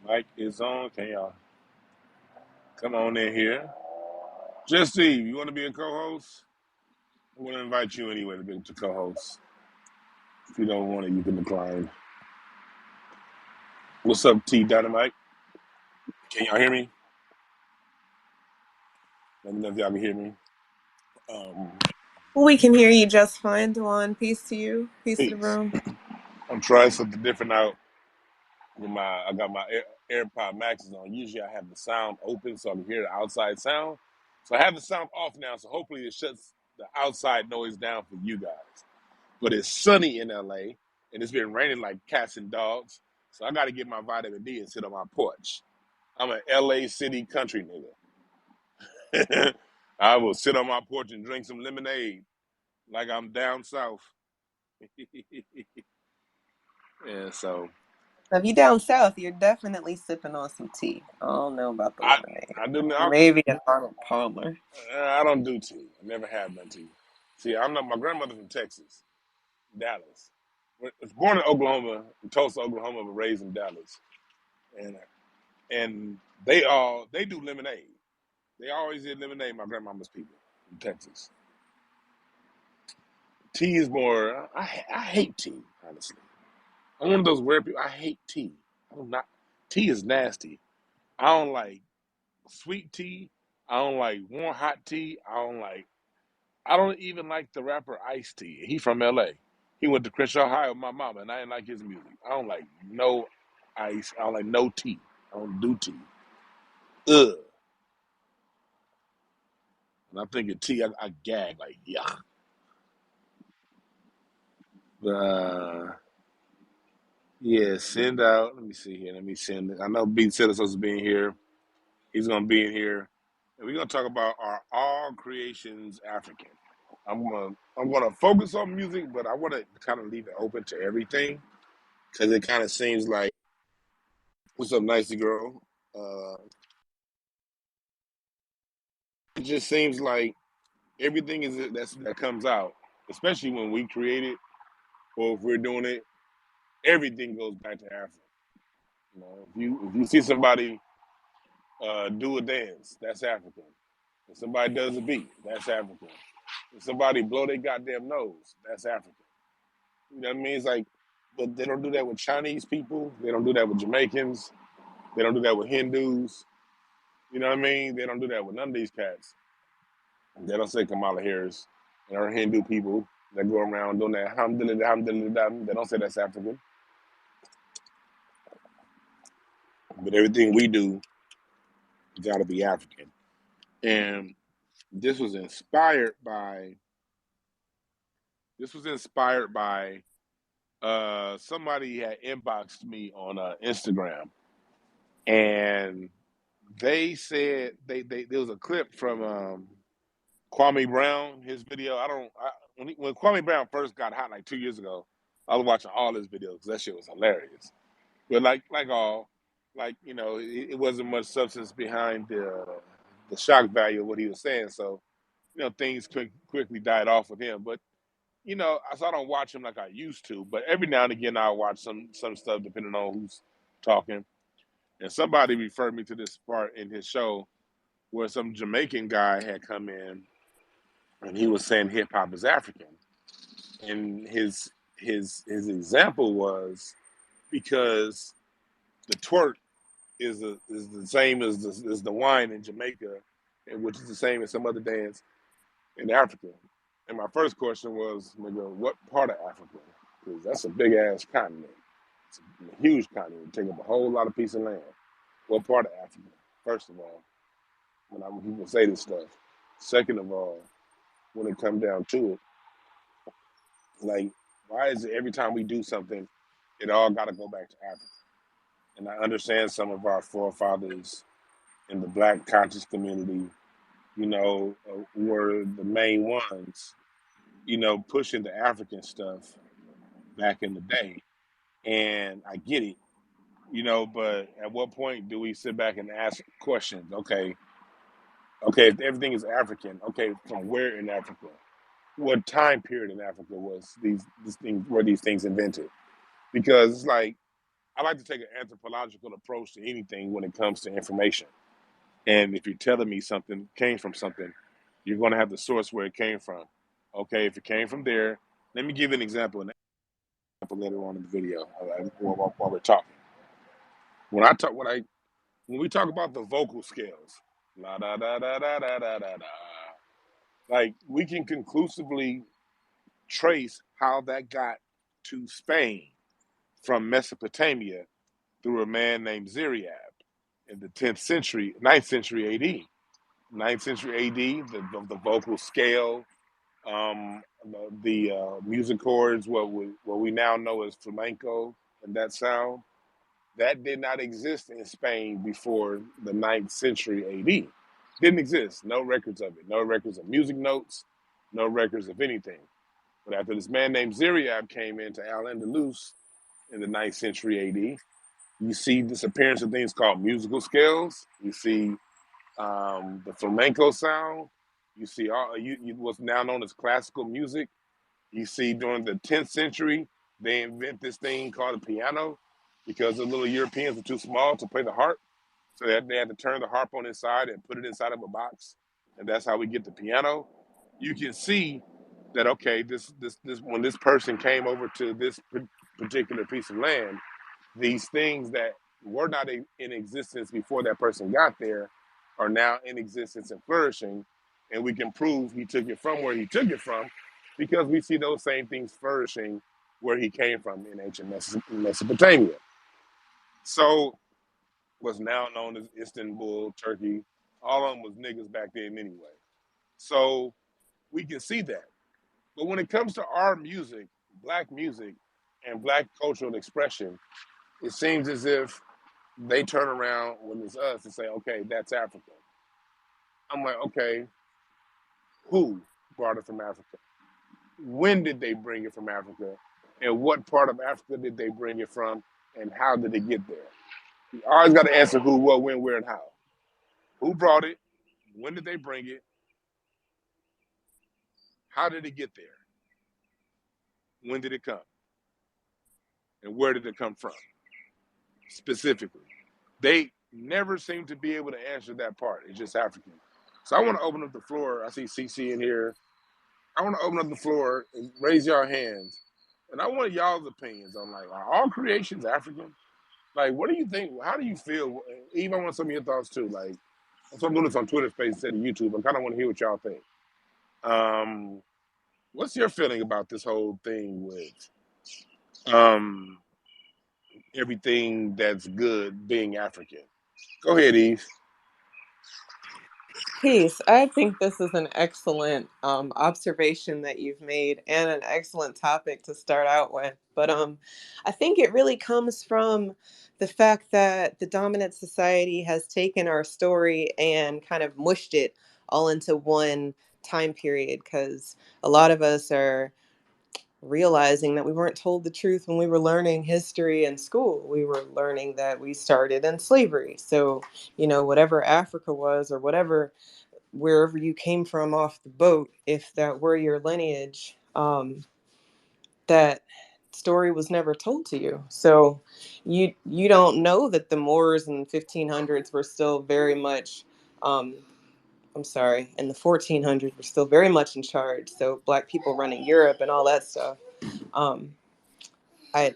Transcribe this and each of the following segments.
Mic is on. Can y'all come on in here? Just Steve, you want to be a co-host? I'm going to invite you anyway to be a co-host. If you don't want it, you can decline. What's up, T Dynamite? Can y'all hear me? Let me know if y'all can hear me. Um, We can hear you just fine, Dwan. Peace to you. Peace to the peace. room. I'm trying something different out. I got my AirPod Maxes on. Usually I have the sound open so I can hear the outside sound. So I have the sound off now, so hopefully it shuts the outside noise down for you guys. But it's sunny in LA and it's been raining like cats and dogs. So I got to get my vitamin D and sit on my porch. I'm an LA city country nigga. I will sit on my porch and drink some lemonade like I'm down south. And so If you down south, you're definitely sipping on some tea. I don't know about the I lemonade. I do not Maybe an Arnold Palmer. I don't do tea. I never have done tea. See, I'm not my grandmother from Texas, Dallas. Was born in Oklahoma, in Tulsa, Oklahoma, but raised in Dallas. And and they do lemonade. They always did lemonade, my grandmama's people in Texas. Tea is more I hate tea, honestly. I'm one of those rare people I hate tea. I do not tea is nasty. I don't like sweet tea. I don't like warm hot tea. I don't even like the rapper Ice T. He from LA. He went to Crenshaw High with my mama, and I didn't like his music. I don't like no ice. I don't like no tea. I don't do tea. Ugh. And I'm thinking tea, I gag like yuck. Yeah, send out. Let me see here. Let me send. I know B said supposed to be in here. He's gonna be in here, and we're gonna talk about our all creations African. I'm gonna focus on music, but I want to kind of leave it open to everything because it kind of seems like what's up, nicey girl. Uh, it just seems like everything that comes out, especially when we create it or if we're doing it, everything goes back to Africa. You know, if you see somebody do a dance, that's African. If somebody does a beat, that's African. If somebody blow their goddamn nose, that's African. You know what I mean? It's like, but they don't do that with Chinese people. They don't do that with Jamaicans. They don't do that with Hindus. You know what I mean? They don't do that with none of these cats. They don't say Kamala Harris and her Hindu people that go around doing that alhamdulillah, alhamdulillah. They don't say that's African. But everything we do got to be African. And this was inspired by somebody had inboxed me on Instagram, and they said they there was a clip from Kwame Brown, his video. When Kwame Brown first got hot like 2 years ago, I was watching all his videos because that shit was hilarious. But it wasn't much substance behind the shock value of what he was saying. So things quickly died off with him. But I don't watch him like I used to. But every now and again, I watch some stuff depending on who's talking. And somebody referred me to this part in his show where some Jamaican guy had come in and he was saying hip hop is African, and his example was because the twerk is the same as the wine in Jamaica, and which is the same as some other dance in Africa. And my first question was, nigga, what part of Africa? Because that's a big ass continent. It's a huge continent. It take up a whole lot of piece of land. What part of Africa? First of all, when people say this stuff. Second of all, when it comes down to it, like, why is it every time we do something, it all got to go back to Africa? And I understand some of our forefathers in the black conscious community, were the main ones, pushing the African stuff back in the day. And I get it, but at what point do we sit back and ask questions? Okay, if everything is African, okay, from where in Africa? What time period in Africa was these things were these things invented? Because it's like I like to take an anthropological approach to anything when it comes to information. And if you're telling me something came from something, you're going to have the source where it came from. Okay, if it came from there, let me give you an example. An example later on in the video while we're talking. When we talk about the vocal scales, la da da da da da da da da, like we can conclusively trace how that got to Spain from Mesopotamia through a man named Zeriab in the 10th century, 9th century AD. 9th century AD, the vocal scale, the music chords, what we now know as flamenco and that sound, that did not exist in Spain before the 9th century AD. Didn't exist. No records of it. No records of music notes. No records of anything. But after this man named Zeriab came into Al-Andalus in the 9th century AD, you see disappearance of things called musical scales. You see the flamenco sound. You see what's now known as classical music. You see during the 10th century, they invent this thing called the piano because the little Europeans were too small to play the harp. So they had to turn the harp on inside and put it inside of a box. And that's how we get the piano. You can see that, okay, this when this person came over to this particular piece of land, these things that were not in existence before that person got there are now in existence and flourishing. And we can prove he took it from where he took it from because we see those same things flourishing where he came from in ancient Mesopotamia. So what's now known as Istanbul, Turkey, all of them was niggas back then anyway. So we can see that. But when it comes to our music, and black cultural expression, it seems as if they turn around when it's us and say, okay, that's Africa. I'm like, okay, who brought it from Africa? When did they bring it from Africa? And what part of Africa did they bring it from? And how did it get there? You always got to answer who, what, when, where, and how. Who brought it? When did they bring it? How did it get there? When did it come? And where did it come from? Specifically. They never seem to be able to answer that part. It's just African. So I want to open up the floor. I see CC in here. I want to open up the floor and raise y'all hands. And I want y'all's opinions on, like, are all creations African? Like, what do you think? How do you feel? Eve, I want some of your thoughts too. Like, so I'm doing this on Twitter Space instead of YouTube. I kind of want to hear what y'all think. What's your feeling about this whole thing with um, everything that's good being African? Go ahead, Eve. Peace. I think this is an excellent observation that you've made and an excellent topic to start out with. But I think it really comes from the fact that the dominant society has taken our story and kind of mushed it all into one time period because a lot of us are realizing that we weren't told the truth when we were learning history in school. We were learning that we started in slavery. So, whatever Africa was or whatever wherever you came from off the boat, if that were your lineage, that story was never told to you. So you don't know that the Moors in the 1500s were still very much, in the 1400s were still very much in charge. So Black people running Europe and all that stuff. Um, I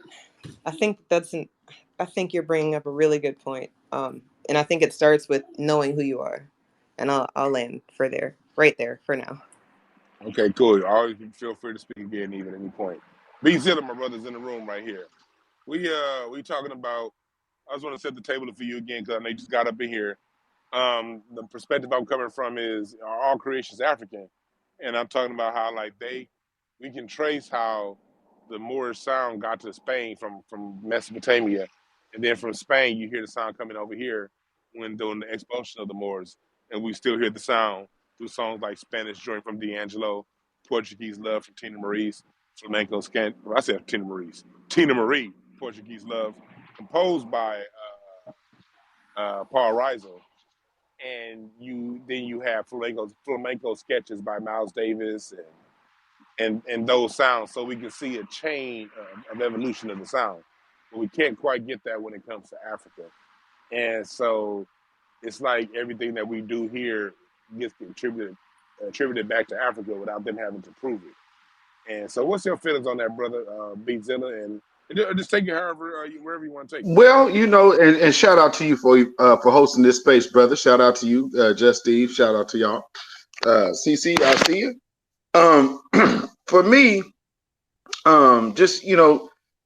I think I think you're bringing up a really good point. And I think it starts with knowing who you are. And I'll land right there for now. Okay, cool. Always feel free to speak again, Eve, at any point. B Zilla, my brother's in the room right here. We talking about. I just want to set the table for you again because I know you just got up in here. The perspective I'm coming from is are all creations African, and I'm talking about how like we can trace how the Moorish sound got to Spain from Mesopotamia, and then from Spain you hear the sound coming over here when doing the expulsion of the Moors, and we still hear the sound through songs like Spanish Joy from D'Angelo, Portuguese Love from Tina Marie's, Flamenco Scan. Well, I said Tina Marie, Portuguese Love, composed by Paul Reiser, and you have flamenco sketches by Miles Davis and those sounds, so we can see a chain of evolution of the sound. but we can't quite get that when it comes to Africa. And so it's like everything that we do here gets attributed back to Africa without them having to prove it. And so, what's your feelings on that, brother, Beatzilla? And just take it however wherever you want to take it. Well, and shout out to you for hosting this space, brother. Shout out to you, Just Steve. Shout out to y'all. CC, I see you. For me, just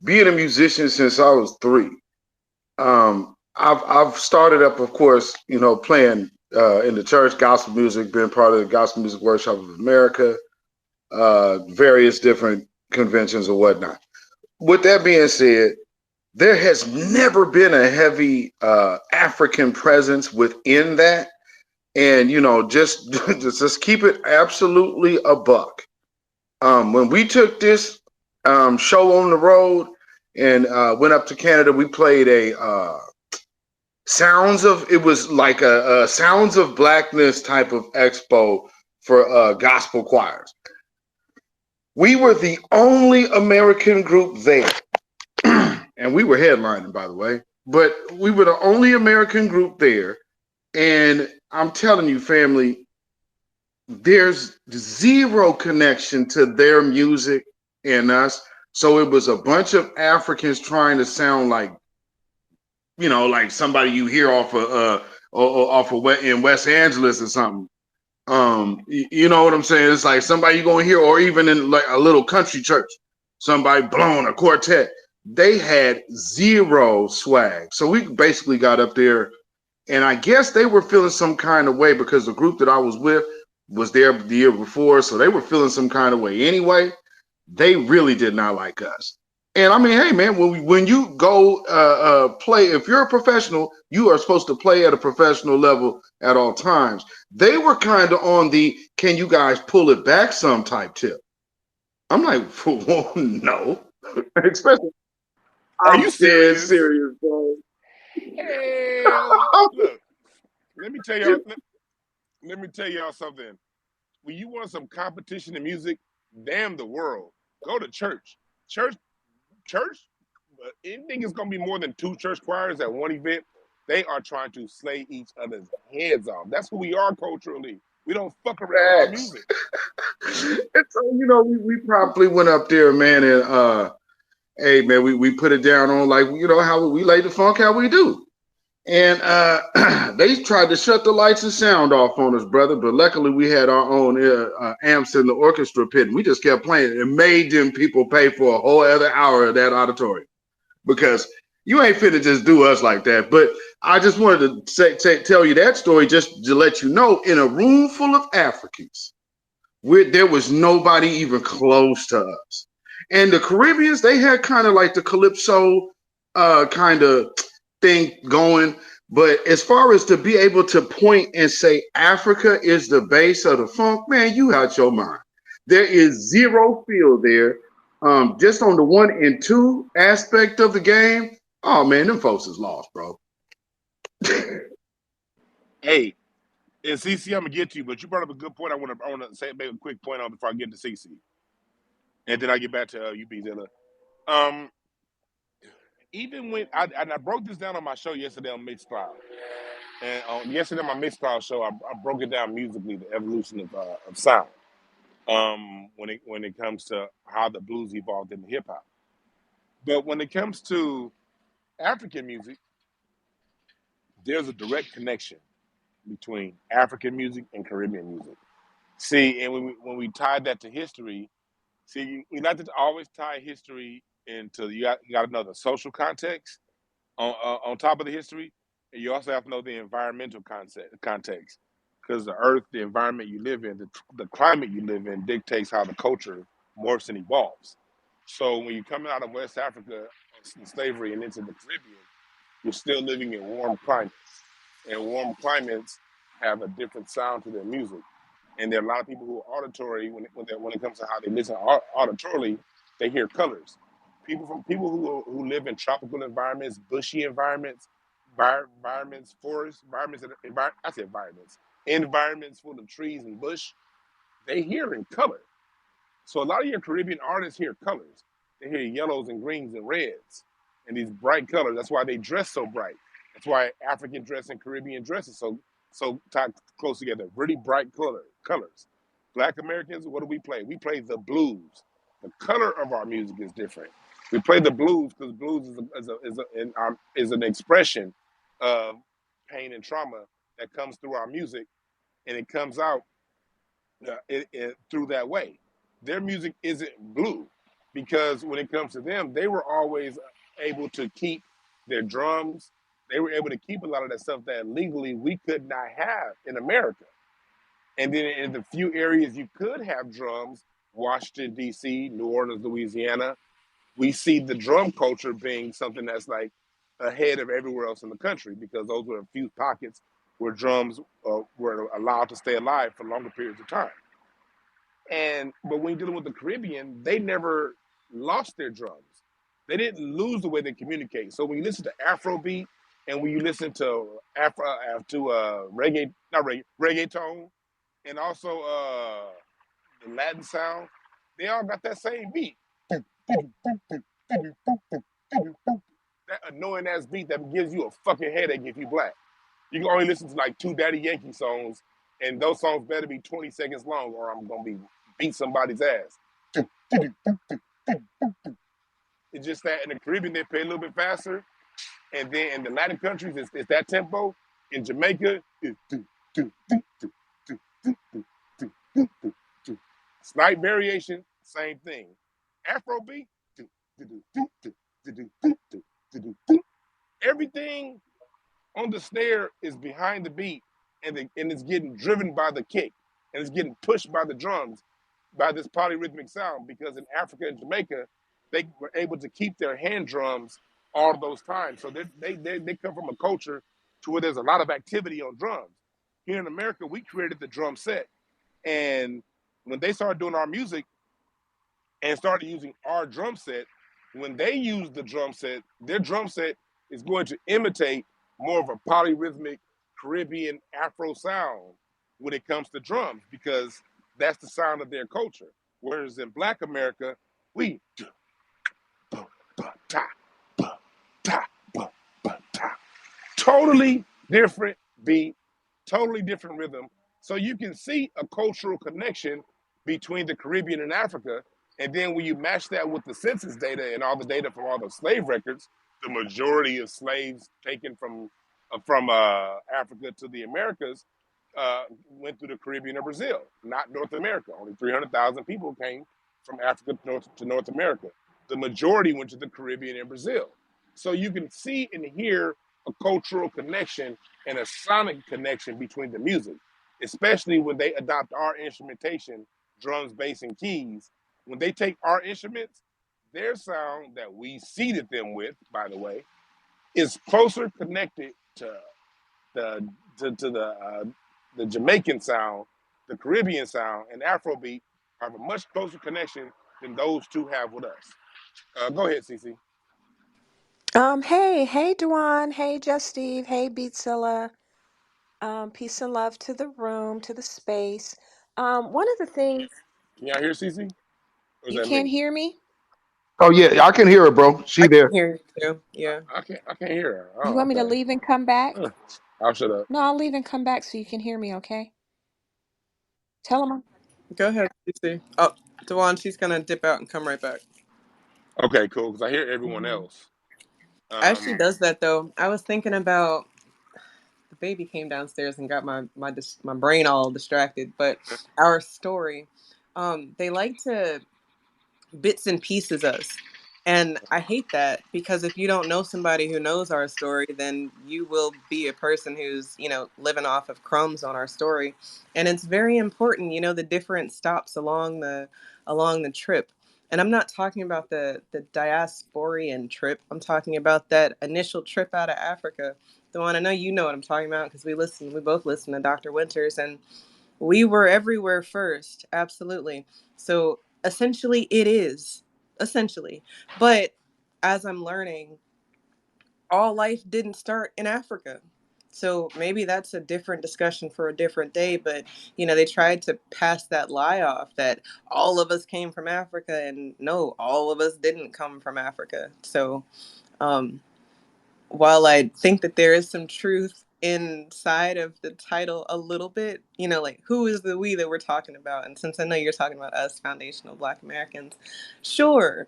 being a musician since I was 3. I've started up, of course, playing in the church, gospel music, been part of the Gospel Music Workshop of America, various different conventions or whatnot. With that being said, there has never been a heavy African presence within that. And, just keep it absolutely a buck. When we took this show on the road and went up to Canada, we played a it was like a Sounds of Blackness type of expo for gospel choirs. We were the only American group there. And we were headlining, by the way, but we were the only American group there. And I'm telling you, family, there's zero connection to their music and us. So it was a bunch of Africans trying to sound like, like somebody you hear off of in West Angeles or something. You know what I'm saying? It's like somebody you're gonna hear, or even in like a little country church, somebody blowing a quartet. They had zero swag. So we basically got up there, and I guess they were feeling some kind of way because the group that I was with was there the year before, so they were feeling some kind of way anyway. They really did not like us. And I mean, hey man, when you go play, if you're a professional, you are supposed to play at a professional level at all times. They were kind of on the "can you guys pull it back" some type tip. I'm like, well, no, especially. Are I'm you dead serious? serious, bro. Hell, look. Let me tell y'all. Let me tell y'all something. When you want some competition in music, damn the world. Go to church. Church. But anything is gonna be more than 2 church choirs at one event. They are trying to slay each other's heads off. That's who we are culturally. We don't fuck around with our Facts. music. And so, we probably went up there, man, and hey, man, we put it down on like, how we lay the funk, how we do. And they tried to shut the lights and sound off on us, brother. But luckily, we had our own amps in the orchestra pit. And we just kept playing. It made them people pay for a whole other hour of that auditorium because you ain't finna just do us like that. But I just wanted to tell you that story just to let you know, in a room full of Africans, there was nobody even close to us. And the Caribbeans, they had kind of like the calypso kind of thing going. But as far as to be able to point and say Africa is the base of the funk, man, you out your mind. There is zero feel there. Just on the 1 and 2 aspect of the game, oh man, them folks is lost, bro. Hey, and CC, I'm gonna get to you, but you brought up a good point. I want to say make a quick point on before I get to CC, and then I get back to UB Zilla. Um, Even when I broke this down on my show yesterday on Mixcloud, and yesterday on my Mixcloud show, I broke it down musically, the evolution of sound. When it comes to how the blues evolved into hip hop, but when it comes to African music, there's a direct connection between African music and Caribbean music. See, and when we tied that to history, see, we like to always tie history into you got to know the social context on top of the history, and you also have to know the environmental context, because the earth, the environment you live in, the climate you live in dictates how the culture morphs and evolves. So when you're coming out of West Africa, slavery, and into the Caribbean, you're still living in warm climates, and warm climates have a different sound to their music. And there are a lot of people who are auditory when it comes to how they listen auditorily, they hear colors. People who live in tropical environments, bushy environments, environments, forest environments, I say environments full of trees and bush, they hear in color. So a lot of your Caribbean artists hear colors. They hear yellows and greens and reds. and these bright colors. That's why they dress so bright. That's why African dress and Caribbean dress is so tied close together. Really bright colors. Black Americans, what do we play? We play the blues. The color of our music is different. We play the blues because blues is an expression of pain and trauma that comes through our music, and it comes out through that way. Their music isn't blue because when it comes to them, they were always able to keep their drums. They were able to keep a lot of that stuff that legally we could not have in America. And then in the few areas you could have drums, Washington, D.C., New Orleans, Louisiana, we see the drum culture being something that's like ahead of everywhere else in the country because those were a few pockets where drums were allowed to stay alive for longer periods of time. But when you're dealing with the Caribbean, they never lost their drums. They didn't lose the way they communicate. So when you listen to Afrobeat and when you listen to reggaeton, and also the Latin sound, they all got that same beat. That annoying ass beat that gives you a fucking headache if you black. You can only listen to like 2 Daddy Yankee songs, and those songs better be 20 seconds long, or I'm gonna beat somebody's ass. It's just that in the Caribbean they play a little bit faster, and then in the Latin countries it's that tempo. In Jamaica, it's slight variation, same thing. Afrobeat, everything on the snare is behind the beat, and it's getting driven by the kick, and it's getting pushed by the drums, by this polyrhythmic sound. Because in Africa and Jamaica, they were able to keep their hand drums all those times. So they come from a culture to where there's a lot of activity on drums. Here in America, we created the drum set, and when they started doing our music and started using our drum set, when they use the drum set, their drum set is going to imitate more of a polyrhythmic Caribbean Afro sound when it comes to drums, because that's the sound of their culture. Whereas in Black America, we totally different beat, totally different rhythm. So you can see a cultural connection between the Caribbean and Africa. And then when you match that with the census data and all the data from all the slave records, the majority of slaves taken from Africa to the Americas went through the Caribbean or Brazil, not North America. Only 300,000 people came from Africa to North America. The majority went to the Caribbean and Brazil. So you can see and hear a cultural connection and a sonic connection between the music, especially when they adopt our instrumentation, drums, bass, and keys. When they take our instruments, their sound that we seeded them with, by the way, is closer connected to the Jamaican sound, the Caribbean sound, and Afrobeat have a much closer connection than those two have with us. Go ahead, Cece. Hey, Dwan. Hey, Just Steve. Hey, Beatzilla. Peace and love to the room, to the space. One of the things Can y'all hear Cece? Or is you that can't me? hear me. Oh yeah, I can hear her, bro. I She can there. hear you too. Yeah. I can't hear her. You Oh, want me to okay. leave and come back? I'll shut up. No, I'll leave and come back so you can hear me. Okay. Tell them. Go ahead, Cece. Oh, Dewan, she's gonna dip out and come right back. Okay, cool. Because I hear everyone Mhm. else. As she does that, though, I was thinking about the baby came downstairs and got my brain all distracted. But our story, they like to bits and pieces us. And I hate that, because if you don't know somebody who knows our story, then you will be a person who's, living off of crumbs on our story. And it's very important, the different stops along the trip. And I'm not talking about the diasporian trip. I'm talking about that initial trip out of Africa. The one I know you know what I'm talking about, because we both listen to Dr. Winters, and we were everywhere first. Absolutely. So essentially it is. Essentially. But as I'm learning, all life didn't start in Africa. So maybe that's a different discussion for a different day. But, they tried to pass that lie off that all of us came from Africa. And no, all of us didn't come from Africa. So Um, while I think that there is some truth inside of the title a little bit, you know, like who is the we that we're talking about? And since I know you're talking about us, foundational Black Americans, sure,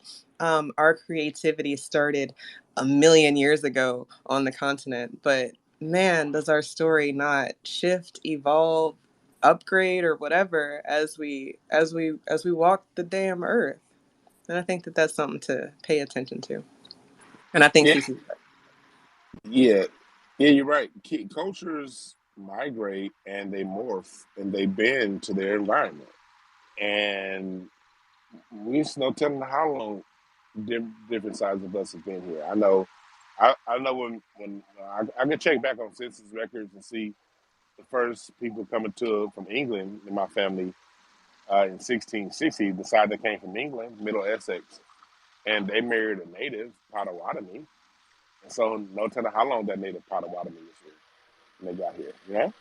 our creativity started a million years ago on the continent, but man, does our story not shift, evolve, upgrade, or whatever as we walk the damn earth? And I think that that's something to pay attention to. And I think Yeah, CC. yeah, yeah. You're right. Cultures migrate and they morph and they bend to their environment, and we just no telling how long different sides of us have been here. I know, I know when I can check back on census records and see the first people coming to from England in my family in 1660. The side that came from England, Middle Essex, and they married a native Potawatomi. And so no telling how long that native Potawatomi was here when they got here. You know,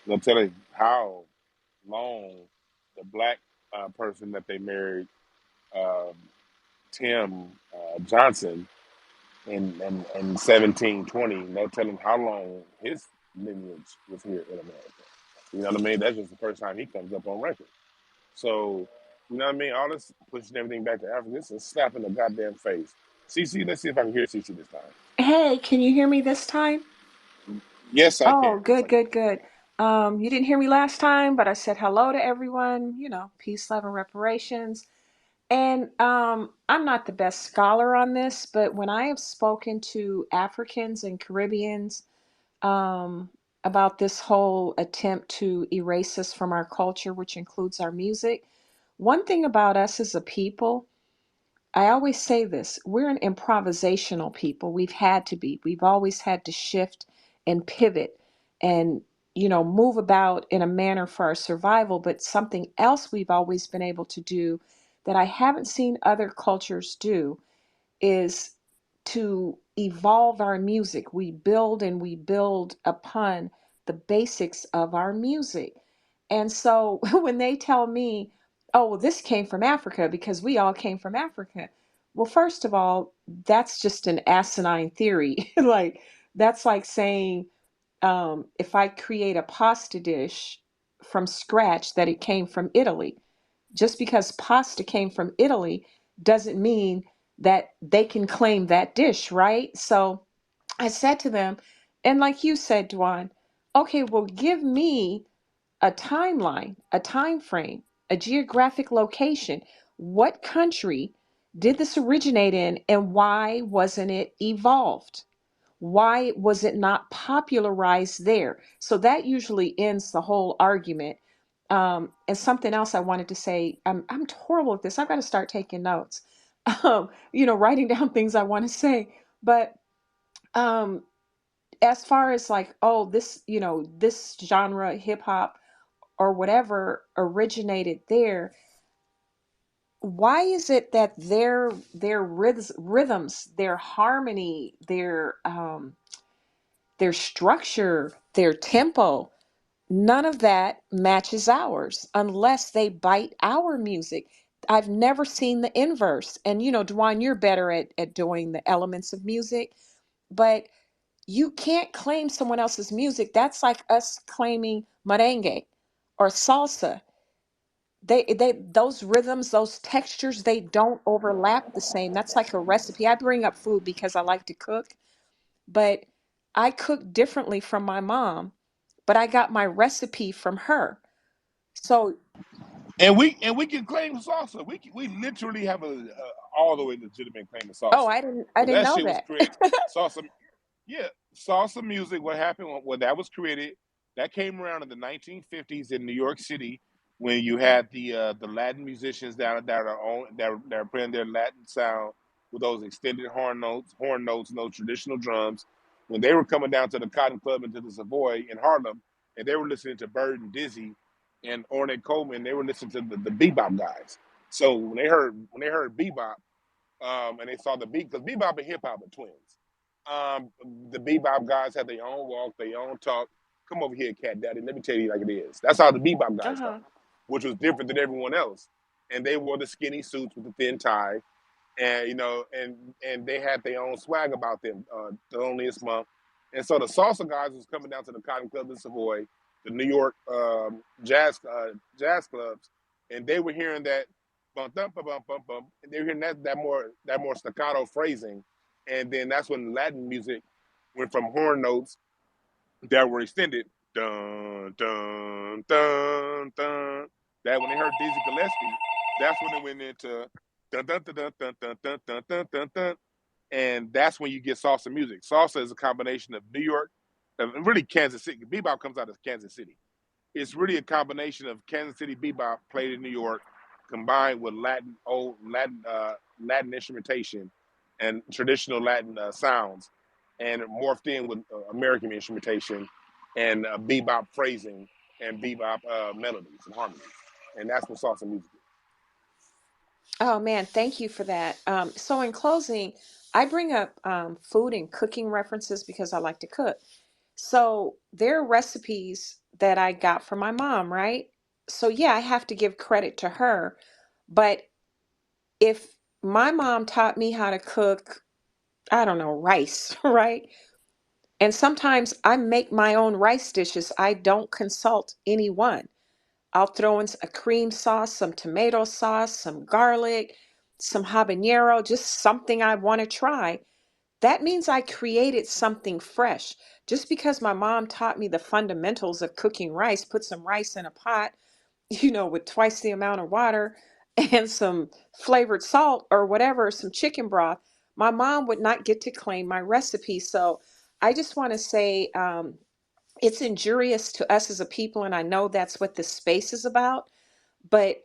no telling how long the black person that they married, um, Tim Johnson, in 1720. No telling how long his lineage was here in America. You know what I mean? That's just the first time he comes up on record. So, you know what I mean? All this pushing everything back to Africa, it's a slap in the goddamn face. CC, let's see if I can hear CC this time. Hey, can you hear me this time? Yes, I can. Oh, Yes, good, I can. good, good. You didn't hear me last time, but I said hello to everyone, peace, love, and reparations. And I'm not the best scholar on this, but when I have spoken to Africans and Caribbeans um, about this whole attempt to erase us from our culture, which includes our music, one thing about us as a people, I always say this, we're an improvisational people. We've had to be. We've always had to shift and pivot and, move about in a manner for our survival. But something else we've always been able to do that I haven't seen other cultures do is to evolve our music. We build and we build upon the basics of our music. And so when they tell me, oh, well, this came from Africa because we all came from Africa. Well, first of all, that's just an asinine theory. Like, that's like saying if I create a pasta dish from scratch, that it came from Italy. Just because pasta came from Italy doesn't mean that they can claim that dish, right? So I said to them, and like you said, Dwan, okay, well, give me a timeline, a time frame, a geographic location. What country did this originate in, and why wasn't it evolved? Why was it not popularized there? So that usually ends the whole argument. And something else I wanted to say, I'm horrible at this. I've got to start taking notes, writing down things I want to say. But um, as far as like, oh, this genre, hip hop or whatever originated there, why is it that their rhythms, their harmony, their structure, their tempo, none of that matches ours unless they bite our music? I've never seen the inverse. And Dwan, you're better at doing the elements of music, but you can't claim someone else's music. That's like us claiming merengue or salsa. They those rhythms, those textures, they don't overlap the same. That's like a recipe. I bring up food because I like to cook, but I cook differently from my mom, but I got my recipe from her. So, And we can claim salsa. We literally have a all the way legitimate claim to oh, salsa I because didn't that know shit was that. created. Salsa, yeah, salsa music. What happened when that was created? That came around in the 1950s in New York City when you had the Latin musicians that are playing their Latin sound with those extended horn notes, and those traditional drums. When they were coming down to the Cotton Club and to the Savoy in Harlem, and they were listening to Bird and Dizzy and Ornette Coleman, they were listening to the bebop guys. So when they heard bebop, and they saw the beat because bebop and hip hop are twins. Um, the bebop guys had their own walk, their own talk. Come over here, Cat Daddy. Let me tell you like it is. That's how the bebop guys Uh-huh. talk, which was different than everyone else. And they wore the skinny suits with the thin tie. and and they had their own swag about them. The Loneliest Month, and so the salsa guys was coming down to the Cotton Club in Savoy, the New York jazz clubs, and they were hearing that bump bump bump bump bump, and they were hearing that more staccato phrasing, and then that's when Latin music went from horn notes that were extended, dun dun dun dun. That when they heard Dizzy Gillespie, that's when it went into dun dun dun dun dun dun dun dun dun dun dun, and that's when you get salsa music. Salsa is a combination of New York, really Kansas City. Bebop comes out of Kansas City. It's really a combination of Kansas City bebop played in New York, combined with Latin instrumentation and traditional Latin sounds, and morphed in with American instrumentation and bebop phrasing and bebop melodies and harmonies, and that's what salsa music is. Oh man, thank you for that. So in closing, I bring up food and cooking references because I like to cook. So there are recipes that I got from my mom, right? So yeah, I have to give credit to her. But if my mom taught me how to cook, I don't know, rice, right? And sometimes I make my own rice dishes. I don't consult anyone. I'll throw in a cream sauce, some tomato sauce, some garlic, some habanero, just something I want to try. That means I created something fresh. Just because my mom taught me the fundamentals of cooking rice, put some rice in a pot, with twice the amount of water and some flavored salt or whatever, some chicken broth, my mom would not get to claim my recipe. So I just want to say it's injurious to us as a people, and I know that's what this space is about. But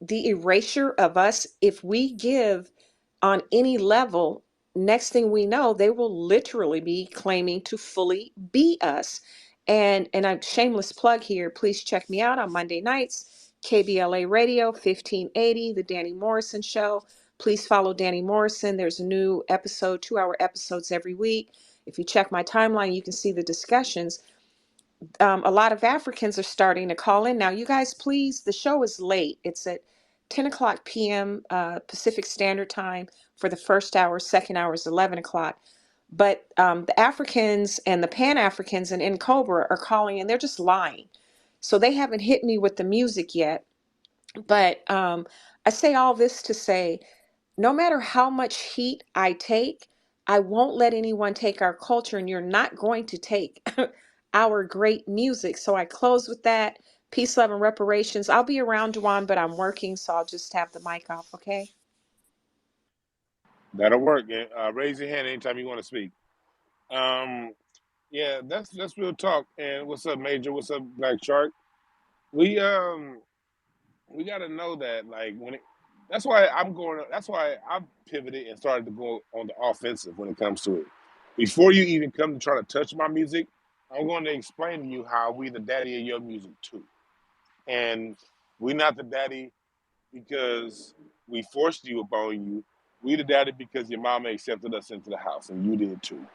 the erasure of us, if we give on any level, next thing we know, they will literally be claiming to fully be us. And a shameless plug here, please check me out on Monday nights, KBLA Radio 1580, The Danny Morrison Show. Please follow Danny Morrison. There's a new episode, 2-hour episodes every week. If you check my timeline, you can see the discussions. A lot of Africans are starting to call in now. You guys, please, the show is late. It's at 10 o'clock p.m. Pacific Standard Time for the first hour. Second hour is 11 o'clock. But the Africans and the Pan-Africans and Cobra are calling, and they're just lying. So they haven't hit me with the music yet. But I say all this to say, no matter how much heat I take, I won't let anyone take our culture, and you're not going to take our great music. So I close with that. Peace, love, and reparations. I'll be around, Dwan, but I'm working, so I'll just have the mic off, okay? That'll work. Raise your hand anytime you want to speak. Yeah, that's real talk. And what's up, Major? What's up, Black Shark? We we got to know that like when it that's why I've pivoted and started to go on the offensive when it comes to it. Before you even come to try to touch my music, I'm going to explain to you how we the daddy of your music too. And we not the daddy because we forced you upon you. We the daddy because your mama accepted us into the house and you did too.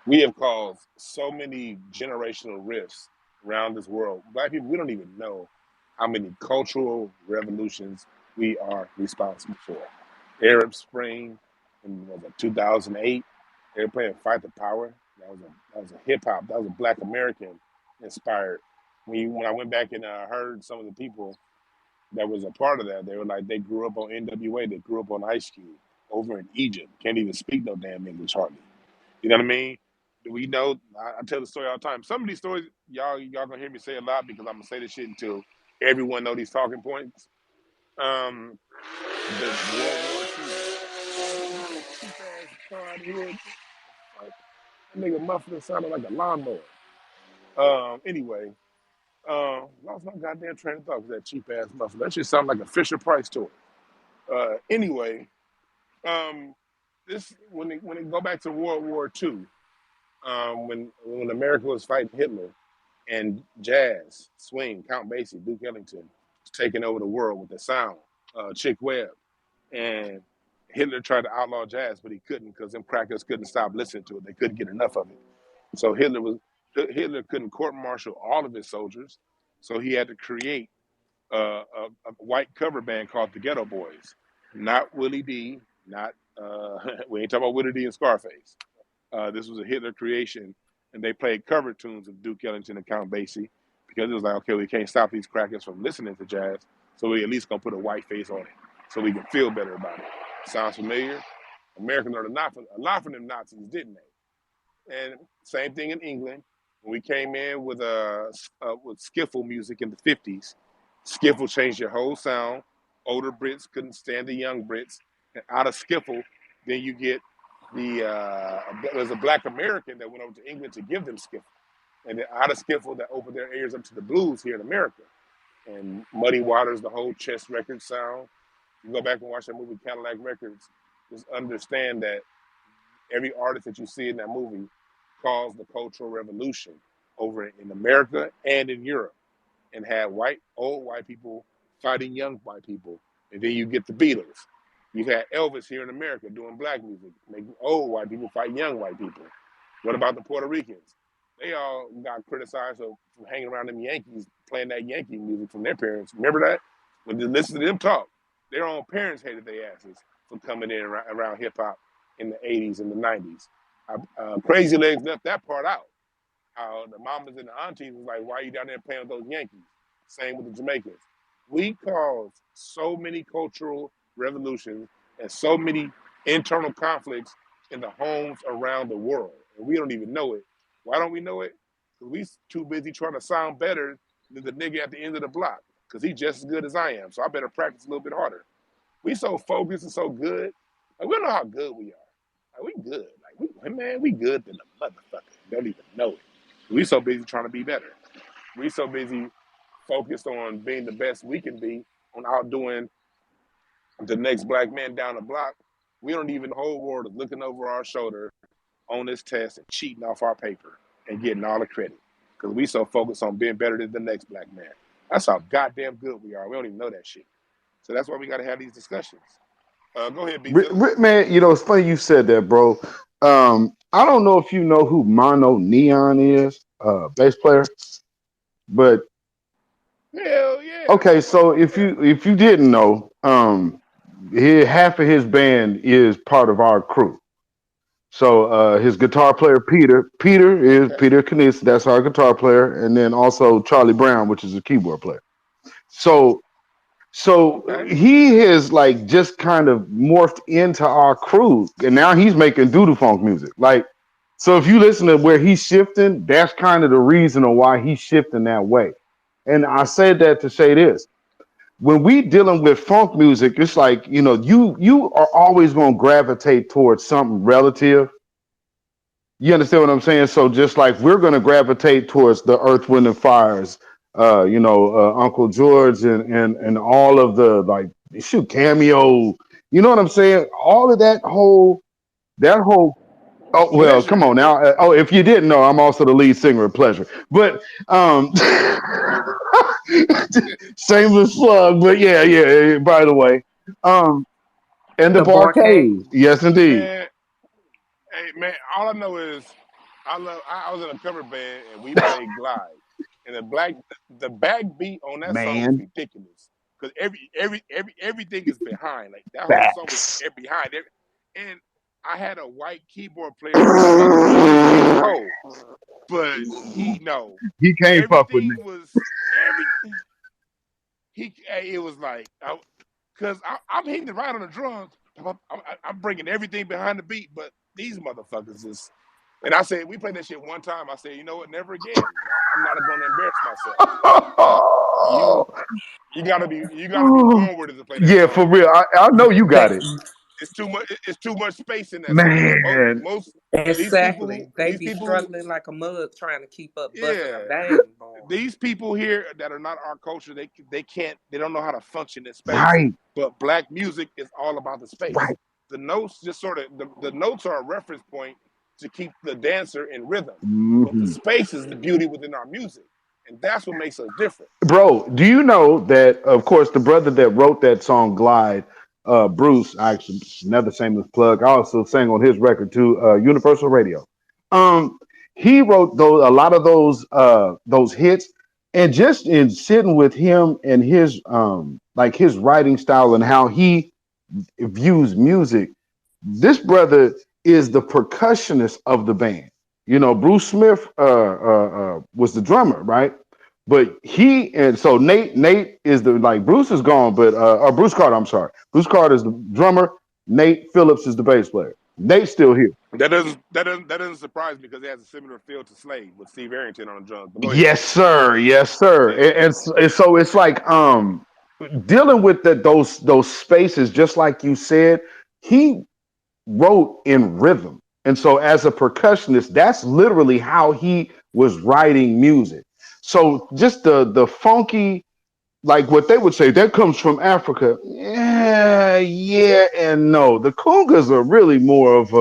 We have caused so many generational rifts around this world. Black people, we don't even know how many cultural revolutions we are responsible for. Arab Spring in 2008, they were playing Fight the Power. That was a hip hop. That was a Black American inspired. When I went back and heard some of the people that was a part of that, they were like they grew up on NWA, they grew up on Ice Cube over in Egypt. Can't even speak no damn English hardly. You know what I mean? Do we know? I tell the story all the time. Some of these stories, y'all gonna hear me say a lot because I'm gonna say this shit until everyone know these talking points. Um, the World War II. Cheap ass car out here. Like, that nigga muffler sounded like a lawnmower. Anyway, lost my goddamn train of thought with that cheap ass muffler. That shit sounded like a Fisher Price toy. Anyway, um, this when it go back to World War II, when America was fighting Hitler and jazz, swing, Count Basie, Duke Ellington was taking over the world with the sound, Chick Webb, and Hitler tried to outlaw jazz, but he couldn't because them crackers couldn't stop listening to it. They couldn't get enough of it. So Hitler couldn't court-martial all of his soldiers, so he had to create a white cover band called the Ghetto Boys. Not Willie D, not We ain't talking about Willie D and Scarface. This was a Hitler creation, and they played cover tunes of Duke Ellington and Count Basie because it was like, okay, we can't stop these crackers from listening to jazz, so we at least gonna put a white face on it so we can feel better about it. Sounds familiar? Americans learned a lot from them Nazis, didn't they? And same thing in England. When we came in with skiffle music in the 50s, skiffle changed your whole sound. Older Brits couldn't stand the young Brits. And out of skiffle, then you get there's a black American that went over to England to give them skiffle. And then out of skiffle, that opened their ears up to the blues here in America. And Muddy Waters, the whole chess record sound. You go back and watch that movie, Cadillac Records, just understand that every artist that you see in that movie caused the cultural revolution over in America and in Europe, and had old white people fighting young white people. And then you get the Beatles. You've had Elvis here in America doing black music, making old white people fight young white people. What about the Puerto Ricans? They all got criticized for hanging around them Yankees, playing that Yankee music from their parents. Remember that? When you listen to them talk, their own parents hated their asses for coming in around hip hop in the 80s and the 90s. Crazy Legs left that part out. How the mamas and the aunties was like, why are you down there playing with those Yankees? Same with the Jamaicans. We caused so many cultural revolutions and so many internal conflicts in the homes around the world. And we don't even know it. Why don't we know it? Because we too busy trying to sound better than the nigga at the end of the block. Because he's just as good as I am. So I better practice a little bit harder. We so focused and so good. Like, we don't know how good we are. Like, we good. Like, we good than a motherfucker. Don't even know it. We so busy trying to be better. We so busy focused on being the best we can be, on outdoing the next black man down the block. We don't even, the whole world is looking over our shoulder on this test and cheating off our paper and getting all the credit. Because we so focused on being better than the next black man. That's how goddamn good we are. We don't even know that shit. So that's why we got to have these discussions. Go ahead, B. Man, it's funny you said that, bro. I don't know if you know who Mono Neon is, bass player, but hell yeah. Okay, so if you didn't know, half of his band is part of our crew. So his guitar player Peter is Peter Kniss, that's our guitar player, and then also Charlie Brown, which is a keyboard player. So he has like just kind of morphed into our crew, and now he's making doodle funk music. Like, so if you listen to where he's shifting, that's kind of the reason of why he's shifting that way. And I said that to say this: when we dealing with funk music, it's like, you are always going to gravitate towards something relative. You understand what I'm saying? So just like we're going to gravitate towards the Earth, Wind, and Fire's, Uncle George and all of the Cameo. You know what I'm saying? All of that whole. Oh, well, come on now. If you didn't know, I'm also the lead singer of Pleasure. But shameless plug. But yeah. By the way, and the Barcade. Yes, indeed. Man, hey man, all I know is I was in a cover band and we played Glide, and the backbeat on that song is ridiculous because everything is behind. Like that whole song is behind it, and I had a white keyboard player, but he can't fuck with me. It was like, because I'm hitting it right on the drums. I'm bringing everything behind the beat, but these motherfuckers is. And I said, we played that shit one time. I said, you know what? Never again. I'm not going to embarrass myself. You gotta be born with it to play that. Yeah, song. For real. I know you got it. It's too much space in that. Man. Most exactly. They be struggling like a mug trying to keep up. Yeah. These people here that are not our culture, they don't know how to function in space. Right. But black music is all about the space. Right. The notes just sort of the notes are a reference point to keep the dancer in rhythm. Mm-hmm. But the space is the beauty within our music. And that's what makes us different. Bro, do you know that, of course, the brother that wrote that song, Glide, Bruce, actually, another shameless plug, I also sang on his record too, Universal Radio. He wrote a lot of those hits, and just in sitting with him and his his writing style and how he views music, This brother is the percussionist of the band. You know, Bruce Smith was the drummer, right? But he and so Nate is the like Bruce is gone, but or Bruce Carter, I'm sorry. Bruce Carter is the drummer. Nate Phillips is the bass player. Nate's still here. That doesn't surprise me because it has a similar feel to Slave with Steve Arrington on the drums. But go ahead. Yes, sir. Yes, sir. Yeah. And so it's like dealing with those spaces, just like you said, he wrote in rhythm. And so as a percussionist, that's literally how he was writing music. So just the funky, like what they would say, that comes from Africa. Yeah, and no. The congas are really more of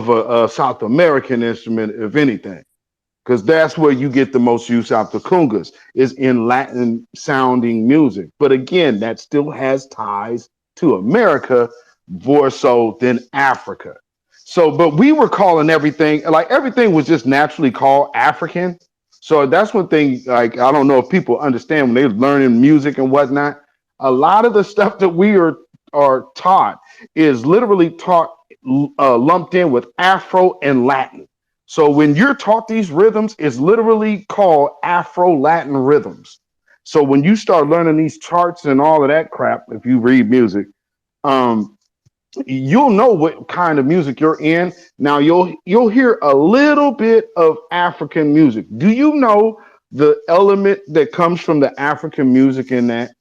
a South American instrument, if anything, because that's where you get the most use out the congas is in Latin sounding music. But again, that still has ties to America more so than Africa. So, but we were calling everything like everything was just naturally called African. So that's one thing. Like I don't know if people understand when they're learning music and whatnot. A lot of the stuff that we are taught is literally taught lumped in with Afro and Latin. So when you're taught these rhythms, it's literally called Afro Latin rhythms. So when you start learning these charts and all of that crap, if you read music, um, you'll know what kind of music you're in. Now you'll hear a little bit of African music. Do you know the element that comes from the African music in that?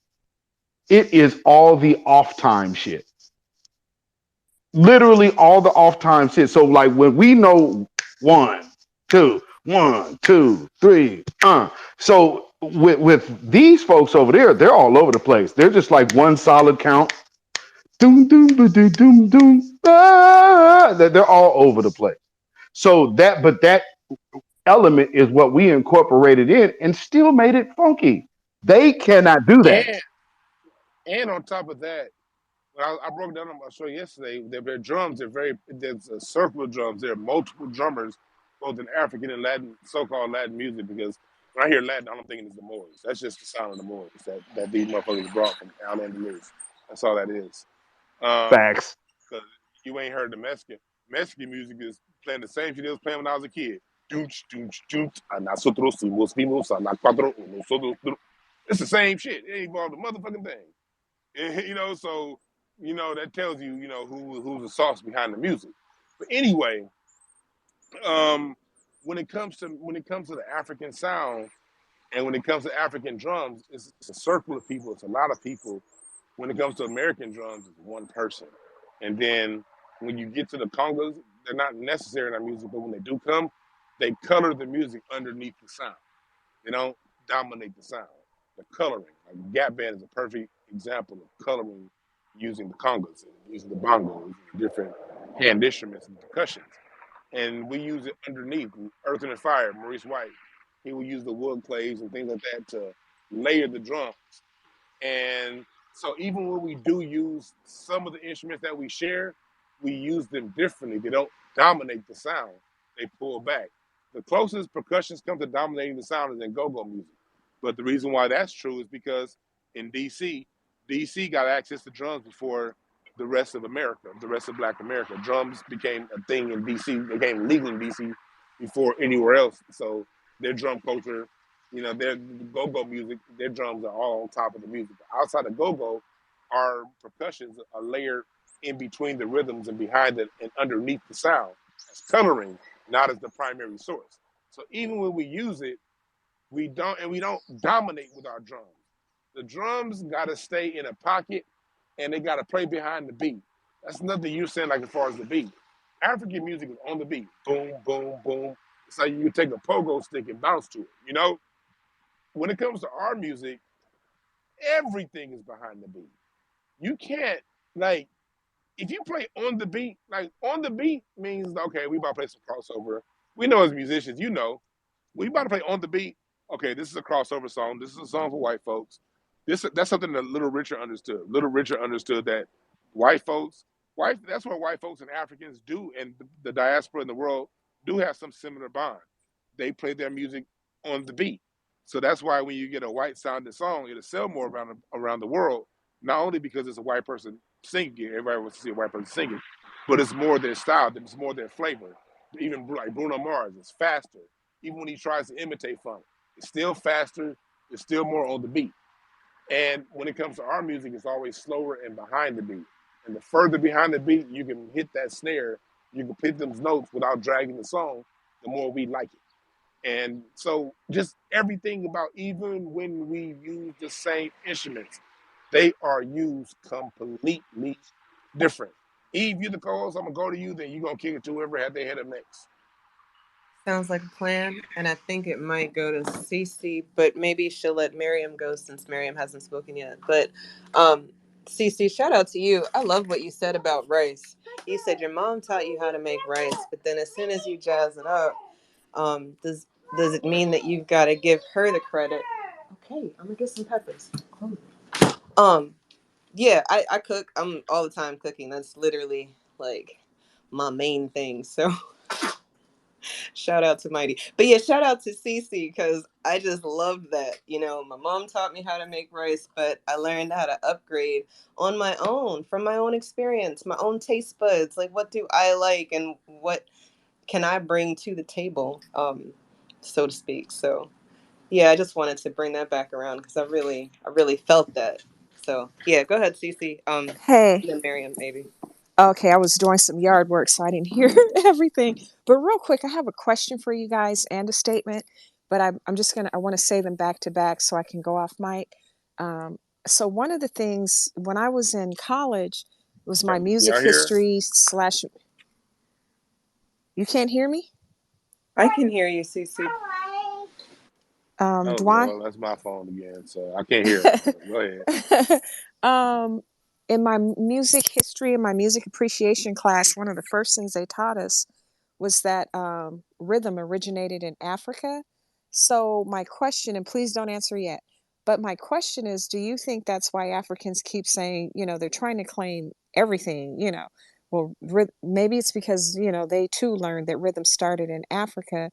It is all the off time shit. Literally all the off time shit. So like when we know 1, 2, 1, 2, 3, so with these folks over there, they're all over the place. They're just like one solid count. Doom doom doom doom doom. They're all over the place. So that element is what we incorporated in and still made it funky. They cannot do that. And and on top of that, when I broke down on my show yesterday, their drums are there's a circle of drums. There are multiple drummers, both in African and Latin, so-called Latin music. Because when I hear Latin, I don't think it's the Moors. That's just the sound of the Moors that these motherfuckers brought from Al Andalus. That's all that is. Facts. Because you ain't heard the Mexican. Mexican music is playing the same shit it was playing when I was a kid. Doonch, doonch, doonch, a nosotros fuimos vimos a la cuatro, nosotros. It's the same shit. It ain't involved the motherfucking thing. So that tells you, who's the sauce behind the music. But anyway, um, when it comes to the African sound and when it comes to African drums, it's a circle of people. It's a lot of people. When it comes to American drums, it's one person. And then when you get to the congas, they're not necessary in our music, but when they do come, they color the music underneath the sound. They don't dominate the sound. The coloring. Like Gap Band is a perfect example of coloring using the congas, and using the bongos, and different hand instruments and percussions. And we use it underneath. Earth and Fire, Maurice White, he will use the wood clays and things like that to layer the drums. And so even when we do use some of the instruments that we share, we use them differently. They don't dominate the sound. They pull back. The closest percussions come to dominating the sound is in go-go music. But the reason why that's true is because in DC got access to drums before the rest of America, the rest of Black America. Drums became a thing in DC, became legal in DC before anywhere else. So their drum culture, their go-go music, their drums are all on top of the music. Outside of go-go, our percussions are layered in between the rhythms and behind it and underneath the sound as coloring, not as the primary source. So even when we use it, we don't dominate with our drums. The drums gotta stay in a pocket and they gotta play behind the beat. That's nothing you're saying like as far as the beat. African music is on the beat. Boom, boom, boom. It's like you take a pogo stick and bounce to it. When it comes to our music, everything is behind the beat. You can't like if you play on the beat, like on the beat means okay, we about to play some crossover. We know as musicians, we about to play on the beat. Okay, this is a crossover song. This is a song for white folks. That's something that Little Richard understood. Little Richard understood that white folks, that's what white folks and Africans do, and the diaspora in the world do have some similar bond. They play their music on the beat. So that's why when you get a white sounding song, it'll sell more around the world, not only because it's a white person singing it. Everybody wants to see a white person singing, but it's more their style. It's more their flavor. Even like Bruno Mars, it's faster. Even when he tries to imitate funk, it's still faster. It's still more on the beat. And when it comes to our music, it's always slower and behind the beat. And the further behind the beat you can hit that snare, you can hit those notes without dragging the song, the more we like it. And so just everything about, even when we use the same instruments, they are used completely different. Eve, you the co-host, I'm gonna go to you, then you're gonna kick it to whoever had their head up next. Sounds like a plan, and I think it might go to Cece, but maybe she'll let Miriam go since Miriam hasn't spoken yet. But Cece, shout out to you. I love what you said about rice. You said your mom taught you how to make rice, but then as soon as you jazz it up, does it mean that you've got to give her the credit? Okay, I'm gonna get some peppers. Um, yeah, I cook. I'm all the time cooking. That's literally like my main thing. So shout out to Mighty. But yeah, shout out to Cece because I just love that. You know, my mom taught me how to make rice, but I learned how to upgrade on my own from my own experience, my own taste buds. Like, what do I like and what can I bring to the table, so to speak. So yeah, I just wanted to bring that back around because I really felt that. So yeah, go ahead, Cece. Hey, And then Miriam, maybe. okay, I was doing some yard work, so I didn't hear everything. But real quick, I have a question for you guys and a statement. But I'm just I want to say them back to back so I can go off mic. Um, so one of the things when I was in college was my music Y'all hear? history slash. You can't hear me, I can hear you, Cece. Oh Dwan. Lord, that's my phone again. So I can't hear. Go ahead. um, in my music history and my music appreciation class, one of the first things they taught us was that rhythm originated in Africa. So my question, and please don't answer yet, but my question is, do you think that's why Africans keep saying, they're trying to claim everything, well, maybe it's because, they too learned that rhythm started in Africa.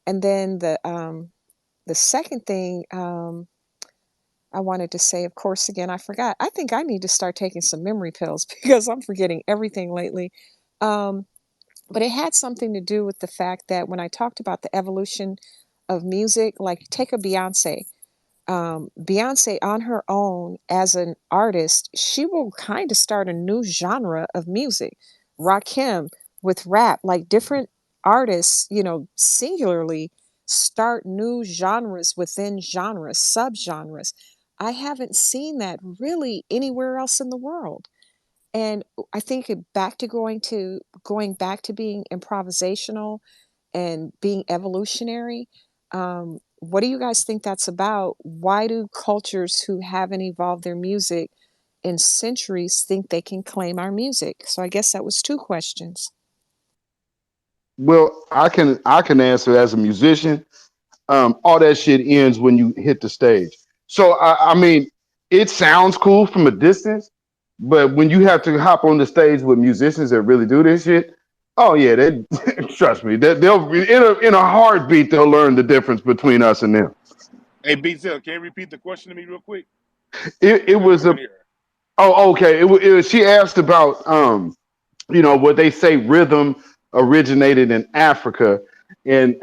And then the second thing, I wanted to say, of course, again, I forgot. I think I need to start taking some memory pills because I'm forgetting everything lately. Um, but it had something to do with the fact that when I talked about the evolution of music, like take a Beyonce. Beyonce on her own as an artist, she will kind of start a new genre of music. Rakim with rap, like different artists, singularly start new genres within genres, subgenres. I haven't seen that really anywhere else in the world. And I think going back to being improvisational and being evolutionary. What do you guys think that's about? Why do cultures who haven't evolved their music in centuries think they can claim our music? So I guess that was two questions. Well, I can answer as a musician. All that shit ends when you hit the stage. So I mean, it sounds cool from a distance, but when you have to hop on the stage with musicians that really do this shit, oh yeah, they trust me, they'll in a heartbeat they'll learn the difference between us and them. Hey, BZL, can you repeat the question to me real quick? It I was a couldn't hear. oh okay. She asked about what they say rhythm originated in Africa, and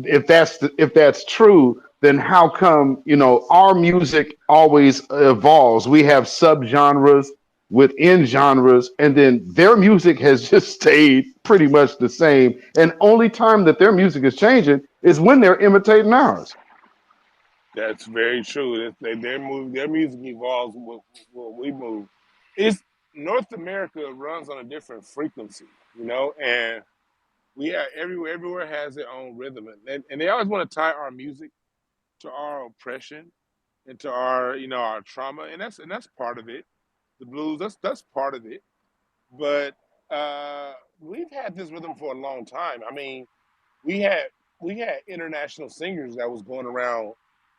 if that's true, then how come our music always evolves? We have subgenres within genres, and then their music has just stayed pretty much the same. And only time that their music is changing is when they're imitating ours. That's very true. Their music evolves with what we move. It's North America runs on a different frequency, and we have everywhere has their own rhythm, and they always want to tie our music to our oppression and to our our trauma, and that's part of it. The blues, that's part of it. But we've had this rhythm for a long time. I mean, we had we had international singers that was going around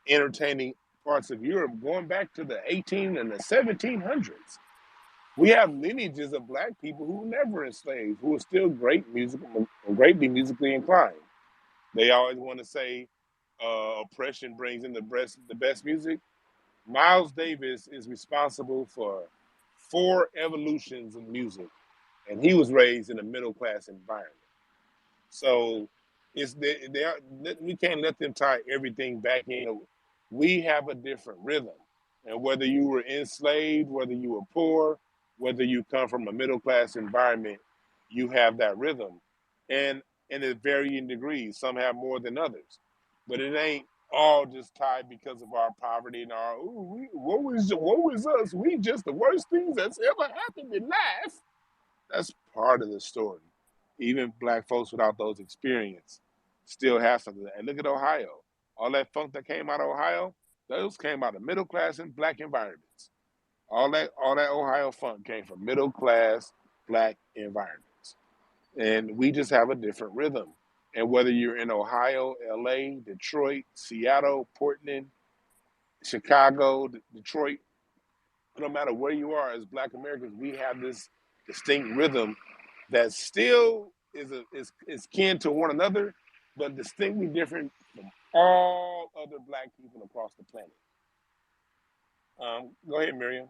entertaining parts of Europe going back to the 18 and the 1700s. We have lineages of black people who were never enslaved, who are still greatly musically inclined. They always want to say oppression brings in the best music. Miles Davis is responsible for 4 evolutions in music, and he was raised in a middle class environment. So they are, we can't let them tie everything back in. We have a different rhythm, and whether you were enslaved, whether you were poor, whether you come from a middle class environment, you have that rhythm, and it's varying degrees. Some have more than others, but it ain't all just tied because of our poverty and our woe is us. We just the worst things that's ever happened in life. That's part of the story. Even black folks without those experiences still have something. And look at Ohio. All that funk that came out of Ohio, those came out of middle class and black environments. All that Ohio funk came from middle class black environments. And we just have a different rhythm. And whether you're in Ohio, LA, Detroit, Seattle, Portland, Chicago, Detroit, no matter where you are as black Americans, we have this distinct rhythm that still is kin to one another, but distinctly different from all other black people across the planet. Go ahead, Miriam.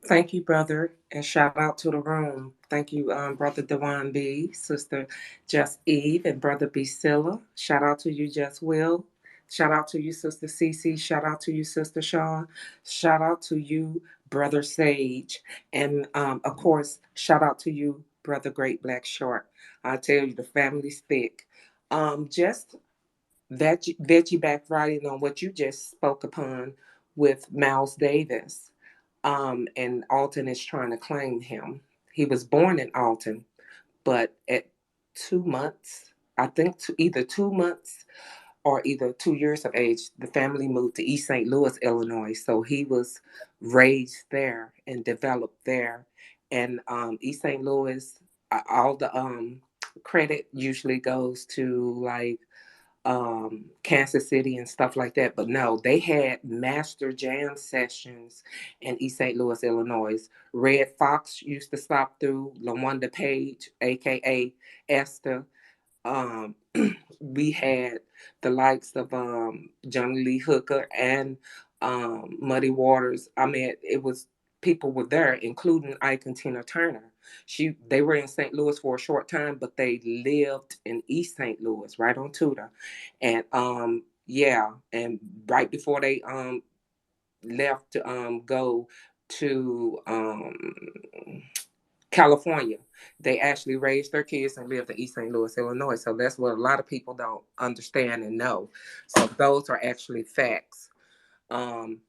Thank you, brother, and shout out to the room. Thank you, brother Dewan B, sister Just Eve, and brother B Silla. Shout out to you, Just Will. Shout out to you, sister Cece. Shout out to you, sister Shaw. Shout out to you, brother Sage, and of course, shout out to you, brother Great Black Short. I tell you, the family's thick. Just veggie back writing on what you just spoke upon with Miles Davis, and Alton is trying to claim him. He was born in Alton, but at 2 months, I think either 2 months or either 2 years of age, the family moved to East St. Louis, Illinois. So he was raised there and developed there. And East St. Louis, all the credit usually goes to like Kansas City and stuff like that. But no, they had master jam sessions in East St. Louis, Illinois. Red Fox used to stop through. LaWanda Page, aka Esther. Um, we had the likes of Johnny Lee Hooker and Muddy Waters. I mean, it was people were there, including Ike and Tina Turner. They were in St. Louis for a short time, but they lived in East St. Louis, right on Tudor. And yeah, and right before they left to go to California, they actually raised their kids and lived in East St. Louis, Illinois. So that's what a lot of people don't understand and know. So those are actually facts. Um,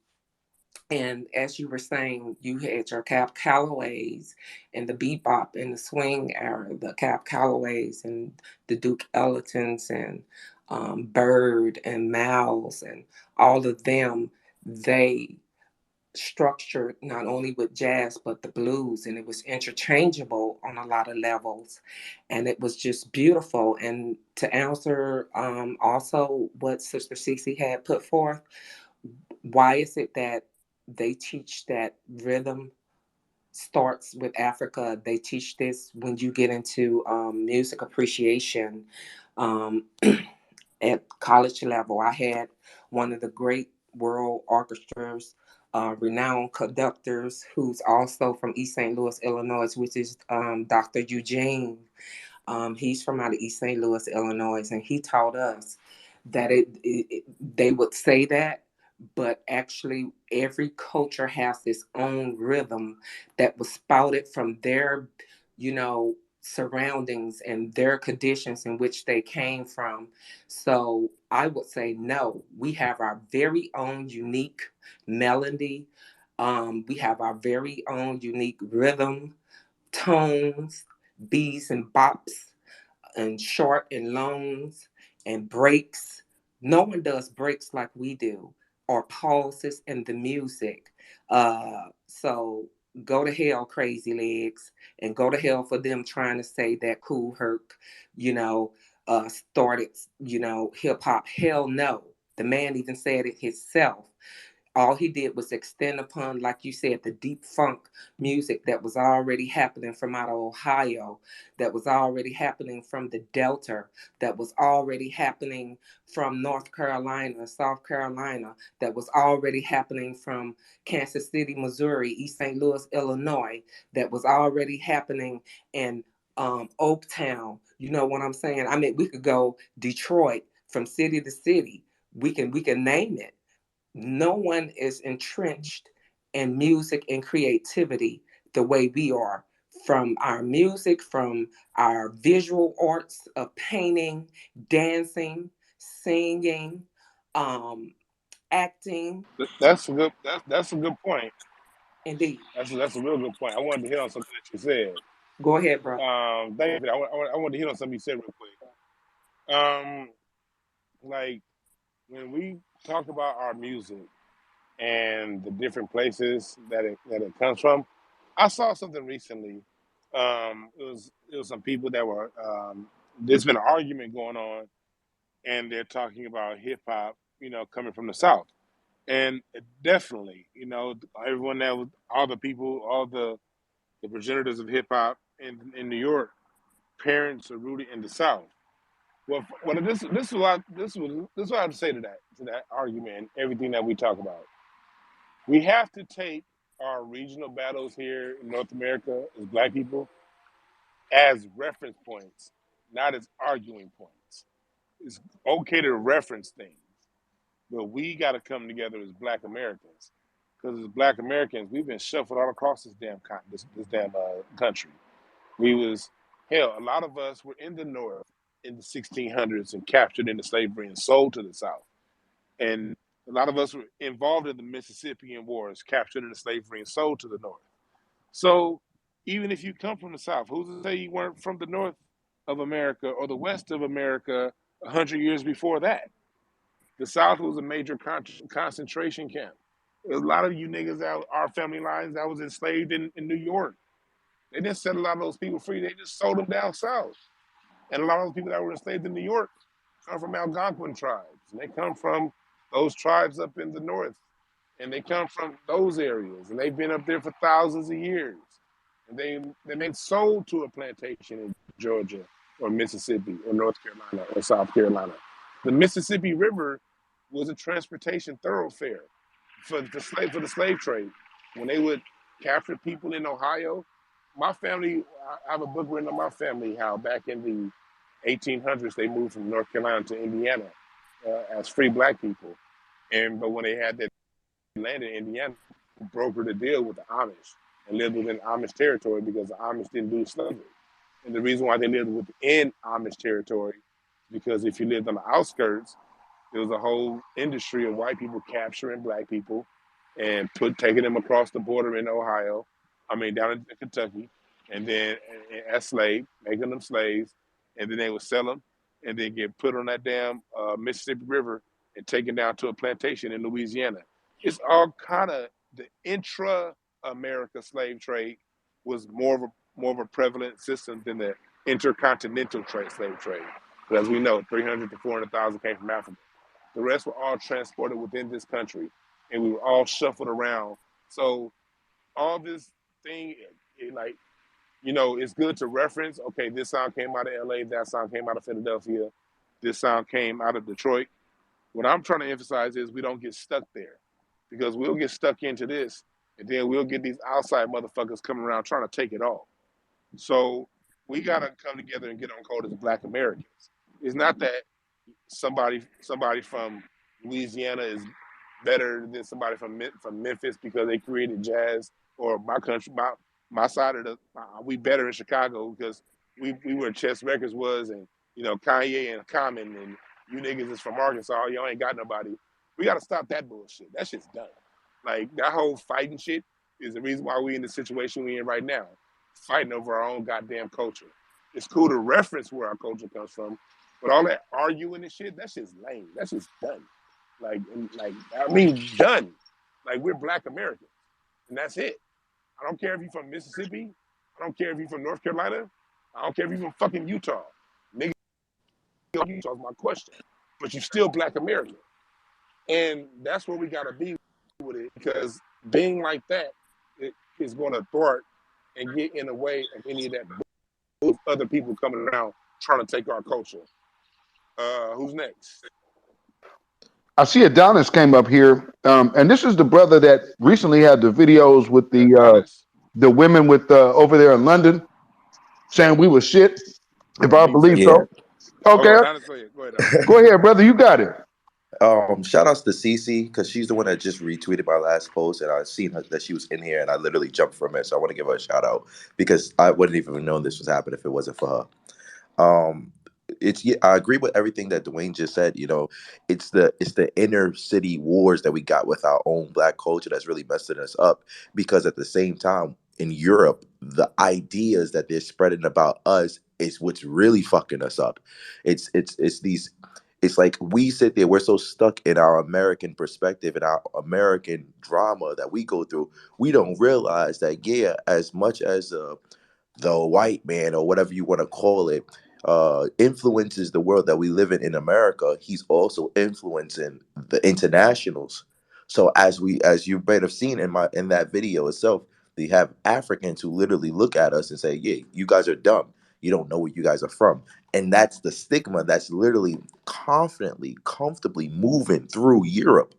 and as you were saying, you had your Cab Callaways and the bebop and the swing era, the Cab Callaways and the Duke Ellingtons and Bird and Miles and all of them. They structured not only with jazz but the blues, and it was interchangeable on a lot of levels, and it was just beautiful. And to answer also what Sister Cece had put forth, why is it that they teach that rhythm starts with Africa? They teach this when you get into music appreciation um, at college level. I had one of the great world orchestras, renowned conductors, who's also from East St. Louis, Illinois, which is Dr. Eugene. He's from out of East St. Louis, Illinois, and he taught us that they would say that, but actually every culture has its own rhythm that was spouted from their, surroundings and their conditions in which they came from. So I would say no, we have our very own unique melody. We have our very own unique rhythm, tones, beats and bops, and short and longs and breaks. No one does breaks like we do, or pauses in the music. So go to hell, Crazy Legs, and go to hell for them trying to say that Cool Herc, started, hip hop. Hell no. The man even said it himself. All he did was extend upon, like you said, the deep funk music that was already happening from out of Ohio, that was already happening from the Delta, that was already happening from North Carolina, South Carolina, that was already happening from Kansas City, Missouri, East St. Louis, Illinois, that was already happening in Oaktown. You know what I'm saying? I mean, we could go Detroit from city to city. We can name it. No one is entrenched in music and creativity the way we are. From our music, from our visual arts of painting, dancing, singing, acting. That's a good. That's a good point. Indeed. That's a real good point. I wanted to hit on something that you said. Go ahead, bro. David, I wanted to hit on something you said real quick. Like when we talk about our music and the different places that it comes from, I saw something recently. It was some people that were. There's been an argument going on, and they're talking about hip hop, coming from the South, and definitely, everyone that was, all the people, all the progenitors of hip hop in New York, parents are rooted in the South. Well, this is what I have to say to that argument and everything that we talk about. We have to take our regional battles here in North America as Black people as reference points, not as arguing points. It's okay to reference things, but we got to come together as Black Americans, because as Black Americans, we've been shuffled all across this damn country. We was hell. A lot of us were in the North in the 1600s and captured into slavery and sold to the South, and a lot of us were involved in the Mississippian Wars, captured into slavery and sold to the North. So even if you come from the South, who's to say you weren't from the North of America or the West of America 100 years before that? The South was a major concentration camp. There's a lot of you niggas out our family lines that was enslaved in New York. They didn't set a lot of those people free. They just sold them down south. And a lot of those people that were enslaved in New York come from Algonquin tribes. And they come from those tribes up in the north. And they come from those areas. And they've been up there for thousands of years. And they've been sold to a plantation in Georgia or Mississippi or North Carolina or South Carolina. The Mississippi River was a transportation thoroughfare for the slave trade. When they would capture people in Ohio, my family, I have a book written on my family, how back in the 1800s, they moved from North Carolina to Indiana as free Black people. But when they had that land in Indiana, brokered a deal with the Amish and lived within Amish territory because the Amish didn't do slavery. And the reason why they lived within Amish territory, because if you lived on the outskirts, there was a whole industry of white people capturing Black people and taking them across the border in Ohio, down in Kentucky, and then as slaves, making them slaves, and then they would sell them, and then get put on that damn Mississippi River and taken down to a plantation in Louisiana. It's all kind of the intra-America slave trade was more of a prevalent system than the intercontinental slave trade. But as we know, 300 to 400,000 came from Africa. The rest were all transported within this country, and we were all shuffled around. So all this thing, it's good to reference, okay, this sound came out of LA, that sound came out of Philadelphia, this sound came out of Detroit. What I'm trying to emphasize is we don't get stuck there, because we'll get stuck into this, and then we'll get these outside motherfuckers coming around trying to take it all. So we got to come together and get on code as Black Americans. It's not that somebody from Louisiana is better than somebody from Memphis because they created jazz, or my country, my side of we better in Chicago because we where Chess Records was, and Kanye and Common, and you niggas is from Arkansas, y'all ain't got nobody. We got to stop that bullshit. That shit's done. Like, that whole fighting shit is the reason why we in the situation we in right now, fighting over our own goddamn culture. It's cool to reference where our culture comes from, but all that arguing and shit, that shit's lame. That shit's done. Done. Like, we're Black Americans, and that's it. I don't care if you're from Mississippi. I don't care if you're from North Carolina. I don't care if you're from fucking Utah. Nigga, Utah's my question. But you're still Black American. And that's where we gotta be with with it because being like that is going to thwart and get in the way of any of that other people coming around trying to take our culture. Who's next? I see Adonis came up here, and this is the brother that recently had the videos with Adonis? the women with over there in London saying we were shit. If I Beat believe said. Yeah. so, okay, Adonis, go ahead. Go ahead, Adonis. go ahead, brother. You got it. Shout outs to Cece because she's the one that just retweeted my last post, and I seen her that she was in here, and I literally jumped from it. So I want to give her a shout out because I wouldn't even have known this was happening if it wasn't for her. I agree with everything that Dwayne just said. You know, it's the inner city wars that we got with our own black culture that's really messing us up. Because at the same time, in Europe, the ideas that they're spreading about us is what's really fucking us up. It's these. It's like we sit there, we're so stuck in our American perspective and our American drama that we go through. We don't realize that, yeah, as much as the white man or whatever you want to call it influences the world that we live in America, he's also influencing the internationals. So as you might have seen in that video itself, they have Africans who literally look at us and say, yeah, you guys are dumb, you don't know where you guys are from. And that's the stigma that's literally confidently, comfortably moving through Europe.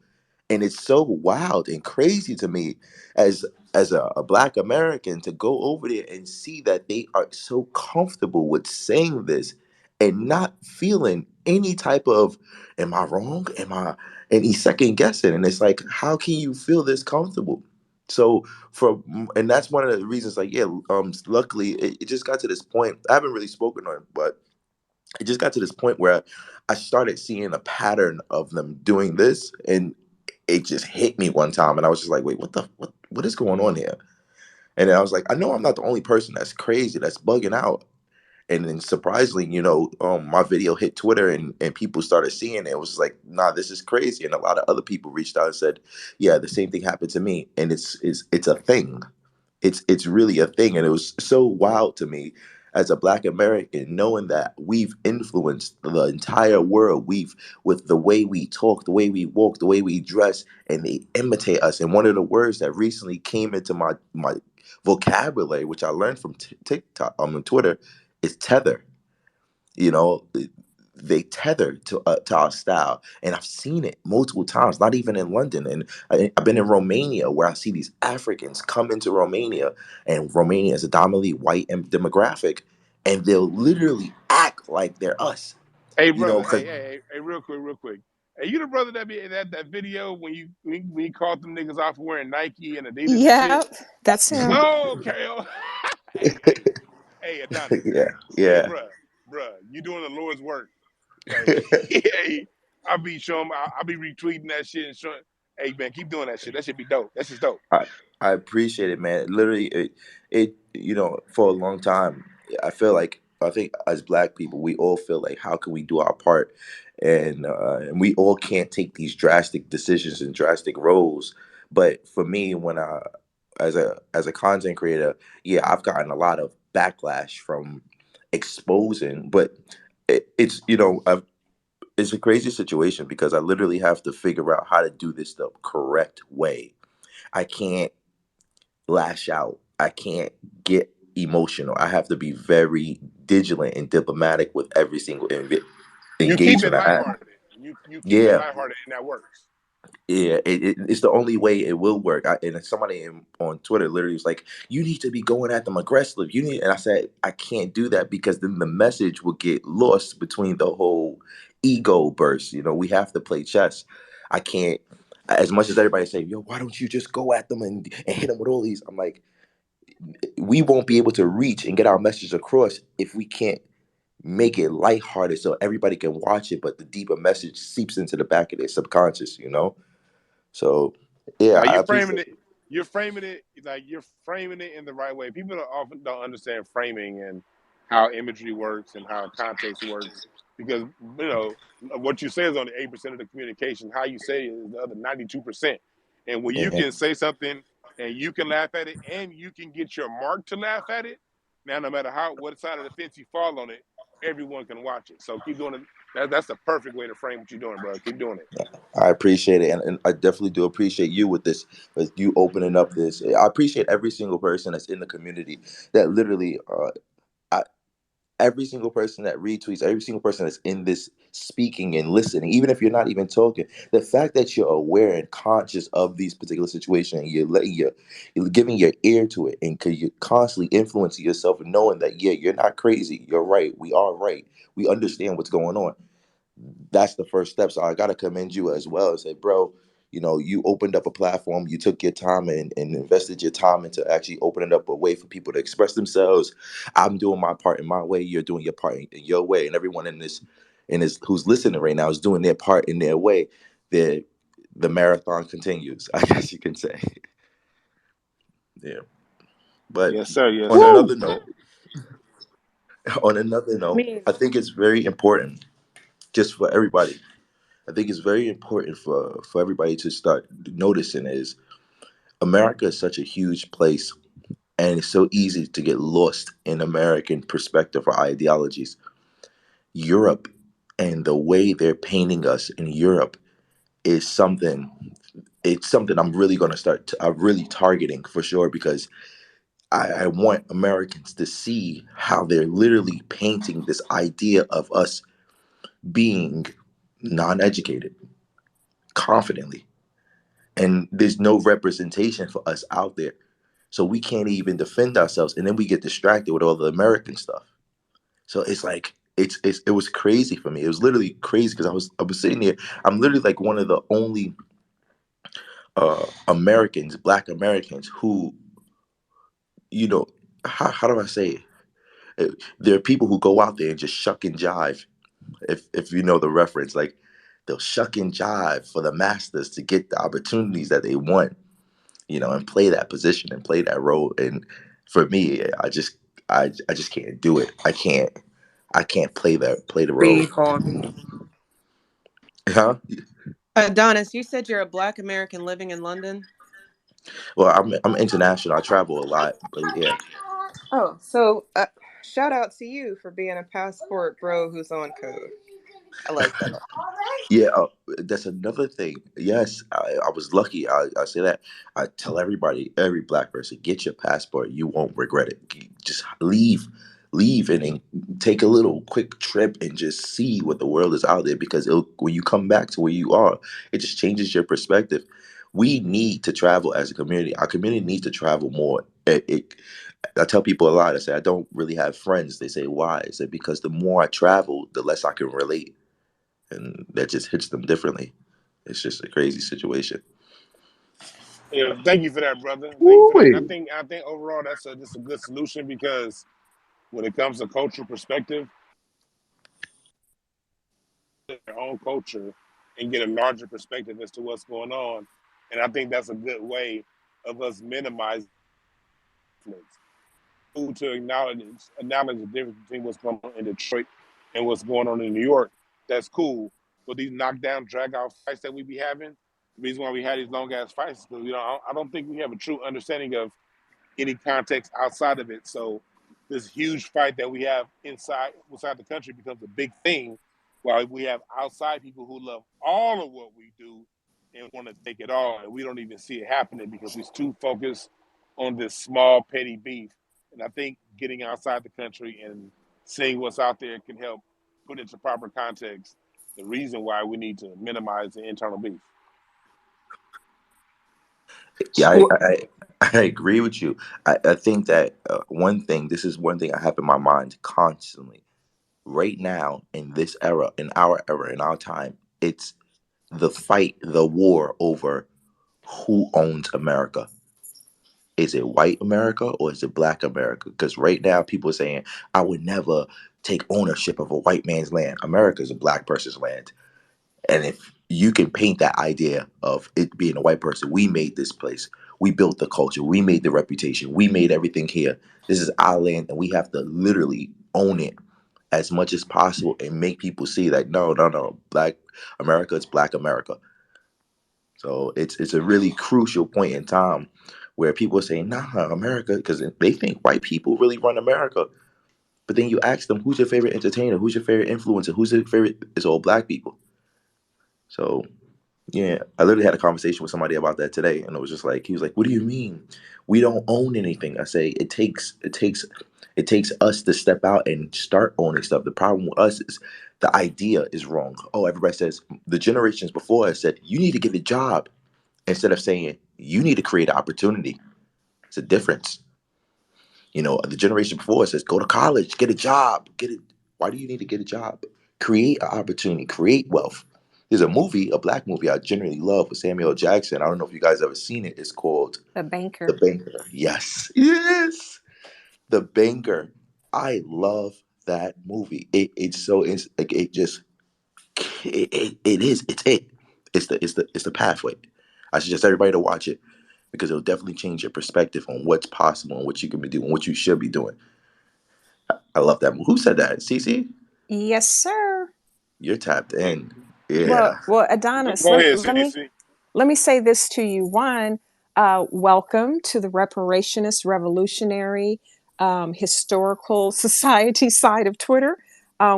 And it's so wild and crazy to me as a black American to go over there and see that they are so comfortable with saying this and not feeling any type of, am I wrong? Am I any second guessing? And it's like, how can you feel this comfortable? So and that's one of the reasons, like, yeah, luckily it just got to this point. I haven't really spoken on it, but it just got to this point where I started seeing a pattern of them doing this, and it just hit me one time, and I was just like, wait, what is going on here? And then I was like, I know I'm not the only person that's crazy, that's bugging out. And then surprisingly, my video hit Twitter, and people started seeing it. It was like, nah, this is crazy. And a lot of other people reached out and said, yeah, the same thing happened to me. And it's a thing. It's really a thing. And it was so wild to me as a black American, knowing that we've influenced the entire world. With the way we talk, the way we walk, the way we dress, and they imitate us. And one of the words that recently came into my vocabulary, which I learned from TikTok, on Twitter, is tether. You know, they tether to our style, and I've seen it multiple times. Not even in London, and I've been in Romania, where I see these Africans come into Romania, and Romania is a dominantly white demographic, and they'll literally act like they're us. Hey, You know, brother. because Hey, real quick. Hey, you the brother that be in that video when you called them niggas off for wearing Nike and Adidas and Yeah, shit? that's him. Oh, okay. Hey, Adonis. yeah, Hey, yeah. bruh, you doing the Lord's work. Okay. Hey, I'll be showing. I'll be retweeting that shit and showing. Hey, man, keep doing that shit. That should be dope. That's just dope. I I appreciate it, man. Literally, it for a long time, I think as Black people, we all feel like, how can we do our part, and we all can't take these drastic decisions and drastic roles. But for me, when I as a content creator, yeah, I've gotten a lot of backlash from exposing, but it's it's a crazy situation because I literally have to figure out how to do this the correct way. I can't lash out. I can't get emotional. I have to be very vigilant and diplomatic with every single You keep it engagement I have. lighthearted. You keep it Yeah, lighthearted, and that works. yeah. It's the only way it will work. And somebody on Twitter literally was like, "You need to be going at them aggressive. You need," and I said, "I can't do that because then the message will get lost between the whole ego burst. You know, we have to play chess. I can't." As much as everybody say, "Yo, why don't you just go at them and hit them with all these?" I'm like, we won't be able to reach and get our message across if we can't make it lighthearted so everybody can watch it, but the deeper message seeps into the back of their subconscious. So yeah, Like I appreciate it. you're framing it in the right way. People often don't understand framing and how imagery works and how context works because what you say is only 8% of the communication. How you say it is the other 92%. And when you Mhm. can say something and you can laugh at it and you can get your mark to laugh at it, now no matter what side of the fence you fall on it, everyone can watch it. So keep doing it That's the perfect way to frame what you're doing, bro. Keep doing it. I appreciate it, and I definitely do appreciate you with you opening up this. I appreciate every single person that's in the community that literally, every single person that retweets, every single person that's in this speaking and listening, even if you're not even talking, the fact that you're aware and conscious of these particular situations, and you're giving your ear to it, and you're constantly influencing yourself and knowing that, yeah, you're not crazy, you're right, we are right, we understand what's going on. That's the first step. So I gotta commend you as well and say, bro, you opened up a platform, you took your time and invested your time into actually opening up a way for people to express themselves. I'm doing my part in my way, you're doing your part in your way, and everyone in this who's listening right now is doing their part in their way. The marathon continues, I guess you can say. Yeah. But Yes, sir. Yes, on sir. another note, on another I note, mean, I think it's very important just for everybody. I think it's very important for everybody to start noticing is America is such a huge place, and it's so easy to get lost in American perspective or ideologies. Europe and the way they're painting us in Europe is something. It's something I'm really going to I'm really targeting for sure, because I want Americans to see how they're literally painting this idea of us being non-educated confidently, and there's no representation for us out there, so we can't even defend ourselves, and then we get distracted with all the American stuff. So it's like it was crazy for me. It was literally crazy because I was sitting there. I'm literally like one of the only Americans, Black Americans, who, you know how do I say it? There are people who go out there and just shuck and jive, if you know the reference, like they'll shuck and jive for the masters to get the opportunities that they want, and play that position and play that role. And for me, I just can't do it. I can't play the role. Steve Harvey. Huh? Adonis, you said you're a Black American living in London. Well, I'm international. I travel a lot, but yeah. Oh, so shout out to you for being a passport bro who's on code. I like that. Yeah, that's another thing. Yes, I was lucky. I say that. I tell everybody, every Black person, get your passport. You won't regret it. Just leave, and then take a little quick trip and just see what the world is out there. Because when you come back to where you are, it just changes your perspective. We need to travel as a community. Our community needs to travel more. I tell people a lot. I say I don't really have friends. They say why? I say because the more I travel, the less I can relate, and that just hits them differently. It's just a crazy situation. Yeah, thank you for that, brother. Thank you for that. And I Woo-wee. think I think overall that's just a good solution, because when it comes to cultural perspective, their own culture and get a larger perspective as to what's going on. And I think that's a good way of us minimizing conflicts. To acknowledge the difference between what's going on in Detroit and what's going on in New York. That's cool. But these knockdown, drag out fights that we be having, the reason why we had these long ass fights is because I don't think we have a true understanding of any context outside of it. So this huge fight that we have outside the country becomes a big thing, while we have outside people who love all of what we do and want to take it all, and we don't even see it happening because we're too focused on this small petty beef. And I think getting outside the country and seeing what's out there can help put into proper context the reason why we need to minimize the internal beef. Yeah, So, I agree with you. I think that this is one thing I have in my mind constantly. Right now, in this era, in our time, it's the fight, the war over who owns America. Is it white America or is it Black America? Because right now, people are saying, I would never take ownership of a white man's land. America is a Black person's land. And if you can paint that idea of it being a white person, we made this place, we built the culture, we made the reputation, we made everything here. This is our land, and we have to literally own it as much as possible and make people see that no, no, no, Black America is Black America. So it's a really crucial point in time where people are saying, nah, America, because they think white people really run America. But then you ask them, who's your favorite entertainer? Who's your favorite influencer? Who's your favorite? It's all black people. So yeah, I literally had a conversation with somebody about that today, and it was just like, he was like, "What do you mean? We don't own anything?" I say, it takes us to step out and start owning stuff. The problem with us is the idea is wrong. Oh, everybody says the generations before us said you need to get a job instead of saying you need to create an opportunity. It's a difference. You know, the generation before us says go to college, get a job, get it. Why do you need to get a job? Create an opportunity, create wealth. There's a movie, a black movie I generally love with Samuel Jackson. I don't know if you guys ever seen it. It's called The Banker. The Banker. Yes. Yes. The Banker. I love that movie. It's like it's the pathway. I suggest everybody to watch it because it'll definitely change your perspective on what's possible and what you can be doing, what you should be doing. I love that movie. Who said that? Cece? Yes, sir. You're tapped in. Yeah. Well, Adonis, Go ahead, CC. let me say this to you. One, welcome to the reparationist, revolutionary, historical society side of Twitter.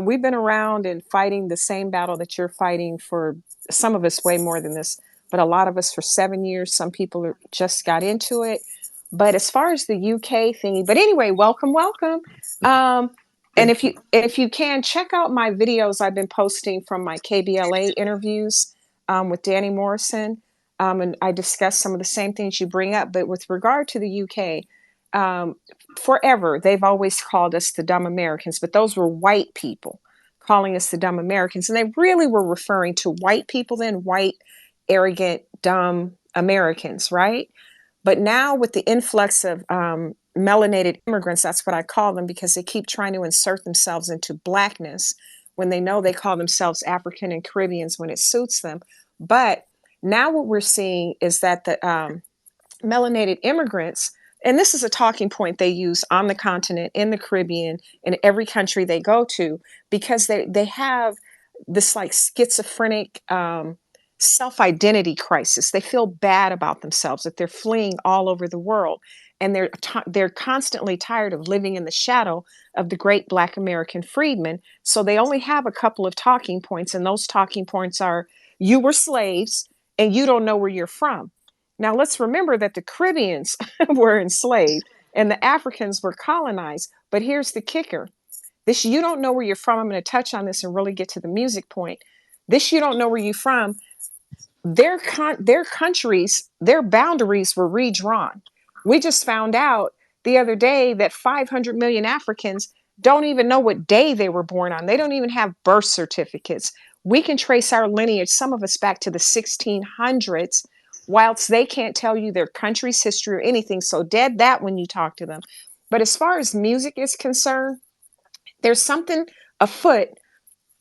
We've been around and fighting the same battle that you're fighting for, some of us way more than this, but a lot of us for 7 years. Some people just got into it. But as far as the UK thingy, but anyway, welcome. And if you can check out my videos I've been posting from my KBLA interviews with Danny Morrison, and I discuss some of the same things you bring up. But with regard to the UK, forever they've always called us the dumb Americans, but those were white people calling us the dumb Americans, and they really were referring to white people then, white, arrogant, dumb Americans, right? But now with the influx of melanated immigrants, that's what I call them, because they keep trying to insert themselves into blackness when they know they call themselves African and Caribbeans when it suits them. But now what we're seeing is that the melanated immigrants, and this is a talking point they use on the continent, in the Caribbean, in every country they go to, because they have this like schizophrenic self-identity crisis. They feel bad about themselves, that they're fleeing all over the world. And they're constantly tired of living in the shadow of the great Black American freedmen. So they only have a couple of talking points. And those talking points are, you were slaves and you don't know where you're from. Now, let's remember that the Caribbeans were enslaved and the Africans were colonized. But here's the kicker. This, you don't know where you're from. I'm going to touch on this and really get to the music point. This, you don't know where you're from. Their countries, their boundaries were redrawn. We just found out the other day that 500 million Africans don't even know what day they were born on. They don't even have birth certificates. We can trace our lineage, some of us back to the 1600s, whilst they can't tell you their country's history or anything. So dead that when you talk to them. But as far as music is concerned, there's something afoot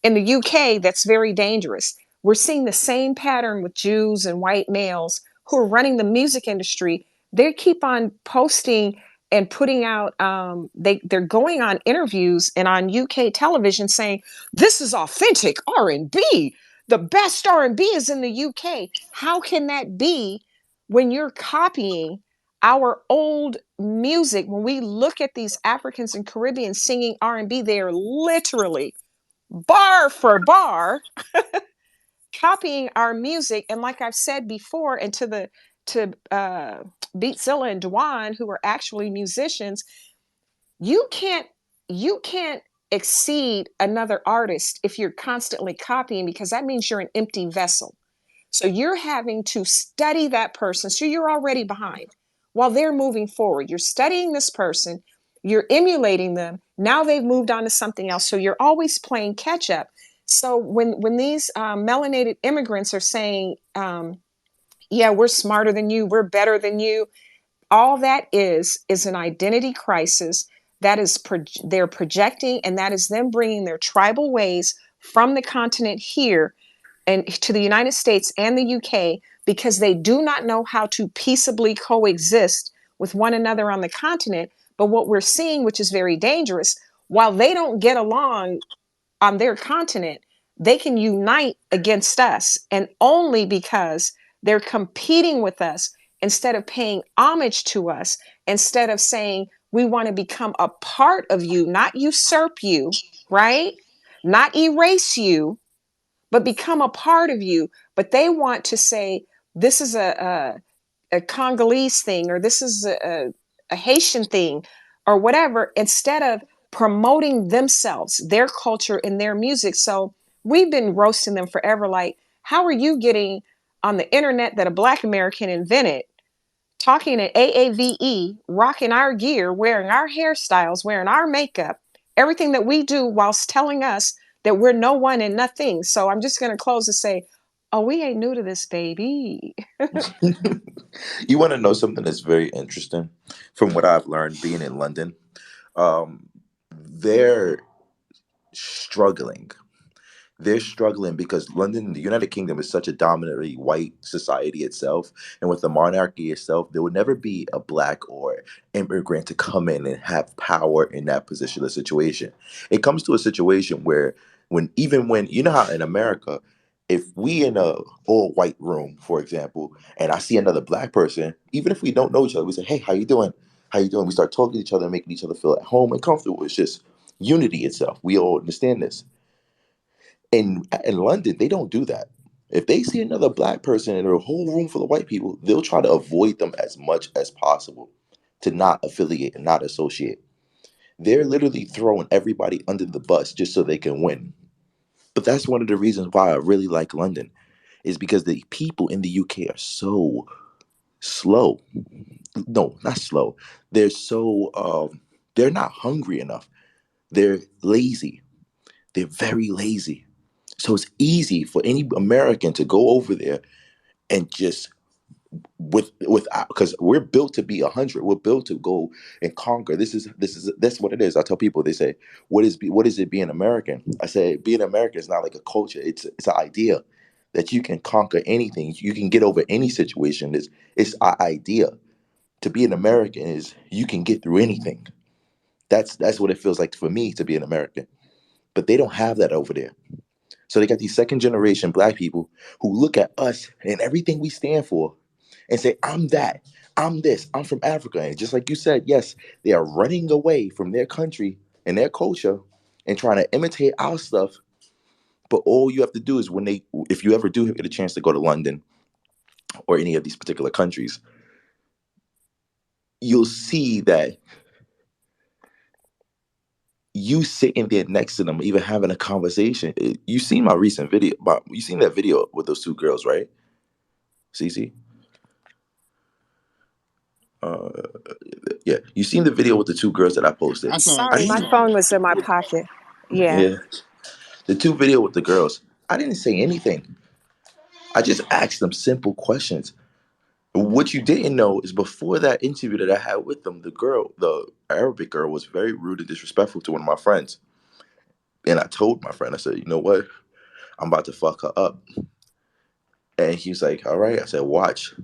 in the UK that's very dangerous. We're seeing the same pattern with Jews and white males who are running the music industry. They keep on posting and putting out, they're going on interviews and on UK television saying, this is authentic R&B. The best R&B is in the UK. How can that be when you're copying our old music? When we look at these Africans and Caribbeans singing R&B, they are literally bar for bar copying our music. And like I've said before, and to Beatzilla and Dwan, who are actually musicians, you can't exceed another artist if you're constantly copying, because that means you're an empty vessel. So you're having to study that person. So you're already behind while they're moving forward. You're studying this person, you're emulating them. Now they've moved on to something else. So you're always playing catch up. So when these melanated immigrants are saying, yeah, we're smarter than you, we're better than you, all that is an identity crisis. That is they're projecting, and that is them bringing their tribal ways from the continent here and to the United States and the UK, because they do not know how to peaceably coexist with one another on the continent. But what we're seeing, which is very dangerous, while they don't get along on their continent, they can unite against us, and only because they're competing with us instead of paying homage to us, instead of saying, We want to become a part of you, not usurp you, right? Not erase you, but become a part of you. But they want to say, this is a Congolese thing, or this is a Haitian thing, or whatever, instead of promoting themselves, their culture, and their music. So we've been roasting them forever. Like, how are you getting on the internet that a Black American invented, talking at AAVE, rocking our gear, wearing our hairstyles, wearing our makeup, everything that we do, whilst telling us that we're no one and nothing? So I'm just going to close to say, oh, we ain't new to this, baby. You want to know something that's very interesting from what I've learned being in London? They're struggling. They're struggling because London, the United Kingdom, is such a dominantly white society itself. And with the monarchy itself, there would never be a Black or immigrant to come in and have power in that particular situation. It comes to a situation where when you know how in America, if we in a all white room, for example, and I see another Black person, even if we don't know each other, we say, "Hey, how you doing? How you doing?" We start talking to each other, making each other feel at home and comfortable. It's just unity itself. We all understand this. In London, they don't do that. If they see another Black person in a whole room full of white people, they'll try to avoid them as much as possible to not affiliate and not associate. They're literally throwing everybody under the bus just so they can win. But that's one of the reasons why I really like London, is because the people in the UK are so slow. No, not slow. They're so they're not hungry enough. They're lazy. They're very lazy. So it's easy for any American to go over there and just without, because we're built to be 100. We're built to go and conquer. That's what it is. I tell people, they say, what is it being American? I say being American is not like a culture. It's an idea that you can conquer anything. You can get over any situation. It's an idea. To be an American is you can get through anything. That's what it feels like for me to be an American. But they don't have that over there. So they got these second generation Black people who look at us and everything we stand for and say, I'm that, I'm this, I'm from Africa. And just like you said, yes, they are running away from their country and their culture and trying to imitate our stuff. But all you have to do is if you ever do get a chance to go to London or any of these particular countries, you'll see that you sitting there next to them, even having a conversation. You seen my recent video, you seen that video with those two girls, right? Cece? Yeah, you seen the video with the two girls that I posted. I saw it. Sorry, my phone was in my pocket. Yeah. Yeah, the two video with the girls. I didn't say anything. I just asked them simple questions. What you didn't know is before that interview that I had with them, the Arabic girl, was very rude and disrespectful to one of my friends. And I told my friend, I said, you know what? I'm about to fuck her up. And he's like, all right. I said, watch.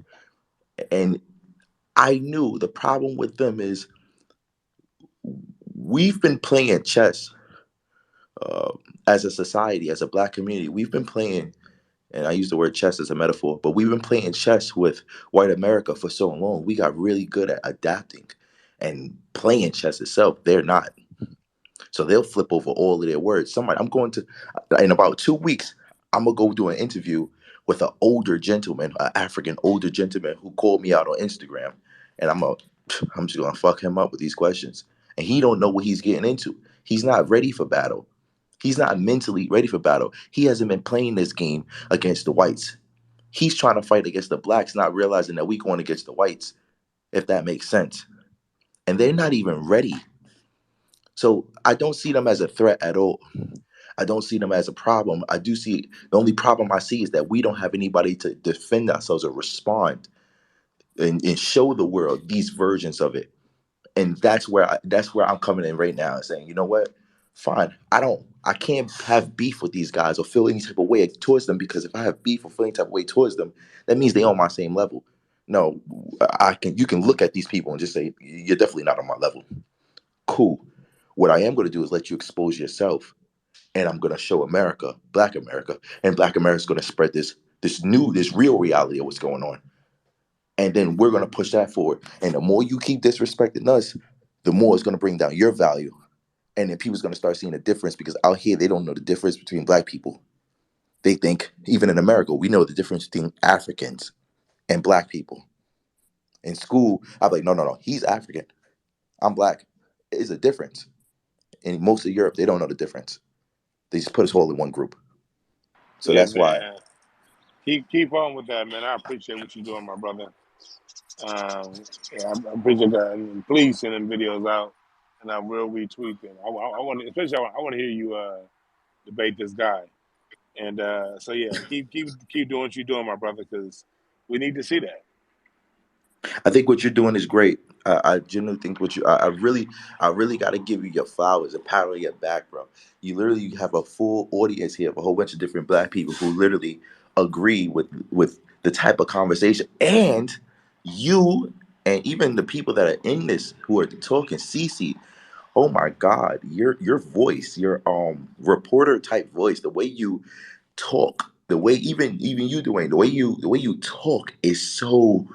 And I knew the problem with them is we've been playing chess as a society, as a Black community. We've been playing, and I use the word chess as a metaphor, but we've been playing chess with white America for so long. We got really good at adapting and playing chess itself. They're not. So they'll flip over all of their words. In about 2 weeks, I'm going to go do an interview with an older gentleman, an African older gentleman who called me out on Instagram. And I'm just going to fuck him up with these questions. And he don't know what he's getting into. He's not ready for battle. He's not mentally ready for battle. He hasn't been playing this game against the whites. He's trying to fight against the Blacks, not realizing that we're going against the whites, if that makes sense. And they're not even ready. So I don't see them as a threat at all. I don't see them as a problem. The only problem I see is that we don't have anybody to defend ourselves or respond and show the world these versions of it. And that's where I'm coming in right now and saying, you know what? Fine. I can't have beef with these guys or feel any type of way towards them, because if I have beef or feel any type of way towards them, that means they on my same level. No, you can look at these people and just say, you're definitely not on my level. Cool. What I am going to do is let you expose yourself, and I'm going to show America, and Black America's going to spread this real reality of what's going on. And then we're going to push that forward. And the more you keep disrespecting us, the more it's going to bring down your value. And then people's going to start seeing a difference, because out here, they don't know the difference between black people. They think, even in America, we know the difference between Africans and black people. In school, I'm like, no, no, no, he's African. I'm black. It's a difference. In most of Europe, they don't know the difference. They just put us all in one group. So Yeah, that's why man. Keep on with that, man. I appreciate what you're doing, my brother. Yeah, I appreciate that. And please send them videos out, and I will retweet them. I want to, especially I want to hear you debate this guy. And so yeah, keep doing what you're doing, my brother, because we need to see that. I think what you're doing is great. I genuinely think I really got to give you your flowers and pat on your back, bro. You literally have a full audience here of a whole bunch of different black people who literally agree with the type of conversation, and you and even the people that are in this who are talking, Cece. Oh my God, your voice, your reporter type voice, the way you talk, the way even you, Dwayne, the way you talk is so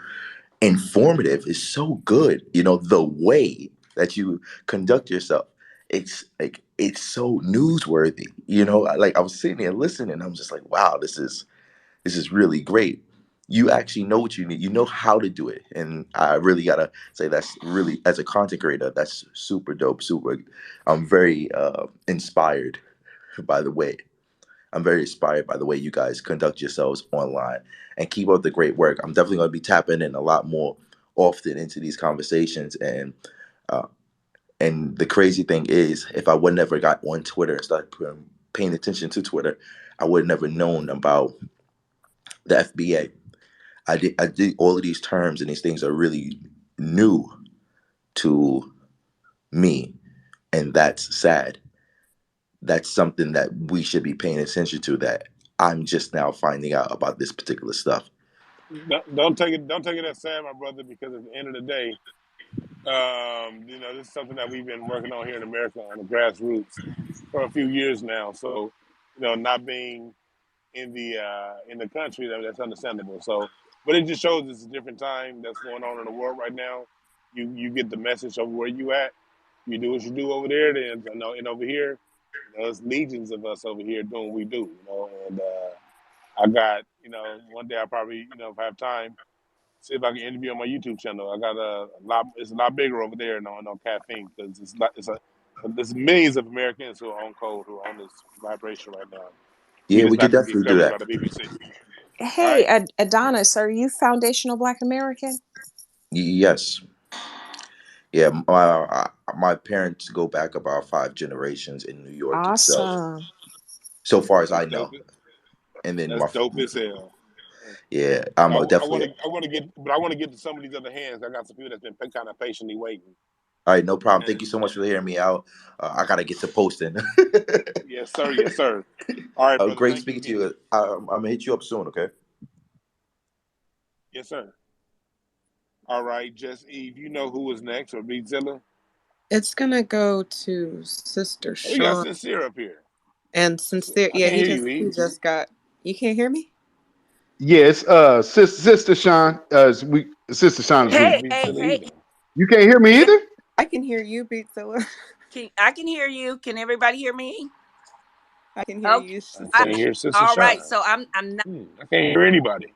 informative, is so good. You know, the way that you conduct yourself, it's like it's so newsworthy. You know, like I was sitting there listening, I'm just like, wow, this is really great. You actually know what you need. You know how to do it, and I really gotta say that's really, as a content creator, that's super dope. Super, I'm very inspired by the way. I'm very inspired by the way you guys conduct yourselves online, and keep up the great work. I'm definitely going to be tapping in a lot more often into these conversations. Uh, and the crazy thing is, if I would never got on Twitter and started paying attention to Twitter, I would never known about the FBA. I did all of these terms, and these things are really new to me, and that's sad. That's something that we should be paying attention to, that I'm just now finding out about this particular stuff. Don't take it as sad, my brother, because at the end of the day, this is something that we've been working on here in America on the grassroots for a few years now. So, not being in the country, that's understandable. So, but it just shows it's a different time that's going on in the world right now. You get the message of where you at. You do what you do over there, then and over here, there's legions of us over here doing what we do. And I got one day I probably if I have time, see if I can interview on my YouTube channel. I got a lot. It's a lot bigger over there on caffeine, because there's millions of Americans who are on code, who are on this vibration right now. We Yeah, just we could not gonna get definitely do covered by that. the BBC. All Hey, right. Adonis, are you foundational Black American? Yes. Yeah, my parents go back about 5 generations in New York itself, Awesome. so far as That's I dope. know. And then That's dope as hell. yeah, I'm I definitely. want to get, but I want to get to some of these other hands. I got some people that's been kind of patiently waiting. All right, no problem. Thank you And so much for hearing me out. I gotta get to posting. yes, sir. Yes, sir. All right, brother. Great Thank you speaking to again. you. I'm gonna hit you up soon. Okay. Yes, sir. All right, Just Eve. You know who was next, or Beatzilla? It's gonna go to Sister Oh, we got Sean. Sincere up here. And Sincere, I yeah, can't hear you, he Eve. just got. You can't hear me? Yes, Sister Sean. Sister I Sean can't is hear we. Hey, hey, Beatzilla hey. either. You can't hear me Yeah, either. I can hear you, Beatzilla. I can hear you. Can everybody hear me? I can hear Okay. you, I I, can't Sister hear Sister all right. Shine. So I'm not. I can't hear anybody.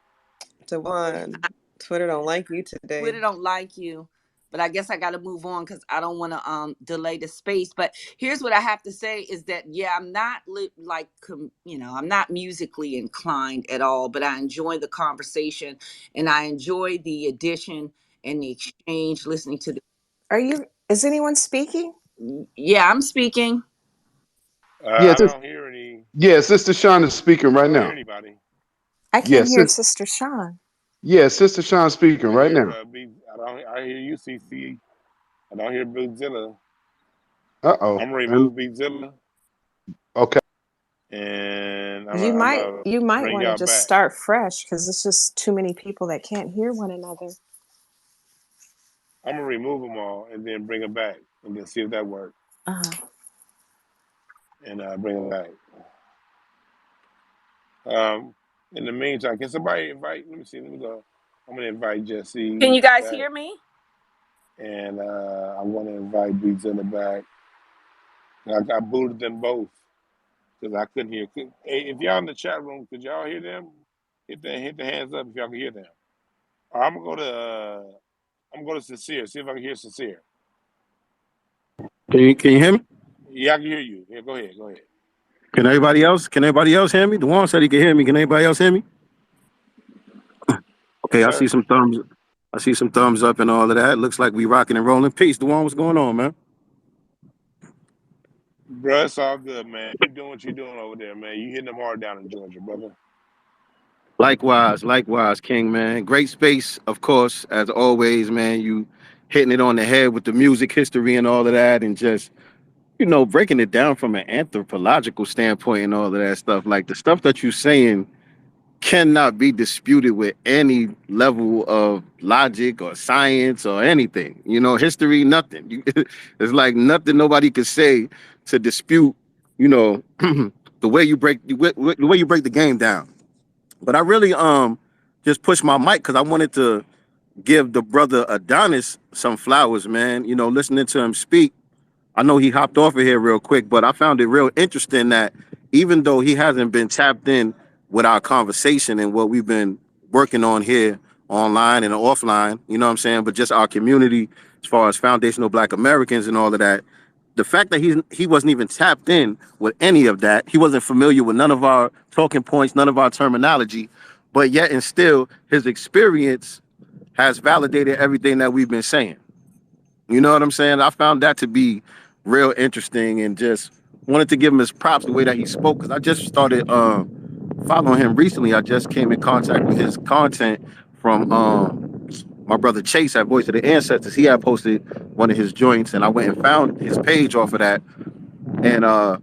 Dewan. Twitter don't like you Twitter today. don't like you, but I guess I got to move on because I don't want to delay the space. But here's what I have to say is that yeah, I'm not I'm not musically inclined at all, but I enjoy the conversation and I enjoy the addition and the exchange. Listening to Is anyone speaking? yeah, I'm speaking. I Yes, don't hear any. Sister Sean is speaking I right don't hear now. anybody. I can't Yes, hear Sister Sean. Sister Sean speaking I right hear now. I don't. I hear you, CC. I don't hear Beatzilla. Uh-oh. I'm gonna And remove Beatzilla, okay. and I'm You gonna might bring want to y'all just back. start fresh because it's just too many people that can't hear one another. I'm gonna remove them all and then bring them back, and then see if that works, Uh-huh. and bring them back. Um, in the meantime, can somebody invite? Let me see. Let me go. I'm gonna invite Can Jesse you guys back. hear me? and I want to invite Beatzilla back. I booted them both because I couldn't hear. Hey, if y'all in the chat room, could y'all hear them? Hit the hands up if y'all can hear them. I'm gonna go to Sincere. See if I can hear Sincere. Can you hear me? Yeah, I can hear you. Yeah, go ahead. Go ahead. Can anybody else hear me? Dwan said he can hear me. Can anybody else hear me? Yes, Okay, sir. I see some thumbs up and all of that. Looks like we rocking and rolling. Peace, Dwan. What's going on, man? Bro, it's all good, man. Keep doing what you're doing over there, man. You hitting them hard down in Georgia, brother. Likewise, King, man. Great space, of course, as always, man. You hitting it on the head with the music history and all of that, and just breaking it down from an anthropological standpoint and all of that stuff. Like the stuff that you're saying cannot be disputed with any level of logic or science or anything. History, nothing. It's like nothing nobody could say to dispute, the way you break the game down. But I really just pushed my mic because I wanted to give the brother Adonis some flowers, man. Listening to him speak, I know he hopped off of here real quick, but I found it real interesting that even though he hasn't been tapped in with our conversation and what we've been working on here online and offline, you know what I'm saying, but just our community as far as foundational Black Americans and all of that, the fact that he wasn't even tapped in with any of that, he wasn't familiar with none of our talking points, none of our terminology, but yet and still his experience has validated everything that we've been saying. You know what I'm saying? I found that to be real interesting and just wanted to give him his props the way that he spoke because I just started following him recently. I just came in contact with his content from my brother Chase at Voice of the Ancestors. He had posted one of his joints and I went and found his page off of that. And I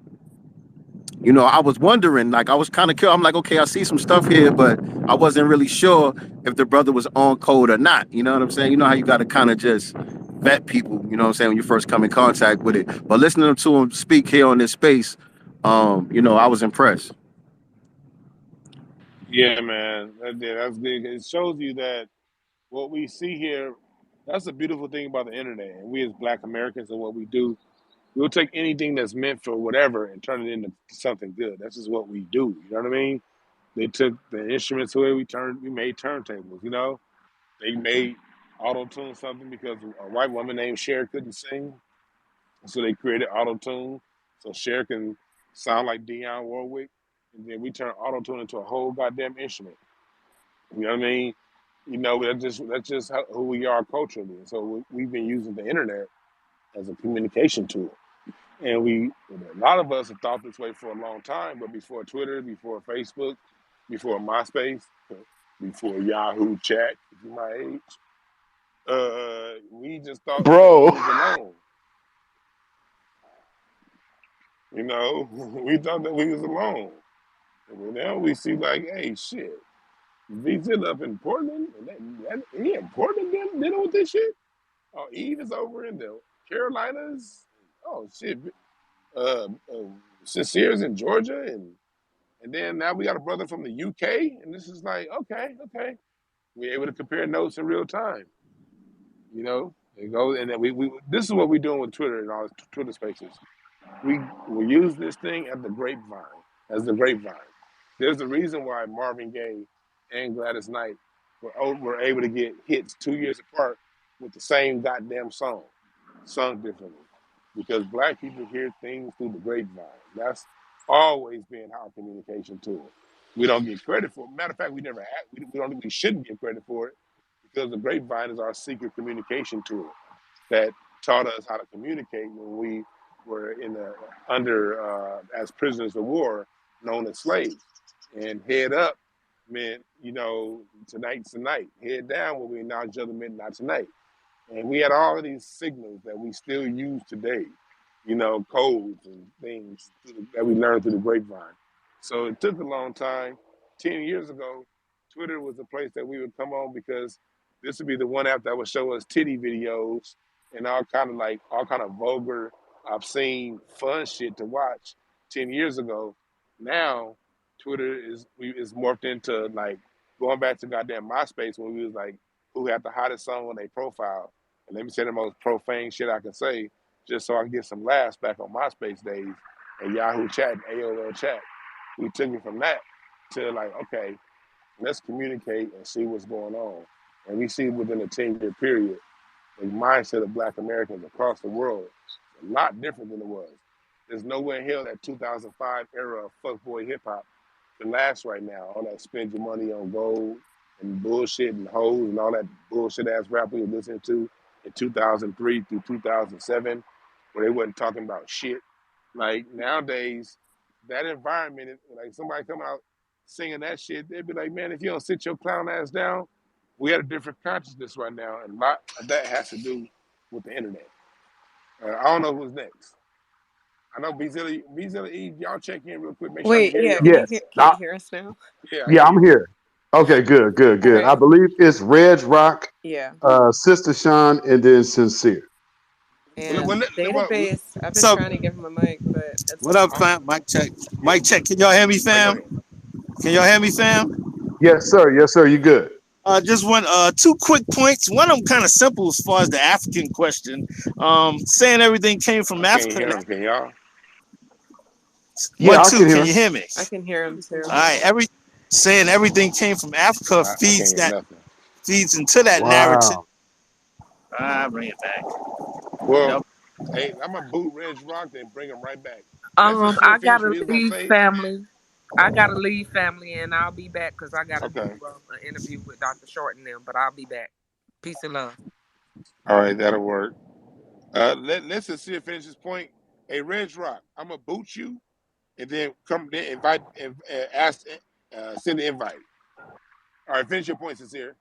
was wondering, like I was kind of curious. I'm like, okay, I see some stuff here, but I wasn't really sure if the brother was on code or not. You know what I'm saying? You know how you got to kind of just vet people, you know what I'm saying, when you first come in contact with it. But listening to him speak here on this space, I was impressed. Yeah, man. That's good. It shows you that what we see here, that's the beautiful thing about the internet. And we as Black Americans and what we do, we'll take anything that's meant for whatever and turn it into something good. That's just what we do. You know what I mean? They took the instruments away, we made turntables, They made auto-tune something because a white woman named Cher couldn't sing. So they created auto-tune so Cher can sound like Dionne Warwick. And then we turned auto-tune into a whole goddamn instrument. You know what I mean? That's just who we are culturally. And so we've been using the internet as a communication tool. And a lot of us have thought this way for a long time, but before Twitter, before Facebook, before MySpace, before Yahoo Chat, if you're my age, we just thought we Bro. was alone. We thought that we was alone. And now we see like, hey, shit, V's up in Portland, and he in Portland dealing with this shit. Oh, Eve is over in the Carolinas. Oh shit, uh, uh, Sincere's in Georgia, and then now we got a brother from the UK, and this is like, okay, we're able to compare notes in real time. It goes, and then we this is what we're doing with Twitter and all Twitter spaces. We use this thing as the grapevine. There's a reason why Marvin Gaye and Gladys Knight were able to get hits 2 years apart with the same goddamn song, sung differently, because Black people hear things through the grapevine. That's always been our communication tool. We don't get credit for it. Matter of fact, we shouldn't get credit for it because the grapevine is our secret communication tool that taught us how to communicate when we were as prisoners of war, known as slaves. And head up meant, tonight's the night. Head down when we acknowledge each other meant not tonight. And we had all of these signals that we still use today, codes and things that we learned through the grapevine. So it took a long time. 10 years ago, Twitter was a place that we would come on because this would be the one app that would show us titty videos and all kind of vulgar, obscene, fun shit to watch 10 years ago. Now, Twitter is morphed into like going back to goddamn MySpace when we was like, who had the hottest song on their profile, And let me say the most profane shit I can say, just so I can get some laughs back on MySpace days and Yahoo Chat and AOL Chat. We took it from that to like, okay, let's communicate and see what's going on. And we see within a 10-year period, the mindset of Black Americans across the world is a lot different than it was. There's nowhere in hell that 2005 era of fuckboy hip hop can last right now. All that spend your money on gold and bullshit and hoes and all that bullshit ass rap we were listening to in 2003 through 2007, where they wasn't talking about shit. Like nowadays, that environment, like somebody come out singing that shit, they'd be like, man, if you don't sit your clown ass down, we had a different consciousness right now, and a lot of that has to do with the internet. I don't know who's next. I know Bezilla Eve, y'all check in real quick, make sure I can Wait, hear yeah, y'all. Yes. can you hear us now? Yeah, I Yeah, hear I'm you. here. Okay, good, good, good. I Okay. believe it's Reg Rock, Yeah. Sister Sean, and then Sincere. And database, I've been What's up? trying to give him a mic, but it's What up, okay. fam? Mic check. Yeah, Mic check. Can y'all hear me, all right, go fam? ahead. Can y'all hear me, fam? Yes, sir. Yes, sir. You good? Just one, two quick points. One of them kind of simple as far as the African question. Saying everything came from I can't Africa. hear him, can y'all? Yeah, One, I two. can hear Can him. you hear me? I can hear him All too. right. Saying everything came from Africa I can't hear nothing. feeds into that narrative. Wow. Bring it back. Well, Yep. hey, I'm gonna boot Reg Rock and bring him right back. Let Sincere I finish gotta what he was gonna leave say. family. I gotta leave family, and I'll be back because I gotta do Okay. an interview with Dr. Short and them. But I'll be back. Peace and love. All right, that'll work. Let Sincere finish his point. Hey, Reg Rock, I'm gonna boot you and then come then invite and ask send the invite. All right, finish your point, Sincere.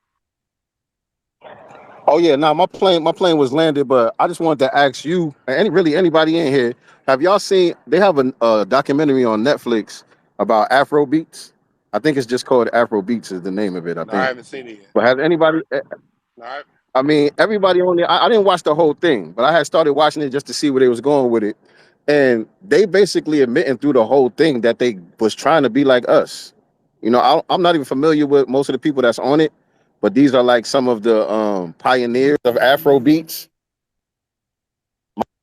Oh yeah, now my plane was landed, but I just wanted to ask you, and anybody in here, have y'all seen? They have a documentary on Netflix about Afro beats. I think it's just called Afro Beats is the name of it. I No, I think. haven't seen it yet. But has anybody? No, I, I mean, everybody on there. I didn't watch the whole thing, but I had started watching it just to see where they was going with it, and they basically admitting through the whole thing that they was trying to be like us. I'm not even familiar with most of the people that's on it, but these are like some of the pioneers of Afro beats.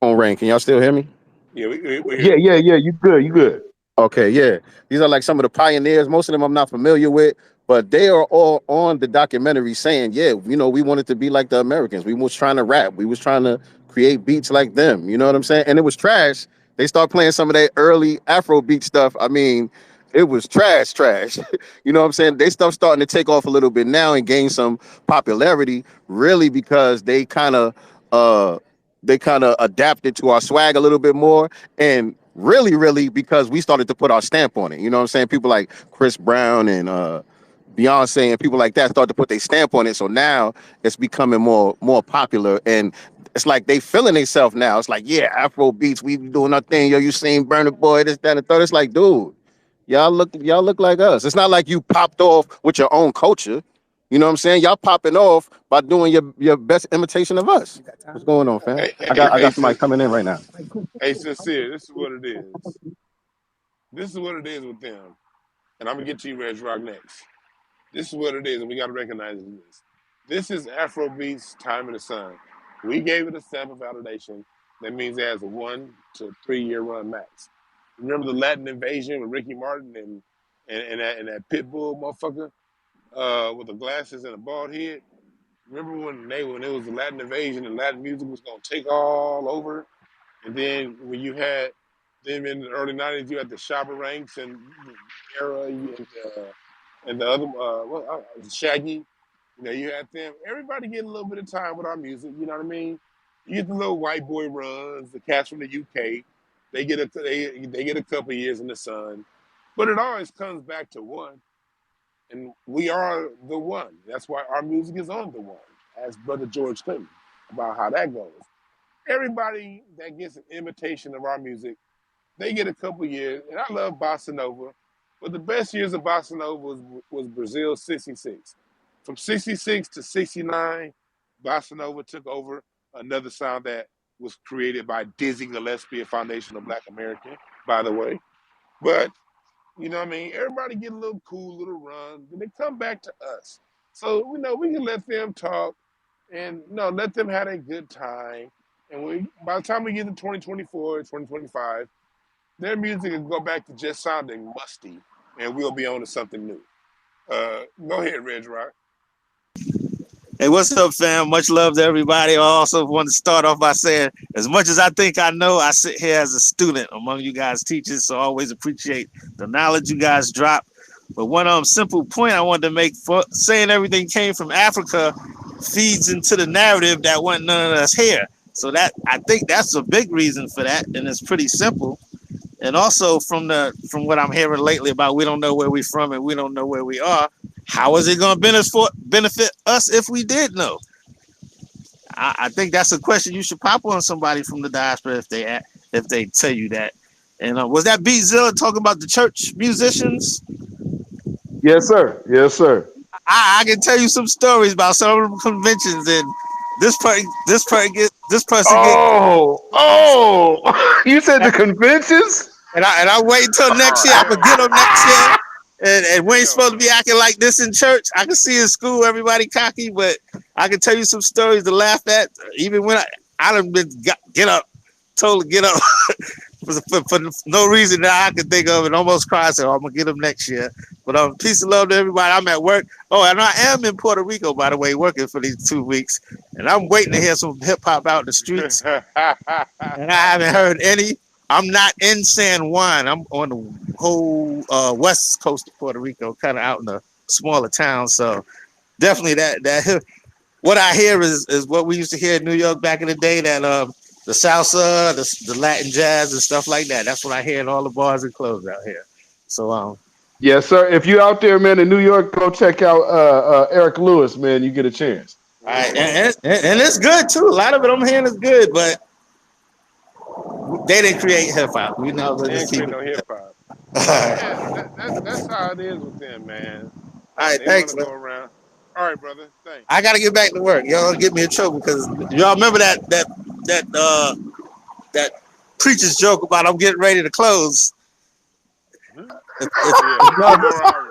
On rain, can y'all still hear me? yeah, we hear Yeah, you. yeah, yeah. You good? You good? Okay, yeah. These are like some of the pioneers. Most of them I'm not familiar with, but they are all on the documentary saying, yeah, we wanted to be like the Americans. We was trying to rap. We was trying to create beats like them. You know what I'm saying? And it was trash. They start playing some of that early Afro beat stuff. I mean, it was trash, trash. You know what I'm saying? They stuff starting to take off a little bit now and gain some popularity, really because they kind of adapted to our swag a little bit more, and really because we started to put our stamp on it. You know what I'm saying? People like Chris Brown and Beyonce and people like that started to put their stamp on it. So now it's becoming more popular, and it's like they feeling themselves now. It's like, yeah, Afro beats, we doing our thing. Yo, you seen Burner Boy, this, that, and the third. It's like, dude, y'all look like us. It's not like you popped off with your own culture. You know what I'm saying? Y'all popping off by doing your best imitation of us. What's going on, fam? Hey, I hey, got I hey, got somebody coming in right now. hey, Sincere, this is what it is. This is what it is with them. And I'm gonna get to you, Reg Rock, next. This is what it is, and we gotta recognize this. This is Afrobeat's Time in the Sun. We gave it a sample validation. That means it has a 1 to 3 year run max. Remember the Latin invasion with Ricky Martin and that pit bull motherfucker with the glasses and a bald head? Remember when it was the Latin invasion and Latin music was gonna take all over? And then when you had them in the early '90s, you had the Shabba Ranks and era and the other Shaggy. You had them. Everybody get a little bit of time with our music. You know what I mean? You get the little white boy runs, the cats from the UK. They get a couple years in the sun, but it always comes back to one, and we are the one. That's why our music is on the one. As Brother George Clinton about how that goes. Everybody that gets an imitation of our music, they get a couple years. And I love bossa nova, but the best years of bossa nova was Brazil '66. From '66 to '69, bossa nova took over, another sound that was created by Dizzy Gillespie, a foundational Black American, by the way. But you know what I mean? Everybody get a little cool little run, then they come back to us. So we can let them talk. And no, let them have a good time. And by the time we get to 2024, 2025, their music will go back to just sounding musty, and we'll be on to something new. Go ahead, Reg Rock. Hey, what's up, fam? Much love to everybody. I also want to start off by saying, as much as I think I know, I sit here as a student among you guys teachers, so I always appreciate the knowledge you guys drop. But one simple point I wanted to make, for saying everything came from Africa feeds into the narrative that wasn't none of us here. So that I think that's a big reason for that, and it's pretty simple. And also from what I'm hearing lately about we don't know where we're from and we don't know where we are, how is it going to benefit us if we did know? I think that's a question you should pop on somebody from the diaspora if they tell you that. And was that Beat Zilla talking about the church musicians? Yes, sir. Yes, sir. I can tell you some stories about some of the conventions, and this person get. Oh, you said the conventions? And I wait until next year. I'm gonna get them next year. And we ain't supposed to be acting like this in church. I can see in school everybody cocky, but I can tell you some stories to laugh at. Even when I done been told to get up for no reason that I can think of, and almost cried. So I'm gonna get them next year. But peace and love to everybody. I'm at work. Oh, and I am in Puerto Rico, by the way, working for these 2 weeks, and I'm waiting to hear some hip hop out in the streets. And I haven't heard any. I'm not in San Juan. I'm on the whole west coast of Puerto Rico, kind of out in a smaller town. So definitely that what I hear is what we used to hear in New York back in the day. That the salsa, the Latin jazz, and stuff like that. That's what I hear in all the bars and clubs out here. So yes, sir. If you out there, man, in New York, go check out Eric Lewis, man. You get a chance. all right, and it's good too. A lot of it I'm hearing is good, but they didn't create hip hop. We know They just ain't keep create it. no hip hop. All But right, yeah, that's how it is with them, man. all right, They want thanks, to man. go around. All right, brother. Thanks. I gotta get back to work. Y'all get me in trouble because y'all remember that preacher's joke about I'm getting ready to close. Yeah, 2 more hours.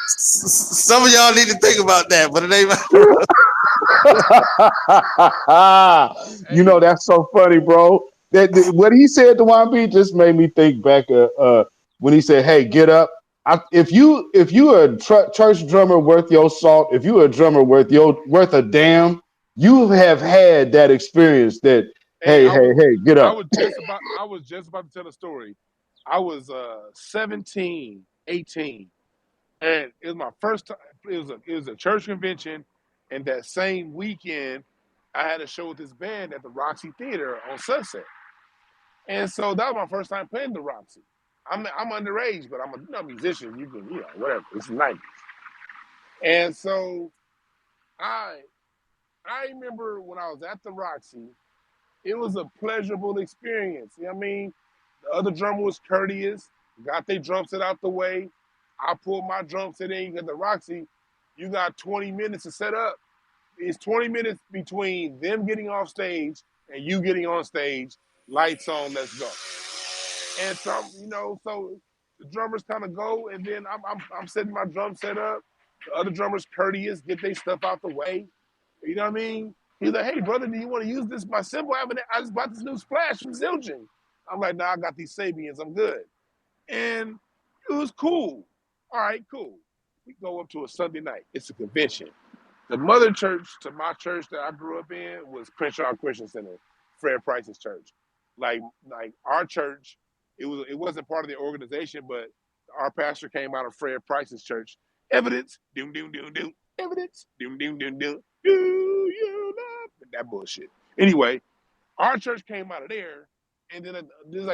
Some of y'all need to think about that, but it ain't. You Hey, know, that's so funny, bro. What he said to YB just made me think back when he said, "Hey, get up." If you a church drummer worth your salt, if you a drummer worth a damn, you have had that experience. That hey, hey, get I up. was just about to tell a story. I was 17, 18, and it was my first time. It was a church convention, and that same weekend, I had a show with this band at the Roxy Theater on Sunset, and so that was my first time playing the Roxy. I'm underage, but I'm a musician. You can whatever. It's the '90s, and so I I remember when I was at the Roxy, it was a pleasurable experience. You know what I mean? The other drummer was courteous, got their drum set out the way. I pulled my drum set in at the Roxy. You got 20 minutes to set up. It's 20 minutes between them getting off stage and you getting on stage. Lights on, let's go. And so the drummers kind of go, and then I'm setting my drum set up. The other drummers courteous, get their stuff out the way. You know what I mean? He's like, hey, brother, do you want to use this? My symbol? I just bought this new splash from Zildjian. I'm like, nah, I got these Sabians. I'm good. And it was cool. All right, cool. We go up to a Sunday night. It's a convention. The mother church to my church that I grew up in was Crenshaw Christian Center, Fred Price's church. Like our church, it wasn't part of the organization, but our pastor came out of Fred Price's church. Evidence, doom doom doom doom. Evidence, doom doom doom doom. Do you love that bullshit? Anyway, our church came out of there, and then it was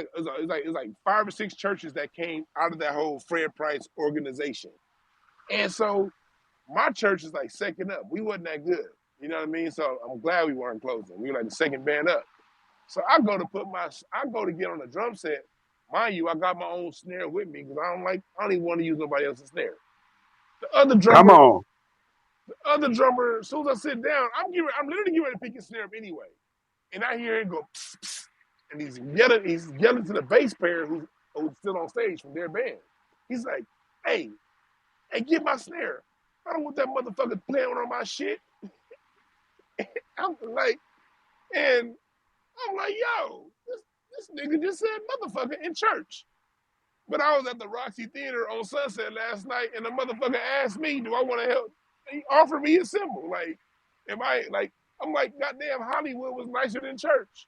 like 5 or 6 churches that came out of that whole Fred Price organization, and so my church is like second up. We wasn't that good. You know what I mean? So I'm glad we weren't closing. We were like the second band up. So I go to get on the drum set. Mind you, I got my own snare with me because I don't even want to use nobody else's snare. The other Come drummer, on. as soon as I sit down, I'm literally getting ready to pick his snare up anyway. And I hear him go, pss, pss, and he's yelling to the bass player who's still on stage from their band. He's like, hey, get my snare. I don't want that motherfucker playing on my shit. I'm like, and I'm like, yo, this nigga just said motherfucker in church. But I was at the Roxy Theater on Sunset last night, and the motherfucker asked me, do I want to help? He offered me a symbol. Like, am I, like, I'm like, goddamn, Hollywood was nicer than church.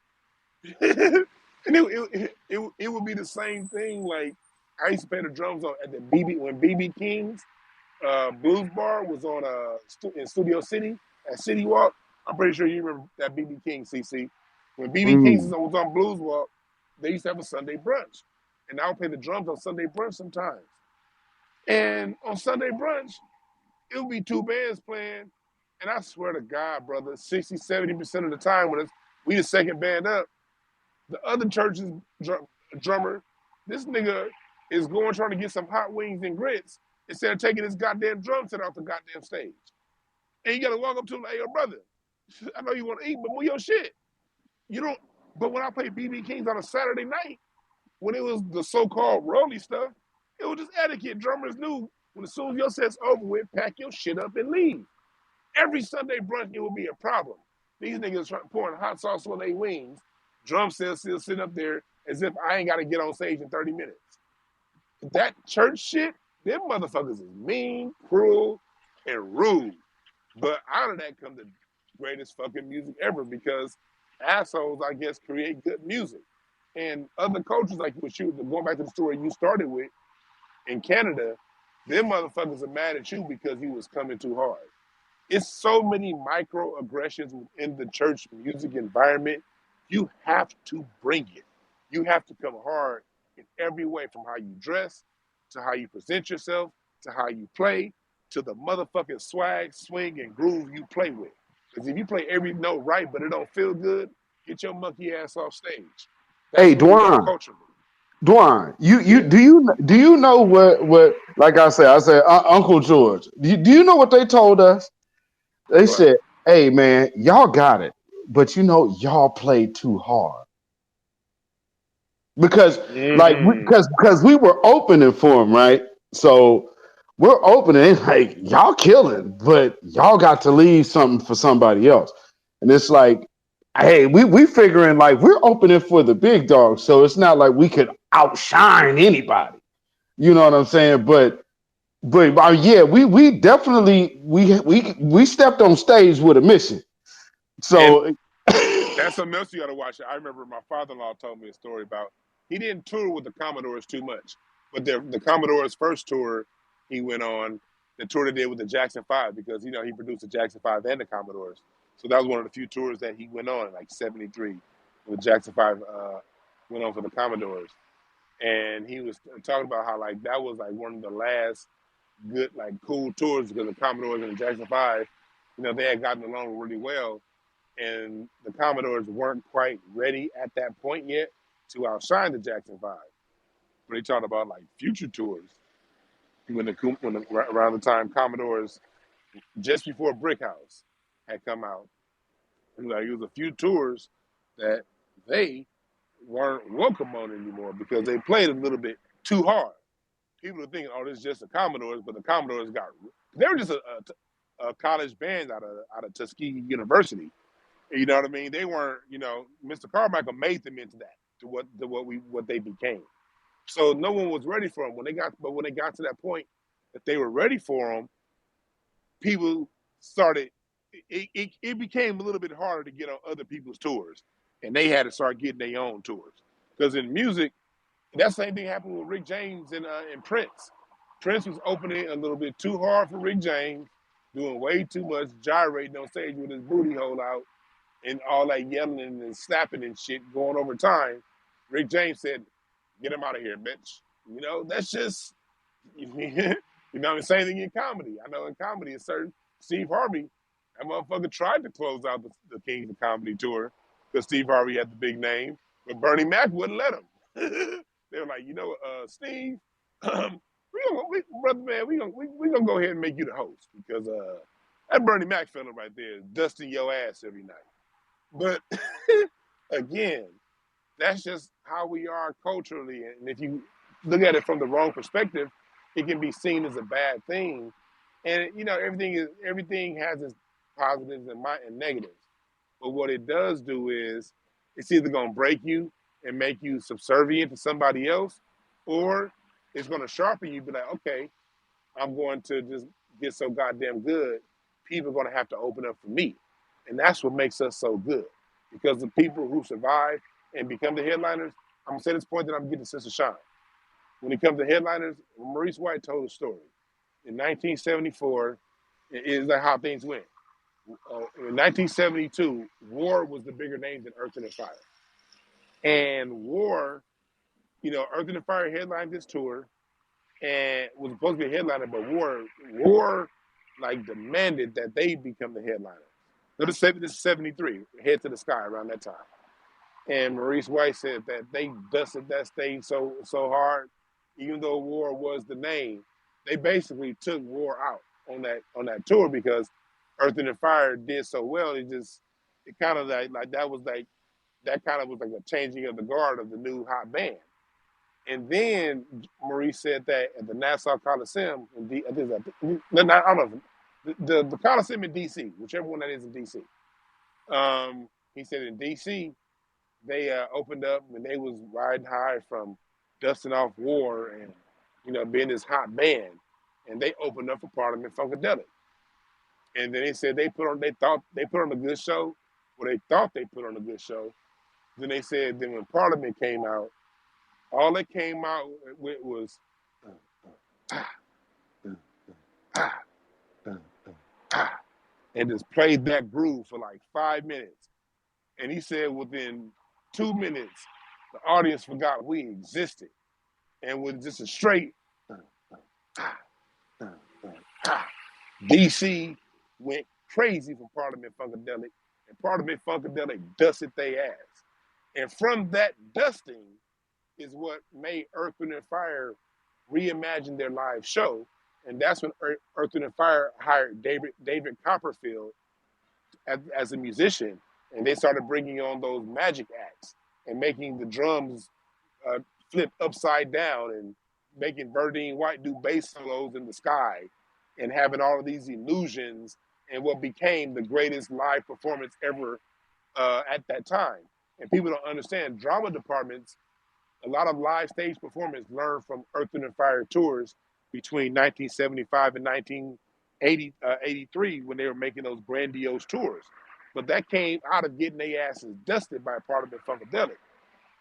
And it would be the same thing. Like, I used to play the drums on at the when BB King's Blues Bar was on in Studio City at City Walk. I'm pretty sure you remember that BB King, CC. When BB King's Mm. was on Blues Walk, they used to have a Sunday brunch. And I would play the drums on Sunday brunch sometimes. And on Sunday brunch, it would be two bands playing. And I swear to God, brother, 60, 70% of the time when we the second band up, the other church's drummer, this nigga is going trying to get some hot wings and grits instead of taking his goddamn drum set off the goddamn stage. And you gotta walk up to him like, yo, brother, I know you want to eat, but move your shit. You don't. But when I played BB King's on a Saturday night, when it was the so-called rolly stuff, it was just etiquette. Drummers knew when as soon as your set's over with, pack your shit up and leave. Every Sunday brunch, it would be a problem. These niggas pouring hot sauce on their wings, drum set still sitting up there as if I ain't got to get on stage in 30 minutes. That church shit, them motherfuckers is mean, cruel, and rude. But out of that comes the greatest fucking music ever because assholes, I guess, create good music. And other cultures, like what you, going back to the story you started with, in Canada, them motherfuckers are mad at you because you was coming too hard. It's so many microaggressions within the church music environment. You have to bring it. You have to come hard in every way, from how you dress, to how you present yourself, to how you play, to the motherfucking swag, swing, and groove you play with. Because if you play every note right, but it don't feel good, get your monkey ass off stage. That's Hey, where we are Dwan, culturally. Dwan, Yeah. do you know what? Like I said, Uncle George. Do you know what they told us? They What? said, "Hey, man, y'all got it, but you know y'all play too hard because Mm-hmm. because we were opening for them, right? So we're opening, like y'all killing, but y'all got to leave something for somebody else, and it's like." Hey, we figuring like we're opening for the big dogs, so it's not like we could outshine anybody. You know what I'm saying? But yeah, we definitely we stepped on stage with a mission. And So that's something else you got to watch. I remember my father-in-law told me a story about, he didn't tour with the Commodores too much, but the Commodores' first tour he went on, the tour they did with the Jackson 5, because, you know, he produced the Jackson 5 and the Commodores. So that was one of the few tours that he went on, like 73, with Jackson 5 went on for the Commodores. And he was talking about how, like, that was, like, one of the last good, like, cool tours because the Commodores and the Jackson 5, you know, they had gotten along really well, and the Commodores weren't quite ready at that point yet to outshine the Jackson 5. But they talked about like future tours around the time Commodores, just before Brick House had come out. And like it was a few tours that they weren't welcome on anymore because they played a little bit too hard. People are thinking, oh, this is just the Commodores, but the Commodores they were just a college band out of Tuskegee University. You know what I mean? They weren't, you know, Mr. Carmichael made them into that, to what they became. So no one was ready for them but when they got to that point that they were ready for them, people started. It became a little bit harder to get on other people's tours, and they had to start getting their own tours. Because in music, that same thing happened with Rick James and Prince. Prince was opening a little bit too hard for Rick James, doing way too much, gyrating on stage with his booty hole out and all that yelling and snapping and shit going over time. Rick James said, "Get him out of here, bitch." You know, that's just, you know, the same thing in comedy. I know in comedy, it's certain Steve Harvey, that motherfucker tried to close out the Kings of Comedy tour because Steve Harvey had the big name, but Bernie Mac wouldn't let him. They were like, you know, Steve, brother man, we gonna go ahead and make you the host because that Bernie Mac fella right there is dusting your ass every night. But again, that's just how we are culturally. And if you look at it from the wrong perspective, it can be seen as a bad thing. And you know, everything has its positives and negatives. But what it does do is it's either going to break you and make you subservient to somebody else, or it's going to sharpen you. Be like, okay, I'm going to just get so goddamn good. People are going to have to open up for me, and that's what makes us so good. Because the people who survive and become the headliners. I'm gonna say this point that I'm getting to Sister Sean. When it comes to headliners, Maurice White told a story. In 1974, it is like how things went. In 1972, War was the bigger name than Earth, and Fire. And War, Earth, and Fire headlined this tour and was supposed to be a headliner, but War like demanded that they become the headliner. No, this is 73, Head to the Sky around that time. And Maurice White said that they dusted that stage so hard, even though War was the name, they basically took War out on that tour because Earth and Fire did so well. It kind of like that was like a changing of the guard of the new hot band. And then Maurice said that at the Nassau Coliseum I don't know, the Coliseum in DC, whichever one that is in DC. He said in DC they opened up and they was riding high from dusting off War and being this hot band, and they opened up for Parliament Funkadelic. And then they said they put on a good show. Well, they thought they put on a good show. Then they said then when Parliament came out, all it came out with was and just played that groove for like 5 minutes. And he said within 2 minutes, the audience forgot we existed. And with just a straight DC went crazy for Parliament Funkadelic, and Parliament Funkadelic dusted their ass. And from that dusting is what made Earth, Wind & Fire reimagine their live show. And that's when Earth, Wind & Fire hired David Copperfield as a musician. And they started bringing on those magic acts and making the drums flip upside down and making Verdine White do bass solos in the sky and having all of these illusions and what became the greatest live performance ever at that time. And people don't understand drama departments. A lot of live stage performance learned from Earth, Wind & Fire tours between 1975 and 1983 when they were making those grandiose tours. But that came out of getting their asses dusted by Parliament Funkadelic.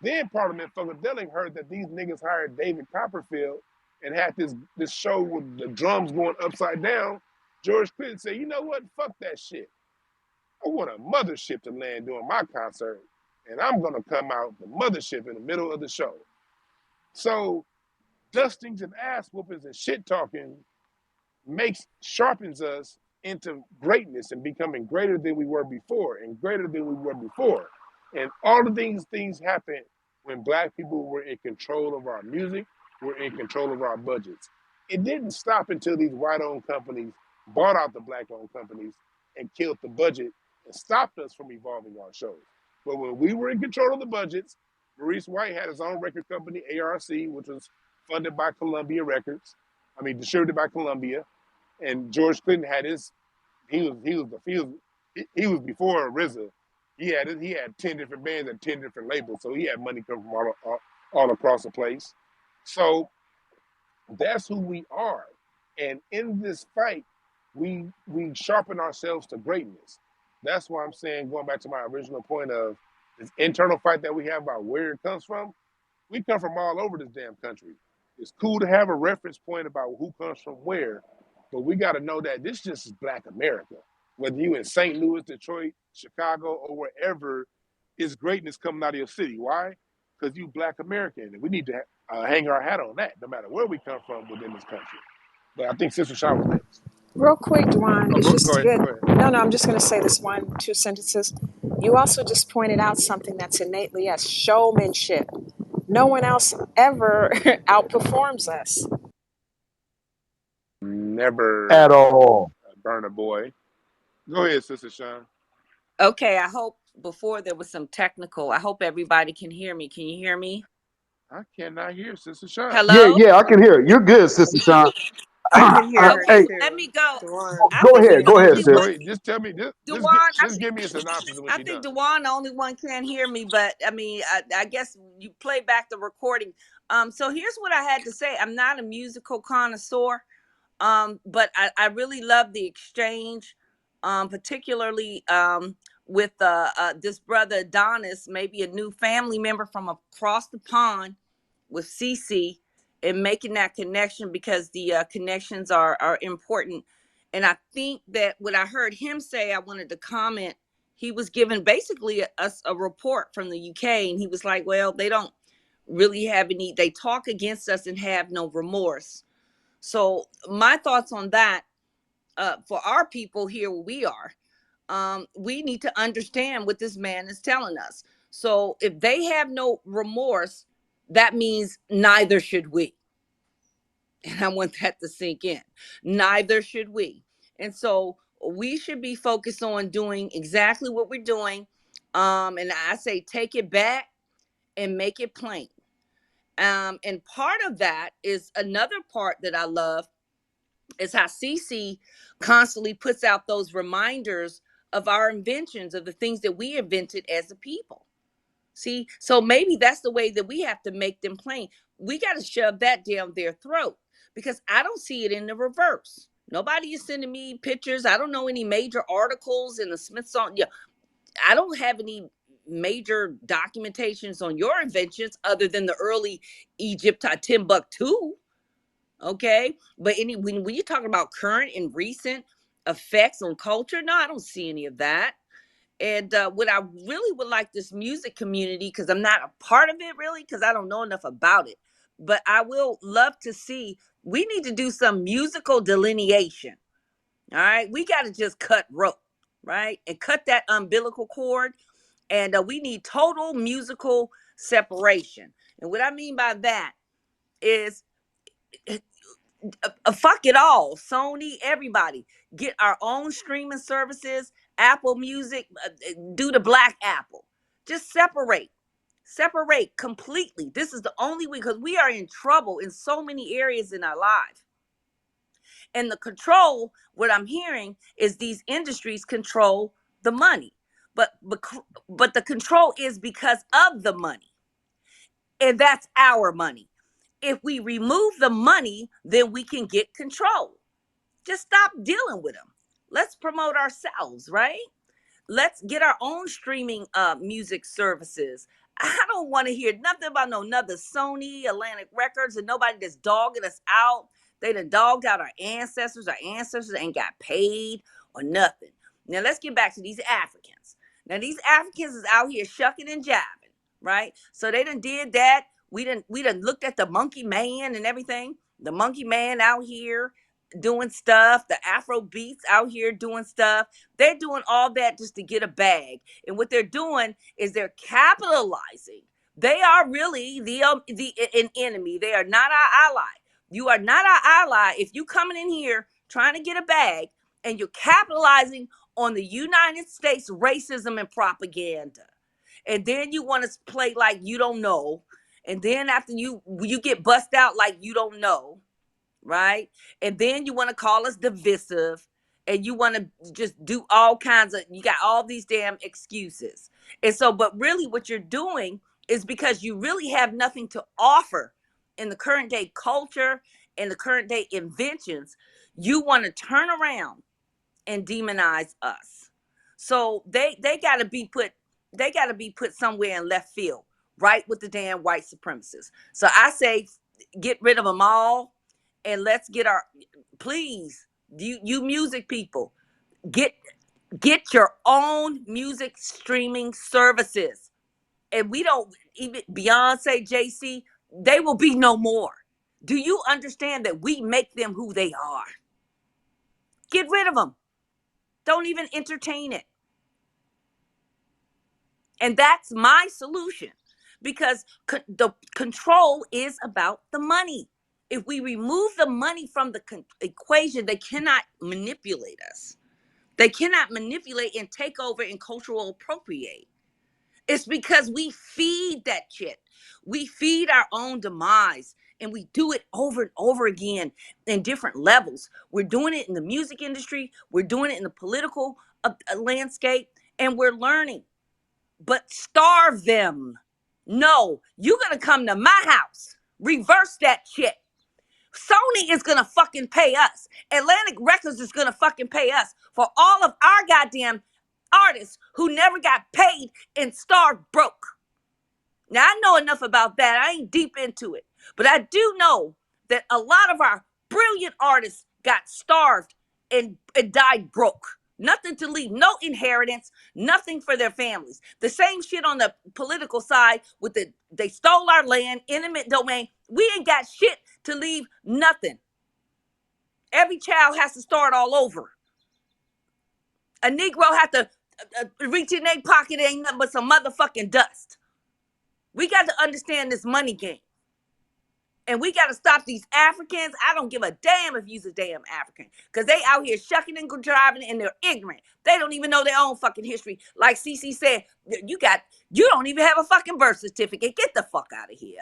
Then Parliament Funkadelic heard that these niggas hired David Copperfield and had this show with the drums going upside down. George Clinton said, you know what? Fuck that shit. I want a mothership to land during my concert, and I'm going to come out the mothership in the middle of the show. So dustings and ass whoopings and shit talking sharpens us into greatness and becoming greater than we were before and greater than we were before. And all of these things happened when Black people were in control of our music, were in control of our budgets. It didn't stop until these white-owned companies bought out the Black-owned companies and killed the budget and stopped us from evolving our shows. But when we were in control of the budgets, Maurice White had his own record company, ARC, which was funded by Columbia Records. Distributed by Columbia. And George Clinton had he was before RZA. He had 10 different bands and 10 different labels, so he had money come from all across the place. So that's who we are. And in this fight, we sharpen ourselves to greatness. That's why I'm saying, going back to my original point of this internal fight that we have about where it comes from, we come from all over this damn country. It's cool to have a reference point about who comes from where, but we got to know that this just is Black America. Whether you in St. Louis, Detroit, Chicago, or wherever, it's greatness coming out of your city. Why? Because you Black American, and we need to hang our hat on that, no matter where we come from within this country. But I think Sister Shaw was next. Real quick, Dwan, it's just go good. ahead. No, I'm just going to say this 2 sentences. You also just pointed out something that's innately us, showmanship. No one else ever outperforms us. Never at all. Burner Boy. Go ahead, Sister Sean. Okay, I hope before there was some technical. I hope everybody can hear me. Can you hear me? I cannot hear Sister Sean. Hello? Yeah, I can hear it. You're good, Sister Sean. I can hear her Okay, Hey, let too. me go. Dewan, I go think ahead. he's the Go ahead, only Just go sis. one. ahead. Just tell me. Dewan, Just give me a synopsis of when I she think done. Dewan the only one can't hear me, but I mean, I guess you play back the recording. So here's what I had to say. I'm not a musical connoisseur, but I really love the exchange, particularly with this brother Adonis, maybe a new family member from across the pond with CC, and making that connection, because the connections are important. And I think that what I heard him say, I wanted to comment. He was given basically a report from the UK, and he was like, well, they don't really have any, they talk against us and have no remorse. So my thoughts on that, for our people here where we are, we need to understand what this man is telling us. So if they have no remorse, that means neither should we. And I want that to sink in. Neither should we. And so we should be focused on doing exactly what we're doing. And I say take it back and make it plain. And part of that is another part that I love is how CC constantly puts out those reminders of our inventions, of the things that we invented as a people. See, so maybe that's the way that we have to make them plain. We got to shove that down their throat, because I don't see it in the reverse. Nobody is sending me pictures. I don't know any major articles in the Smithsonian. Yeah, I don't have any major documentations on your inventions other than the early Egypt Timbuktu. Okay, but when you're talking about current and recent effects on culture, no, I don't see any of that. And what I really would like this music community, because I'm not a part of it really, because I don't know enough about it, but I will love to see, we need to do some musical delineation. All right, we got to just cut rope, right, and cut that umbilical cord, and we need total musical separation. And what I mean by that is, fuck it all. Sony, everybody, get our own streaming services. Apple Music, do the Black Apple. Just separate completely. This is the only way, because we are in trouble in so many areas in our life. And the control, what I'm hearing is these industries control the money, but the control is because of the money, and that's our money. If we remove the money, then we can get control. Just stop dealing with them. Let's promote ourselves, right? Let's get our own streaming music services. I don't want to hear nothing about no another Sony, Atlantic Records, and nobody that's dogging us out. They done dogged out our ancestors. Our ancestors ain't got paid or nothing. Now let's get back to these Africans. Now these Africans is out here shucking and jiving, right? So they done did that. We done looked at the monkey man and everything. The monkey man out here doing stuff. The Afro beats out here doing stuff. They're doing all that just to get a bag. And what they're doing is they're capitalizing. They are really an enemy. They are not our ally. You are not our ally if you coming in here trying to get a bag and you're capitalizing on the United States racism and propaganda. And then you want to play like you don't know. And then after you get bust out like you don't know, right? And then you want to call us divisive, and you want to just do all kinds of, you got all these damn excuses. And so, but really what you're doing is because you really have nothing to offer in the current day culture and the current day inventions, you want to turn around and demonize us. So they got to be put somewhere in left field, right, with the damn white supremacists. So I say get rid of them all, and let's get our, please, you music people, get your own music streaming services. And we don't, even Beyonce, JC, they will be no more. Do you understand that we make them who they are? Get rid of them. Don't even entertain it. And that's my solution, because the control is about the money. If we remove the money from the equation, they cannot manipulate us. They cannot manipulate and take over and cultural appropriate. It's because we feed that shit. We feed our own demise. and we do it over and over again in different levels. We're doing it in the music industry. We're doing it in the political landscape, and we're learning. But starve them. No, you're going to come to my house. Reverse that shit. Sony is going to fucking pay us. Atlantic Records is going to fucking pay us for all of our goddamn artists who never got paid and starved broke. Now, I know enough about that. I ain't deep into it. But I do know that a lot of our brilliant artists got starved and died broke. Nothing to leave, no inheritance, nothing for their families. The same shit on the political side with they stole our land, eminent domain. We ain't got shit to leave, nothing. Every child has to start all over. A Negro has to reach in their pocket, ain't nothing but some motherfucking dust. We got to understand this money game. And we got to stop these Africans. I don't give a damn if you's a damn African. Because they out here shucking and driving and they're ignorant. They don't even know their own fucking history. Like CC said, you don't even have a fucking birth certificate. Get the fuck out of here.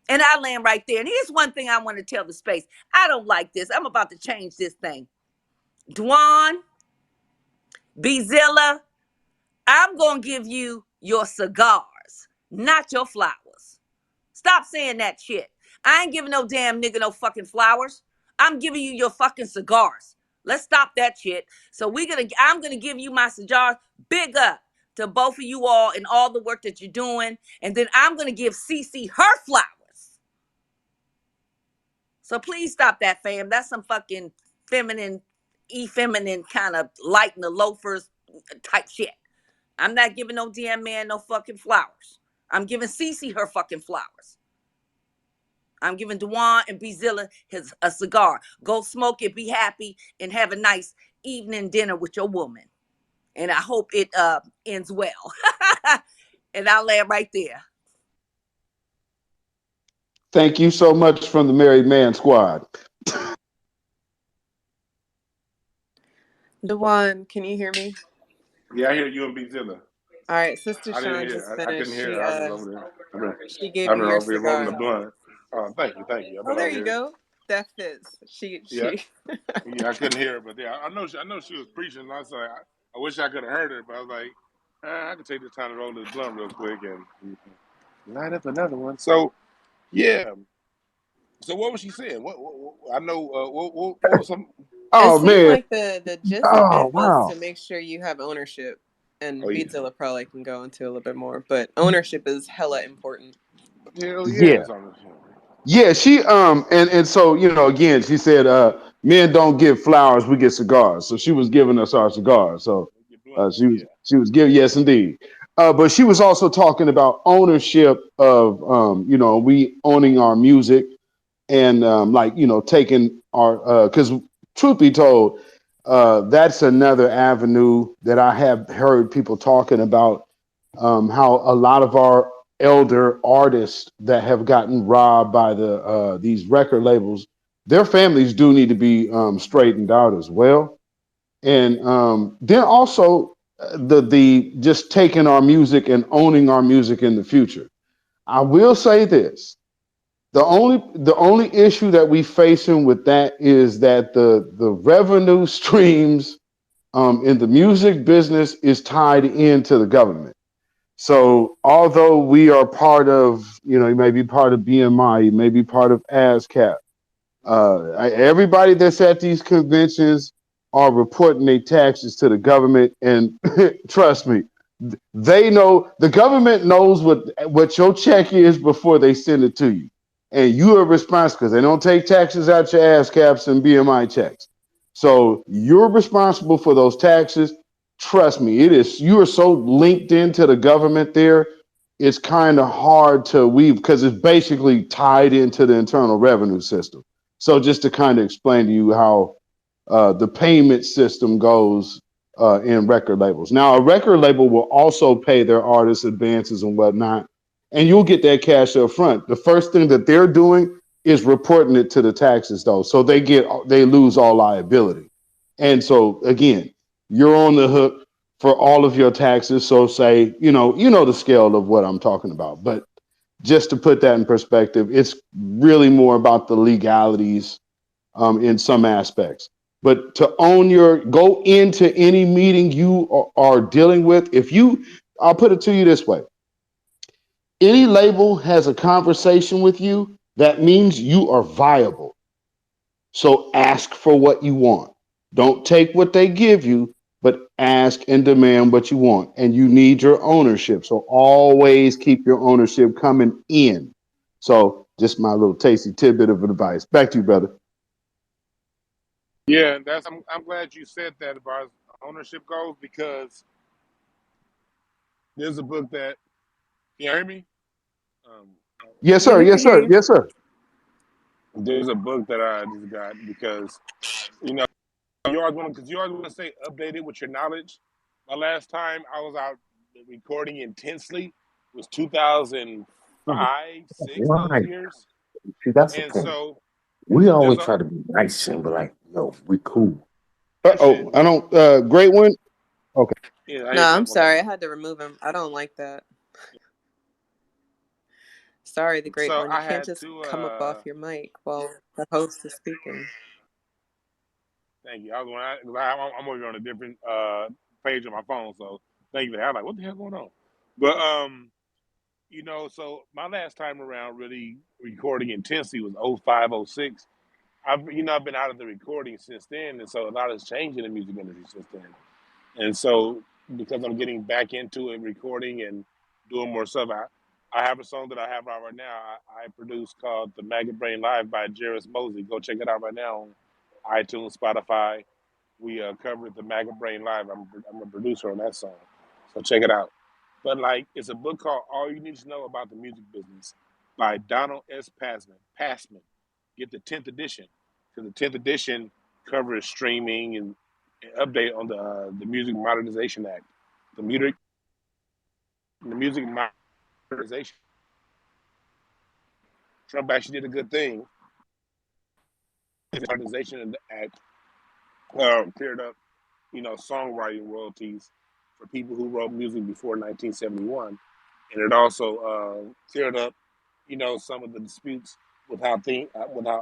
And I land right there. And here's one thing I want to tell the space. I don't like this. I'm about to change this thing. Dwan, Bezilla, I'm going to give you your cigars, not your flowers. Stop saying that shit. I ain't giving no damn nigga no fucking flowers. I'm giving you your fucking cigars. Let's stop that shit. So I'm gonna give you my cigars. Big up to both of you all and all the work that you're doing. And then I'm gonna give CC her flowers. So please stop that, fam. That's some fucking feminine kind of light in the loafers type shit. I'm not giving no damn man no fucking flowers. I'm giving CC her fucking flowers. I'm giving Dwan and Bezilla a cigar. Go smoke it, be happy, and have a nice evening dinner with your woman. And I hope it ends well. And I'll land right there. Thank you so much from the Married Man Squad. Dwan, can you hear me? Yeah, I hear you and Bezilla. All right, Sister I didn't Sean hear. just I couldn't finished. hear. I was over there. She gave I've you been your over here rolling cigar. the blunt. Oh, thank you. I've Oh, been there over you here. go. That fits. Yeah. Yeah, I couldn't hear her, but yeah, I know she was preaching. And I was like, I wish I could have heard her, but I was like, I can take this time to roll this blunt real quick and light up another one. So yeah. So what was she saying? What I know. What was some? Oh, it seemed man. like the gist of it was to make sure you have ownership, and Bezilla probably can go into a little bit more, but ownership is hella important. Hell yeah. Yeah, she and so again she said men don't get flowers, we get cigars. So she was giving us our cigars. So she was giving, yes indeed. But she was also talking about ownership of we owning our music and taking our because truth be told, that's another avenue that I have heard people talking about, how a lot of our elder artists that have gotten robbed by these record labels, their families do need to be straightened out as well. And then also the just taking our music and owning our music in the future. I will say this. The only issue that we facing with that is that the revenue streams in the music business is tied into the government. So although we are part of, you may be part of BMI, you may be part of ASCAP, everybody that's at these conventions are reporting their taxes to the government. And trust me, they know, the government knows what your check is before they send it to you. And you are responsible because they don't take taxes out your ASCAPs and BMI checks. So you're responsible for those taxes. Trust me, you are so linked into the government there, it's kind of hard to weave because it's basically tied into the internal revenue system. So just to kind of explain to you how the payment system goes in record labels. Now, a record label will also pay their artists advances and whatnot, and you'll get that cash up front. The first thing that they're doing is reporting it to the taxes, though. So they lose all liability. And so again, you're on the hook for all of your taxes. So say, the scale of what I'm talking about. But just to put that in perspective, it's really more about the legalities in some aspects. But to go into any meeting you are dealing with, I'll put it to you this way: any label has a conversation with you, that means you are viable. So ask for what you want. Don't take what they give you, but ask and demand what you want. And you need your ownership. So always keep your ownership coming in. So just my little tasty tidbit of advice. Back to you, brother. Yeah, I'm glad you said that about ownership goes, because there's a book that, can you hear me? Um, Yes, Yeah, sir. we can Yes, hear sir. you. Yes, sir. there's a book that I just got because, you know, you always want to stay updated with your knowledge. My last time I was out recording intensely was 2005, six, those Right. years. See, that's the And point. so We there's always a try to be nice and be like, yo, we cool. Uh-oh. I don't great one. Okay. yeah, I No, hear I'm something. Okay. sorry. I had to remove him. I don't like that. Sorry, the great So one. You I can't had just to come up off your mic while the host is speaking. thank you. I was going I'm over on a different page on my phone, so thank you for that. I was like, what the hell going on? But so my last time around really recording intensely was 05, 06. I've been out of the recording since then, and so a lot has changed in the music industry since then. And so because I'm getting back into it, recording and doing more stuff, I have a song that I have out right now. I produced called "The Maggot Brain Live" by Jairus Mosley. Go check it out right now on iTunes, Spotify. We covered "The Maggot Brain Live." I'm a producer on that song, so check it out. But like, it's a book called "All You Need to Know About the Music Business" by Donald S. Passman. Passman. Get the 10th edition, because the 10th edition covers streaming and update on the Music Modernization Act, the music modernization. Trump actually did a good thing. The Modernization Act cleared up, songwriting royalties for people who wrote music before 1971, and it also cleared up, some of the disputes with how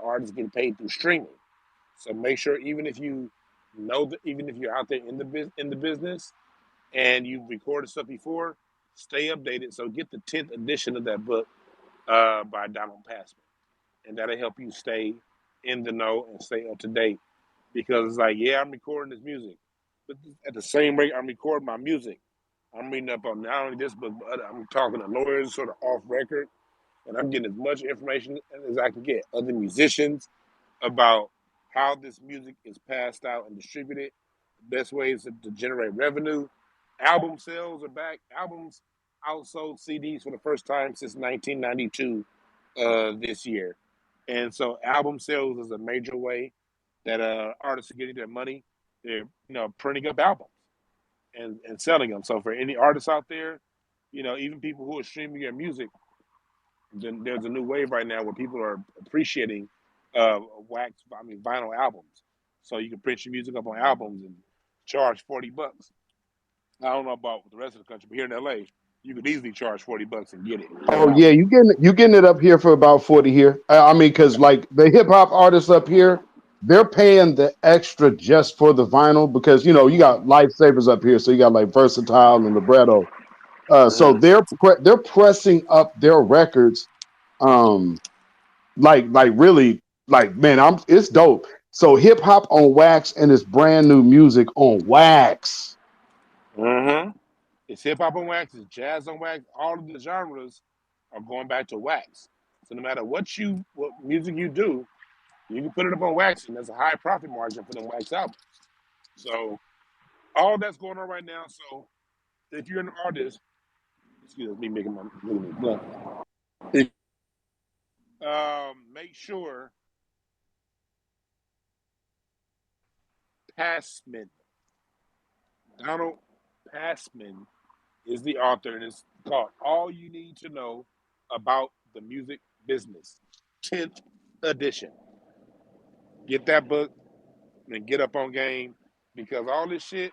artists get paid through streaming. So make sure, even if you're out there in the business and you've recorded stuff before, stay updated. So get the 10th edition of that book by Donald Passman, and that'll help you stay in the know and stay up to date. Because it's like, yeah, I'm recording this music, but at the same rate I'm recording my music, I'm reading up on not only this book, but I'm talking to lawyers sort of off record, and I'm getting as much information as I can get, other musicians, about how this music is passed out and distributed, the best ways to generate revenue. Album sales are back. Albums outsold CDs for the first time since 1992 this year. And so album sales is a major way that artists are getting their money. They're printing up albums and selling them. So for any artists out there, even people who are streaming your music, then there's a new wave right now where people are appreciating vinyl albums. So you can print your music up on albums and charge $40. I don't know about the rest of the country, but here in LA, you could easily charge $40 and get it, get an Oh yeah, album. you getting it up here for about 40 here. I mean, because like the hip hop artists up here, they're paying the extra just for the vinyl because you got lifesavers up here, so you got like Versatile and Libretto. So Mhm. they're pressing up their records, um, like really like man, it's dope. So hip hop on wax and it's brand new music on wax. Mhm. It's hip hop on wax, it's jazz on wax. All of the genres are going back to wax. So no matter what music you do, you can put it up on wax, and there's a high profit margin for them wax albums. So all that's going on right now. So if you're an artist, excuse me, making me blunt. If, make sure Passman, Donald Passman, is the author, and it's called "All You Need to Know About the Music Business," 10th edition. Get that book and get up on game, because all this shit.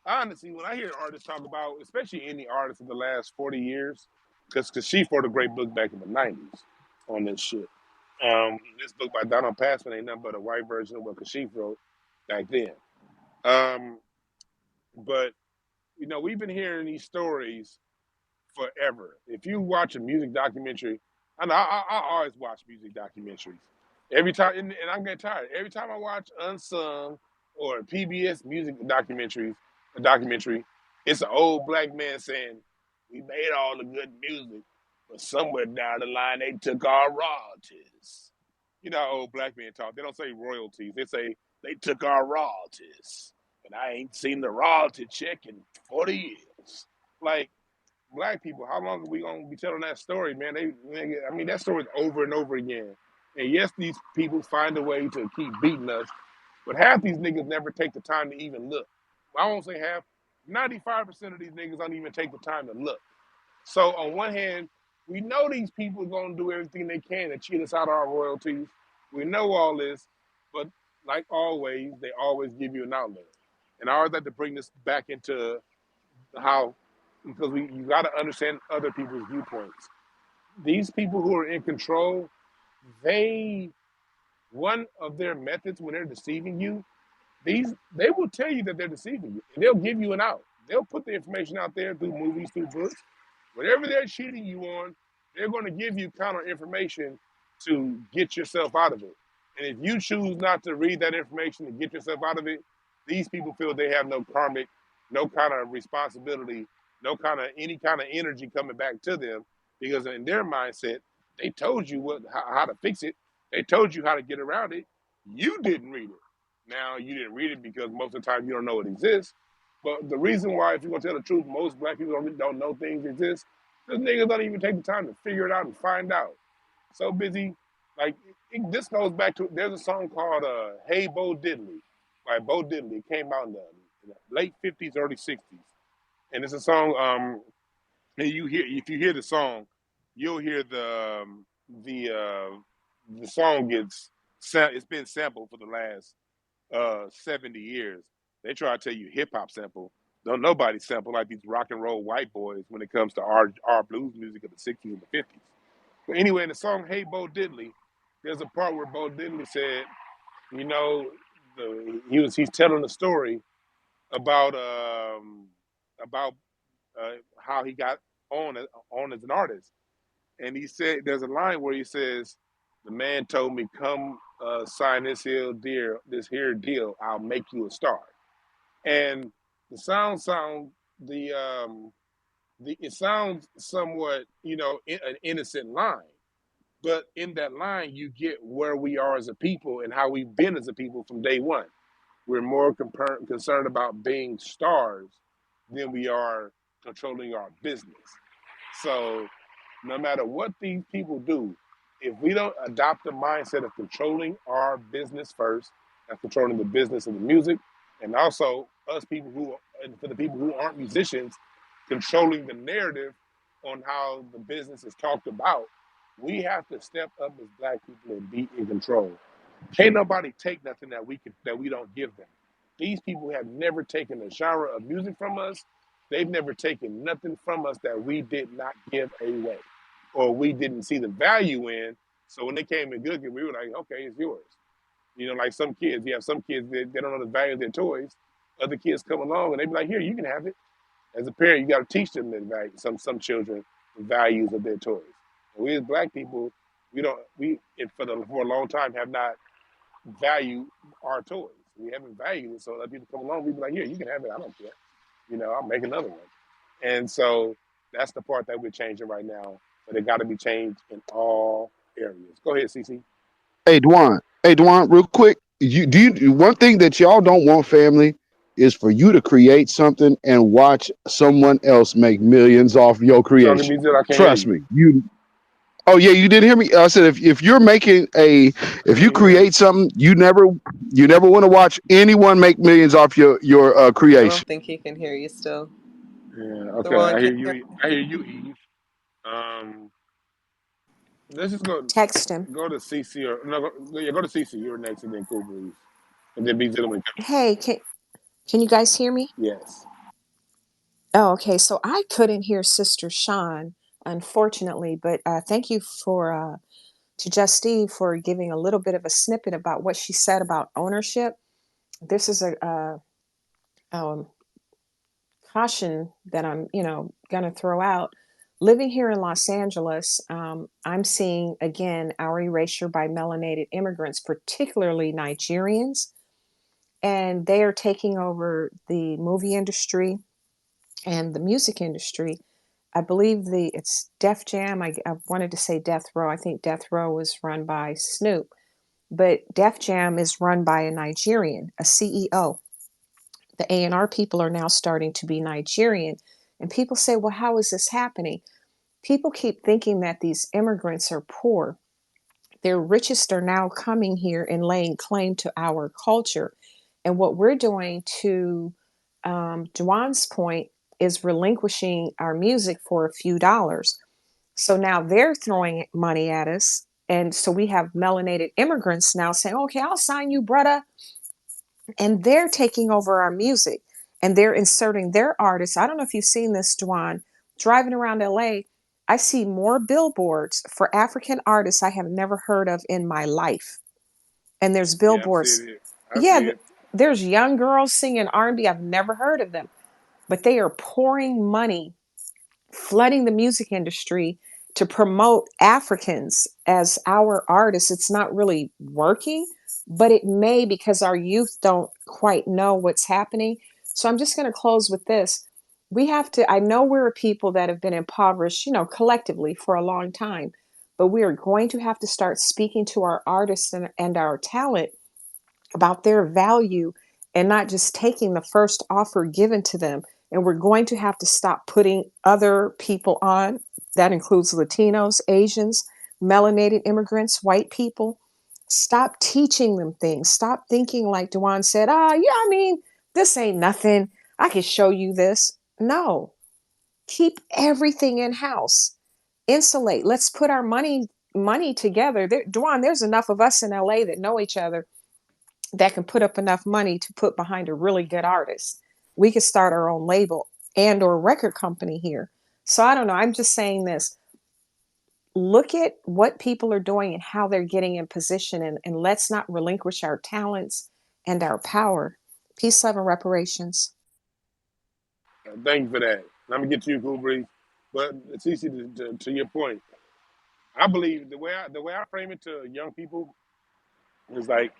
Honestly, when I hear artists talk about, especially any artist in the last 40 years, because Kashif wrote a great book back in the '90s on this shit. This book by Donald Passman ain't nothing but a white version of what Kashif wrote back then. Um, but we've been hearing these stories forever. If you watch a music documentary, I know I always watch music documentaries. Every time, and I'm getting tired. Every time I watch Unsung or PBS music documentary, it's an old black man saying, "We made all the good music, but somewhere down the line they took our royalties." You know how old black men talk. They don't say royalties. They say they took our royalties, and I ain't seen the royalty check in 40 years. Like, black people, how long are we gonna be telling that story, man? I mean, that story's over and over again. And yes, these people find a way to keep beating us, but half these niggas never take the time to even look. I won't say half. 95% of these niggas don't even take the time to look. So on one hand, we know these people are gonna do everything they can to cheat us out of our royalties. We know all this, but like always, they always give you an outlet. And I always like to bring this back into how, because you got to understand other people's viewpoints. These people who are in control, they one of their methods when they're deceiving you, they will tell you that they're deceiving you, and they'll give you an out. They'll put the information out there through movies, through books, whatever they're cheating you on. They're going to give you counter information to get yourself out of it. And if you choose not to read that information and get yourself out of it, these people feel they have no karmic, no kind of responsibility, no kind of any kind of energy coming back to them, because in their mindset, they told you how to fix it. They told you how to get around it. You didn't read it. Now, you didn't read it because most of the time you don't know it exists. But the reason why, if you're going to tell the truth, most black people don't know things exist, those niggas don't even take the time to figure it out and find out. So busy. Like, this goes back to, there's a song called Hey Bo Diddley by Bo Diddley. It came out in the late 50s, early 60s. And it's a song, and if you hear the song, you'll hear the song it's been sampled for the last 70 years. They try to tell you hip hop sample. Don't nobody sample like these rock and roll white boys when it comes to our blues music of the 60s and the 50s. But anyway, in the song Hey Bo Diddley, there's a part where Bo Diddley said, he's telling a story about how he got on as an artist. And he said, there's a line where he says, "The man told me, come sign this here deal, I'll make you a star." And the it sounds somewhat, an innocent line. But in that line, you get where we are as a people and how we've been as a people from day one. We're more concerned about being stars than we are controlling our business. So no matter what these people do, if we don't adopt the mindset of controlling our business first, and controlling the business of the music, and also and for the people who aren't musicians, controlling the narrative on how the business is talked about, we have to step up as black people and be in control. Can't nobody take nothing that we don't give them. These people have never taken a genre of music from us. They've never taken nothing from us that we did not give away, or we didn't see the value in. So when they came in good, we were like, okay, it's yours. Like some kids, you have some kids that they don't know the value of their toys. Other kids come along and they be like, here, you can have it. As a parent, you got to teach them the value. Some children the values of their toys. And we as black people, for a long time have not valued our toys. We haven't valued it. So other people come along, we be like, here, you can have it. I don't care. I'll make another one. And so that's the part that we're changing right now. But it got to be changed in all areas. Go ahead, CC. Hey, Dwan. Hey, Dwan, real quick. One thing that y'all don't want, family, is for you to create something and watch someone else make millions off your You talking to me, creation. Zil? I can't hear Trust you. me. Oh yeah, you didn't hear me. I said if you're making if I you can't hear you. create something, you never want to watch anyone make millions off your I creation. don't think he can hear you still. Yeah, The okay. one I can hear you hear you. I hear you, Eve. Um, let's just Text him. go to CC or no, go to CC. You're next, and then Cool Breeze, and then B Zilla when it comes. Hey, can you guys hear me? Yes. Oh, okay. So I couldn't hear Sister Sean unfortunately. But thank you for to Just Steve for giving a little bit of a snippet about what she said about ownership. This is a caution that I'm, going to throw out. Living here in Los Angeles, I'm seeing again our erasure by melanated immigrants, particularly Nigerians, and they are taking over the movie industry and the music industry. I believe it's Def Jam. I wanted to say Death Row. I think Death Row was run by Snoop, but Def Jam is run by a Nigerian, a CEO. The A&R people are now starting to be Nigerian. And people say, well, how is this happening? People keep thinking that these immigrants are poor. Their richest are now coming here and laying claim to our culture. And what we're doing, to Dwann's point, is relinquishing our music for a few dollars. So now they're throwing money at us. And so we have melanated immigrants now saying, okay, I'll sign you, brother. And they're taking over our music and they're inserting their artists. I don't know if you've seen this, Dwann. Driving around LA, I see more billboards for African artists I have never heard of in my life. And there's Yeah, I've billboards. seen it. Yeah, there's young girls singing R&B. I've never heard of them, but they are pouring money, flooding the music industry to promote Africans as our artists. It's not really working, but it may, because our youth don't quite know what's happening. So I'm just going to close with this. We have to, I know we're a people that have been impoverished, collectively for a long time, but we are going to have to start speaking to our artists and our talent about their value and not just taking the first offer given to them. And we're going to have to stop putting other people on. That includes Latinos, Asians, melanated immigrants, white people. Stop teaching them things. Stop thinking like Dwann said, this ain't nothing. I can show you this. No, keep everything in house. Insulate. Let's put our money together. Dwann, there's enough of us in LA that know each other that can put up enough money to put behind a really good artist. We could start our own label and or record company here. So I don't know. I'm just saying this. Look at what people are doing and how they're getting in position, and let's not relinquish our talents and our power. Peace, love, and reparations. Thank you for that. Let me get to you, Cool Breeze. But Cece, to your point, I believe the way I frame it to young people is like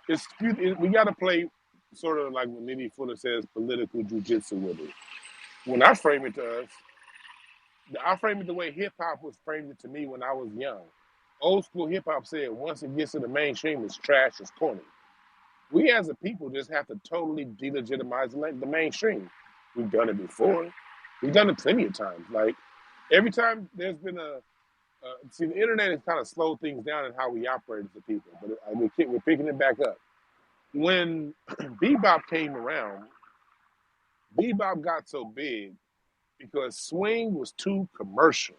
we got to play sort of like what Nitty Fuller says, political jujitsu with it. When I frame it to us, I frame it the way hip hop was framed it to me when I was young. Old school hip hop said once it gets to the mainstream, it's trash, it's corny. We as a people just have to totally delegitimize the mainstream. We've done it before. We've done it plenty of times. Like every time there's been see, the internet has kind of slowed things down in how we operate as a people, but we're picking it back up. When bebop came around, bebop got so big because swing was too commercial.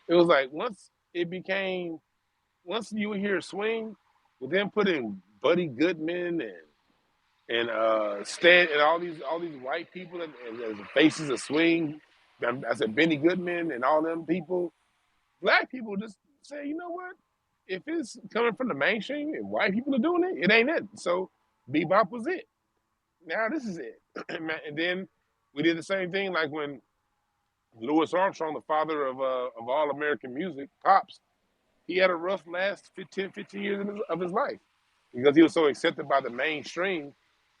It was like once you would hear swing, but then put in Buddy Goodman and Stan and all these white people and the faces of swing. I said Benny Goodman and all them people. Black people just say, you know what? If it's coming from the mainstream and white people are doing it, it ain't it. So bebop was it. Now this is it. And then we did the same thing like when Louis Armstrong, the father of all American music, Pops, he had a rough last 15 years of his life because he was so accepted by the mainstream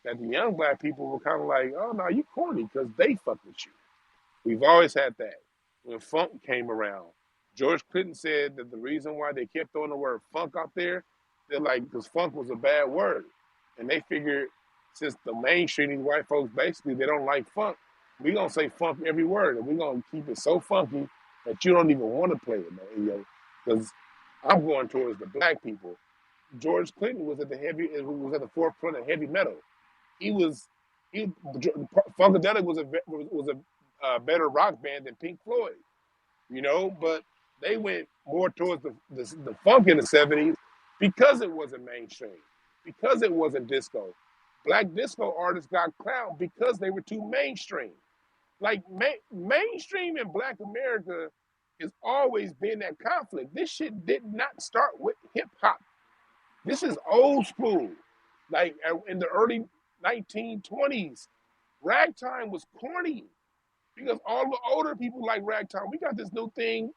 that the young black people were kind of like, oh, no, you corny because they fuck with you. We've always had that. When funk came around, George Clinton said that the reason why they kept throwing the word funk out there, they're like, because funk was a bad word. And they figured since the mainstream, these white folks, basically, they don't like funk, we're going to say funk every word. And we're going to keep it so funky that you don't even want to play it, man. Because I'm going towards the black people. George Clinton was at the forefront of heavy metal. Funkadelic was a better rock band than Pink Floyd, but they went more towards the funk in the 70s because it wasn't mainstream, because it wasn't disco. Black disco artists got clowned because they were too mainstream. Like mainstream in Black America It's always been that conflict. This shit did not start with hip hop. This is old school. Like in the early 1920s, ragtime was corny because all the older people like ragtime. We got this new thing,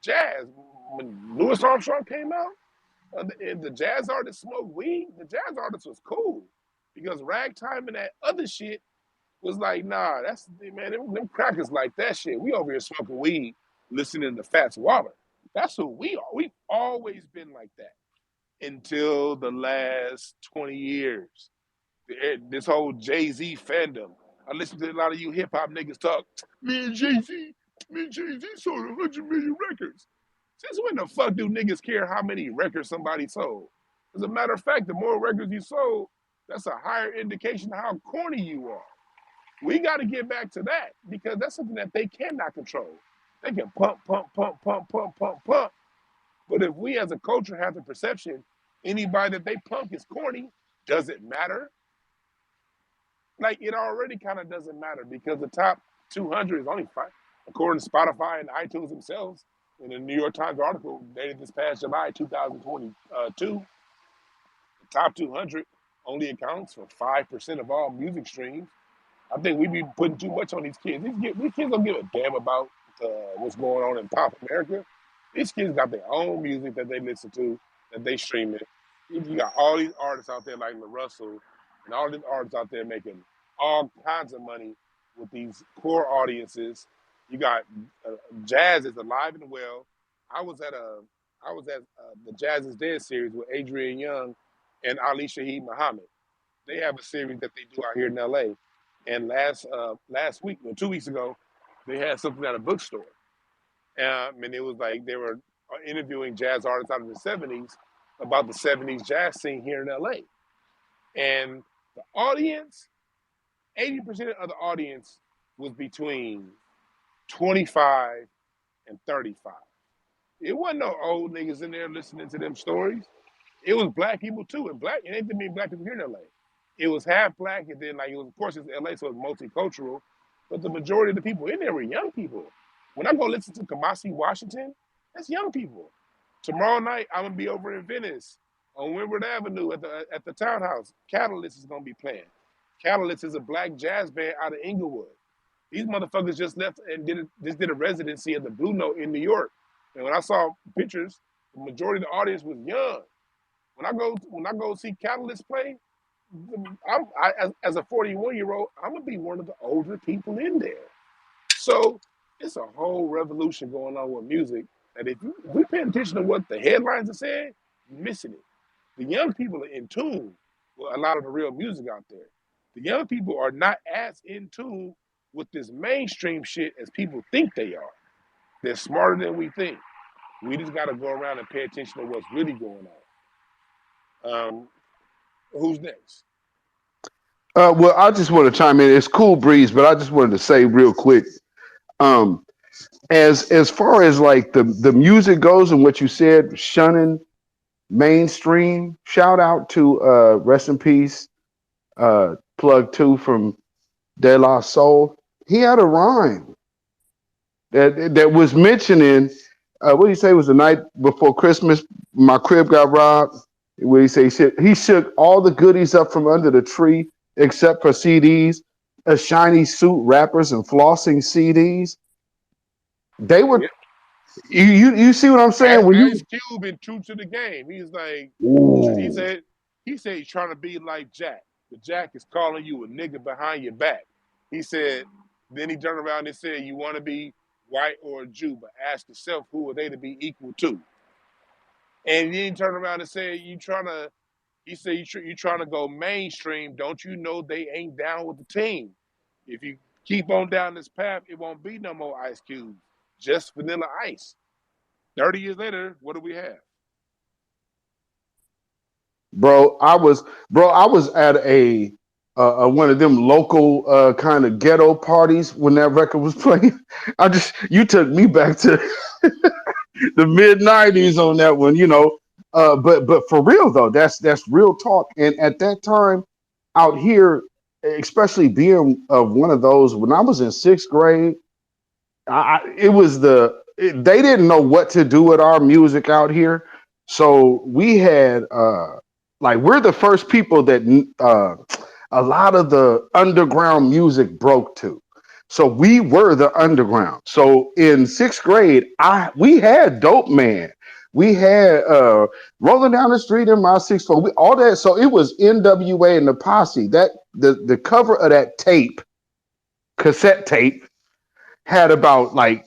jazz. When Louis Armstrong came out, and the jazz artists smoked weed. The jazz artist was cool because ragtime and that other shit was like, nah, that's man, them crackers like that shit. We over here smoking weed, listening to Fats Waller. That's who we are. We've always been like that until the last 20 years. This whole Jay-Z fandom. I listen to a lot of you hip hop niggas talk. Me and Jay-Z sold 100 million records. Since when the fuck do niggas care how many records somebody sold? As a matter of fact, the more records you sold, that's a higher indication of how corny you are. We got to get back to that because that's something that they cannot control. They can pump. But if we as a culture have the perception anybody that they punk is corny, does it matter? Like it already kind of doesn't matter because the top 200 is only five, according to Spotify and iTunes themselves. In a New York Times article dated this past July 2022, the top 200 only accounts for 5% of all music streams. I think we be putting too much on these kids. These kids don't give a damn about what's going on in pop America. These kids got their own music that they listen to, that they stream it. You got all these artists out there like LaRussell and all these artists out there making all kinds of money with these core audiences. You got jazz is alive and well. I was at the Jazz is Dead series with Adrian Young and Ali Shaheed Muhammad. They have a series that they do out here in LA. And last week, 2 weeks ago, they had something at a bookstore. And it was like they were interviewing jazz artists out of the 70s about the 70s jazz scene here in LA. And the audience, 80% of the audience was between 25 and 35. It wasn't no old niggas in there listening to them stories. It was black people too. And it ain't to mean black people here in LA. It was half black, and then of course it's LA, so it's multicultural. But the majority of the people in there were young people. When I go listen to Kamasi Washington, that's young people. Tomorrow night I'm gonna be over in Venice on Windward Avenue at the Townhouse. Catalyst is gonna be playing. Catalyst is a black jazz band out of Inglewood. These motherfuckers just left and did a residency at the Blue Note in New York. And when I saw pictures, the majority of the audience was young. When I go see Catalyst play, as a 41-year-old, I'm gonna be one of the older people in there. So it's a whole revolution going on with music. And if we pay attention to what the headlines are saying, you're missing it. The young people are in tune with a lot of the real music out there. The young people are not as in tune with this mainstream shit as people think they are. They're smarter than we think. We just got to go around and pay attention to what's really going on. Who's next? Well, I just want to chime in. It's Cool Breeze, but I just wanted to say real quick, as far as like the music goes and what you said, shunning mainstream. Shout out to rest in peace, Plug 2 from De La Soul. He had a rhyme that was mentioning. What did he say was the night before Christmas? My crib got robbed. What did he say? He shook all the goodies up from under the tree except for CDs, a shiny suit, rappers, and flossing CDs. They were. Yep. You see what I'm saying? Ice Cube been true to the game. He's like, he said he's trying to be like Jack, but Jack is calling you a nigga behind your back. He said, then he turned around and said, you want to be white or a Jew, but ask yourself who are they to be equal to. And then he turned around and said, you trying to go mainstream. Don't you know they ain't down with the team? If you keep on down this path, it won't be no more Ice Cube, just Vanilla Ice. 30 years later, what do we have? Bro, I was at a one of them local kind of ghetto parties when that record was playing. You took me back to the mid 90s on that one, you know. But for real though, that's real talk. And at that time out here, especially being one of those, when I was in 6th grade, it was the they didn't know what to do with our music out here. So we had like we're the first people that a lot of the underground music broke to. So we were the underground. So in sixth grade, we had Dope Man. We had Rolling Down the Street in My 6'4", all that. So it was NWA and the Posse. That the cover of that tape, cassette tape, had about like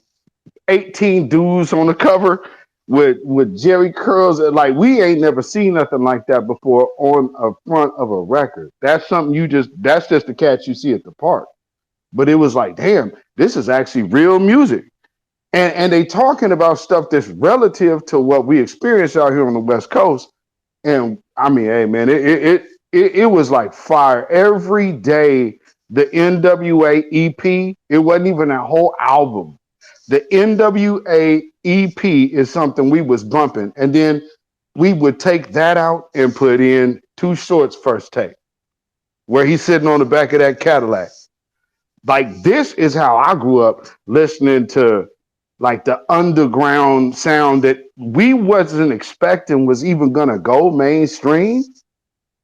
18 dudes on the cover with Jerry curls. Like we ain't never seen nothing like that before on a front of a record. That's something that's just the cats you see at the park. But it was like, damn, this is actually real music. And they talking about stuff that's relative to what we experience out here on the West Coast. And I mean, hey man, it was like fire every day. The NWA EP, it wasn't even a whole album. The NWA EP is something we was bumping, and then we would take that out and put in Too Short's first take, where he's sitting on the back of that Cadillac. Like this is how I grew up listening to like the underground sound that we wasn't expecting was even gonna go mainstream,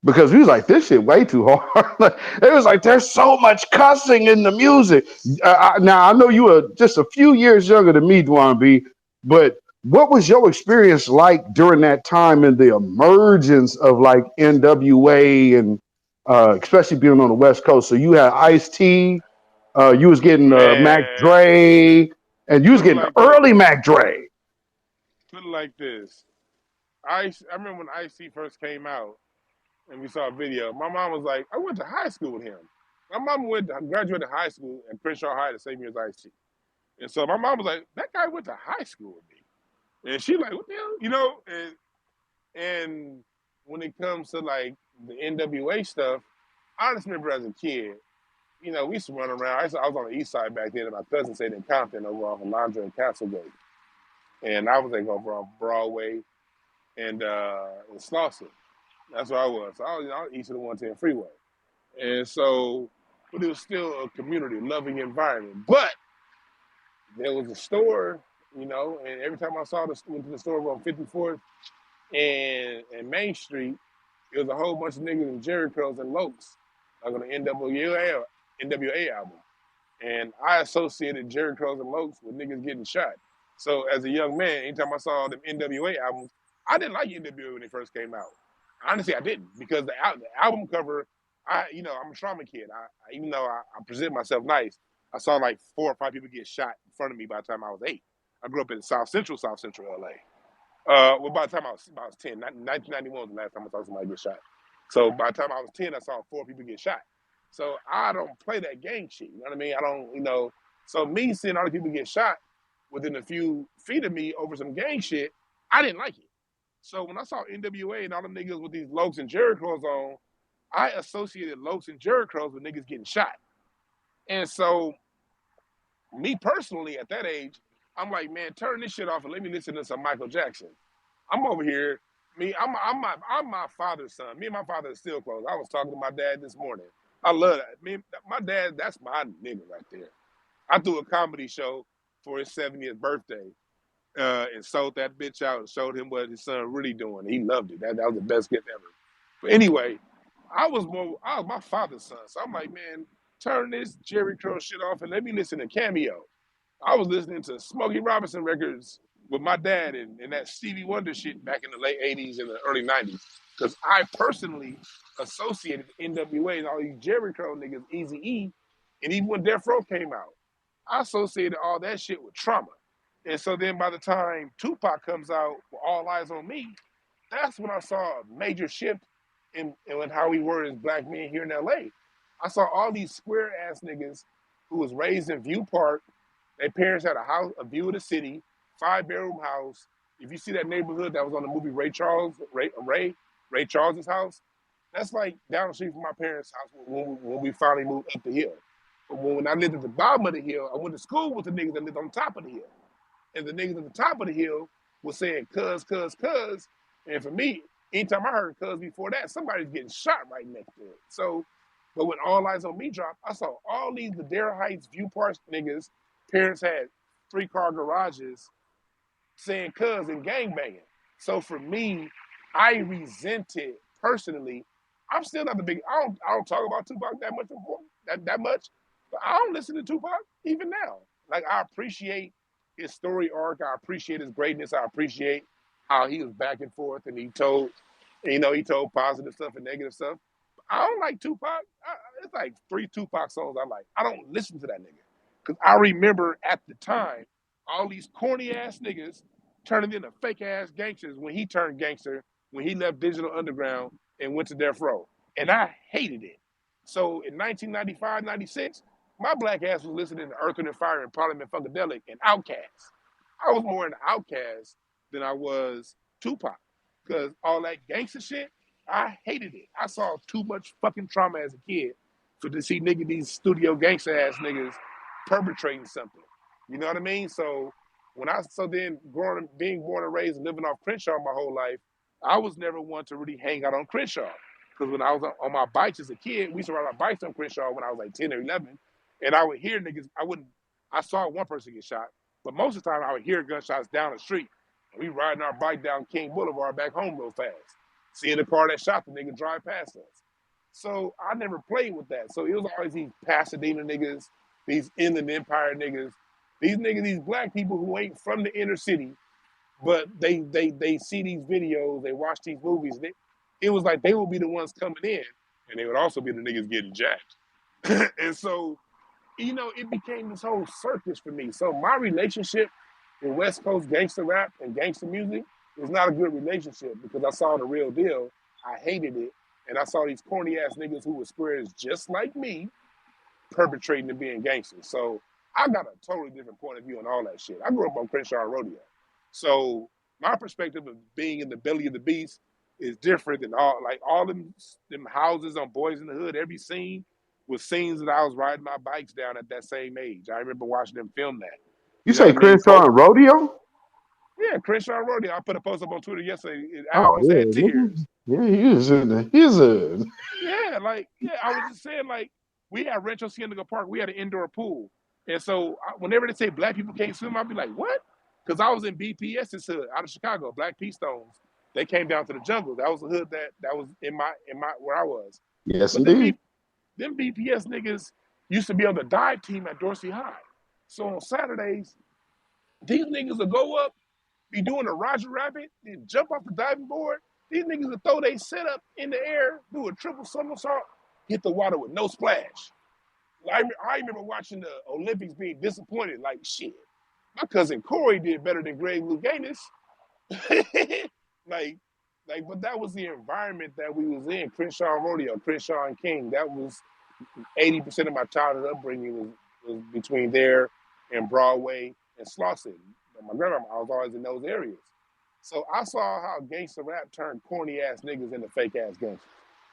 because we was like, this shit way too hard. Like, it was like, there's so much cussing in the music. Now I know you were just a few years younger than me, Dwan B, but what was your experience like during that time and the emergence of like NWA and especially being on the West Coast? So you had Ice-T, you was getting Mac Man, Dre, and you was put it getting the like this. early Mac Dre. Put it like this. I remember when Ice-T first came out and we saw a video. My mom was like, I went to high school with him. My mom graduated high school at Crenshaw High the same year as Ice-T. And so my mom was like, that guy went to high school with me. And she like, what the hell? You know? And when it comes to like the NWA stuff, I just remember as a kid, you know, we used to run around. I was on the east side back then, and my cousin stayed in Compton over off of Landra and Castlegate. And I was like over on Broadway and Slauson. That's where I was. So I was east of the 110 freeway. And so, but it was still a community, loving environment. But there was a store, you know, and every time I went to the store on 54th and Main Street, it was a whole bunch of niggas in Jerry curls and Lokes, like on the NWA album. And I associated Jerry curls and Lokes with niggas getting shot. So as a young man, anytime I saw them NWA albums, I didn't like NWA when they first came out. Honestly, I didn't, because the album cover, I'm a trauma kid. Even though I present myself nice, I saw like 4 or 5 people get shot in front of me by the time I was 8. I grew up in South Central LA. Well, by the time I was 10, 1991 was the last time I saw somebody get shot. So by the time I was 10, I saw 4 people get shot. So I don't play that gang shit. You know what I mean? I don't, So me seeing all the people get shot within a few feet of me over some gang shit, I didn't like it. So when I saw NWA and all them niggas with these Lokes and Jerry curls on, I associated Lokes and Jerry curls with niggas getting shot. And so, me personally, at that age, I'm like, man, turn this shit off and let me listen to some Michael Jackson. I'm over here. I'm my father's son. Me and my father are still close. I was talking to my dad this morning. I love that. My dad, that's my nigga right there. I threw a comedy show for his 70th birthday and sold that bitch out and showed him what his son really doing. He loved it. That was the best gift ever. But anyway, I was my father's son. So I'm like, man, turn this Jerry Curl shit off and let me listen to Cameo. I was listening to Smokey Robinson records with my dad and that Stevie Wonder shit back in the late 80s and the early 90s. Because I personally associated NWA and all these Jerry Curl niggas, Eazy-E, and even when Death Row came out, I associated all that shit with trauma. And so then by the time Tupac comes out with All Eyes on Me, that's when I saw a major shift in how we were as black men here in LA. I saw all these square ass niggas who was raised in View Park. Their parents had a view of the city, 5-bedroom house. If you see that neighborhood that was on the movie Ray Charles' house, that's like down the street from my parents' house when we finally moved up the hill. But when I lived at the bottom of the hill, I went to school with the niggas that lived on top of the hill. And the niggas at the top of the hill was saying cuz. And for me, anytime I heard cuz before that, somebody's getting shot right next to it. So, but when All Eyes on Me dropped, I saw all these Ladera Heights, View Park niggas, parents had 3-car garages saying cuz and gangbanging. So for me, I resented personally. I'm still not the big. I don't talk about Tupac that much before, that much, but I don't listen to Tupac even now. Like I appreciate his story arc. I appreciate his greatness. I appreciate how he was back and forth and he told, he told positive stuff and negative stuff. I don't like Tupac. It's like 3 Tupac songs I like. I don't listen to that nigga because I remember at the time all these corny ass niggas turning into fake ass gangsters when he turned gangster when he left Digital Underground and went to Death Row, and I hated it. So in 1995, 96, my black ass was listening to Earth, Wind and Fire and Parliament Funkadelic and Outkast. I was more into Outkast than I was Tupac because all that gangster shit, I hated it. I saw too much fucking trauma as a kid for to see these studio gangster ass niggas perpetrating something. You know what I mean? So then being born and raised and living off Crenshaw my whole life, I was never one to really hang out on Crenshaw. Because when I was on my bikes as a kid, we used to ride our bikes on Crenshaw when I was like 10 or 11. And I would hear niggas, I saw one person get shot, but most of the time I would hear gunshots down the street. And we riding our bike down King Boulevard back home real fast. Seeing the car that shot the nigga drive past us. So I never played with that. So it was always these Pasadena niggas, these Inland Empire niggas, these black people who ain't from the inner city, but they see these videos, they watch these movies. It was like they would be the ones coming in, and they would also be the niggas getting jacked. And so, it became this whole circus for me. So my relationship with West Coast gangster rap and gangster music was not a good relationship because I saw the real deal. I hated it, and I saw these corny ass niggas who were squares just like me perpetrating and being gangsters. So I got a totally different point of view on all that shit. I grew up on Crenshaw Rodeo. So my perspective of being in the belly of the beast is different than all them houses on Boys in the Hood. Every scene was scenes that I was riding my bikes down at that same age. I remember watching them film that. You know say what I mean? Crenshaw and Rodeo? Yeah, Crenshaw Rodeo. I put a post up on Twitter yesterday. I Oh almost yeah, had nigga. tears. Yeah, he is in the he's a Yeah, I was just saying, we had Rancho Cienega Park. We had an indoor pool. And so whenever they say black people can't swim, I'd be like, what? Because I was in BPS's hood out of Chicago, Black Pea Stones. They came down to the jungle. That was the hood that was in my where I was. yes But them indeed. BPS niggas used to be on the dive team at Dorsey High. So on Saturdays, these niggas will go up, be doing a Roger Rabbit, and jump off the diving board. These niggas will throw their setup in the air, do a triple somersault, hit the water with no splash. I remember watching the Olympics being disappointed, like, shit, my cousin Corey did better than Greg Louganis. But that was the environment that we was in. Crenshaw Rodeo, Crenshaw and King. That was 80% of my childhood upbringing was between there and Broadway and Slauson. My grandmama, I was always in those areas. So I saw how gangster rap turned corny ass niggas into fake ass gangsters.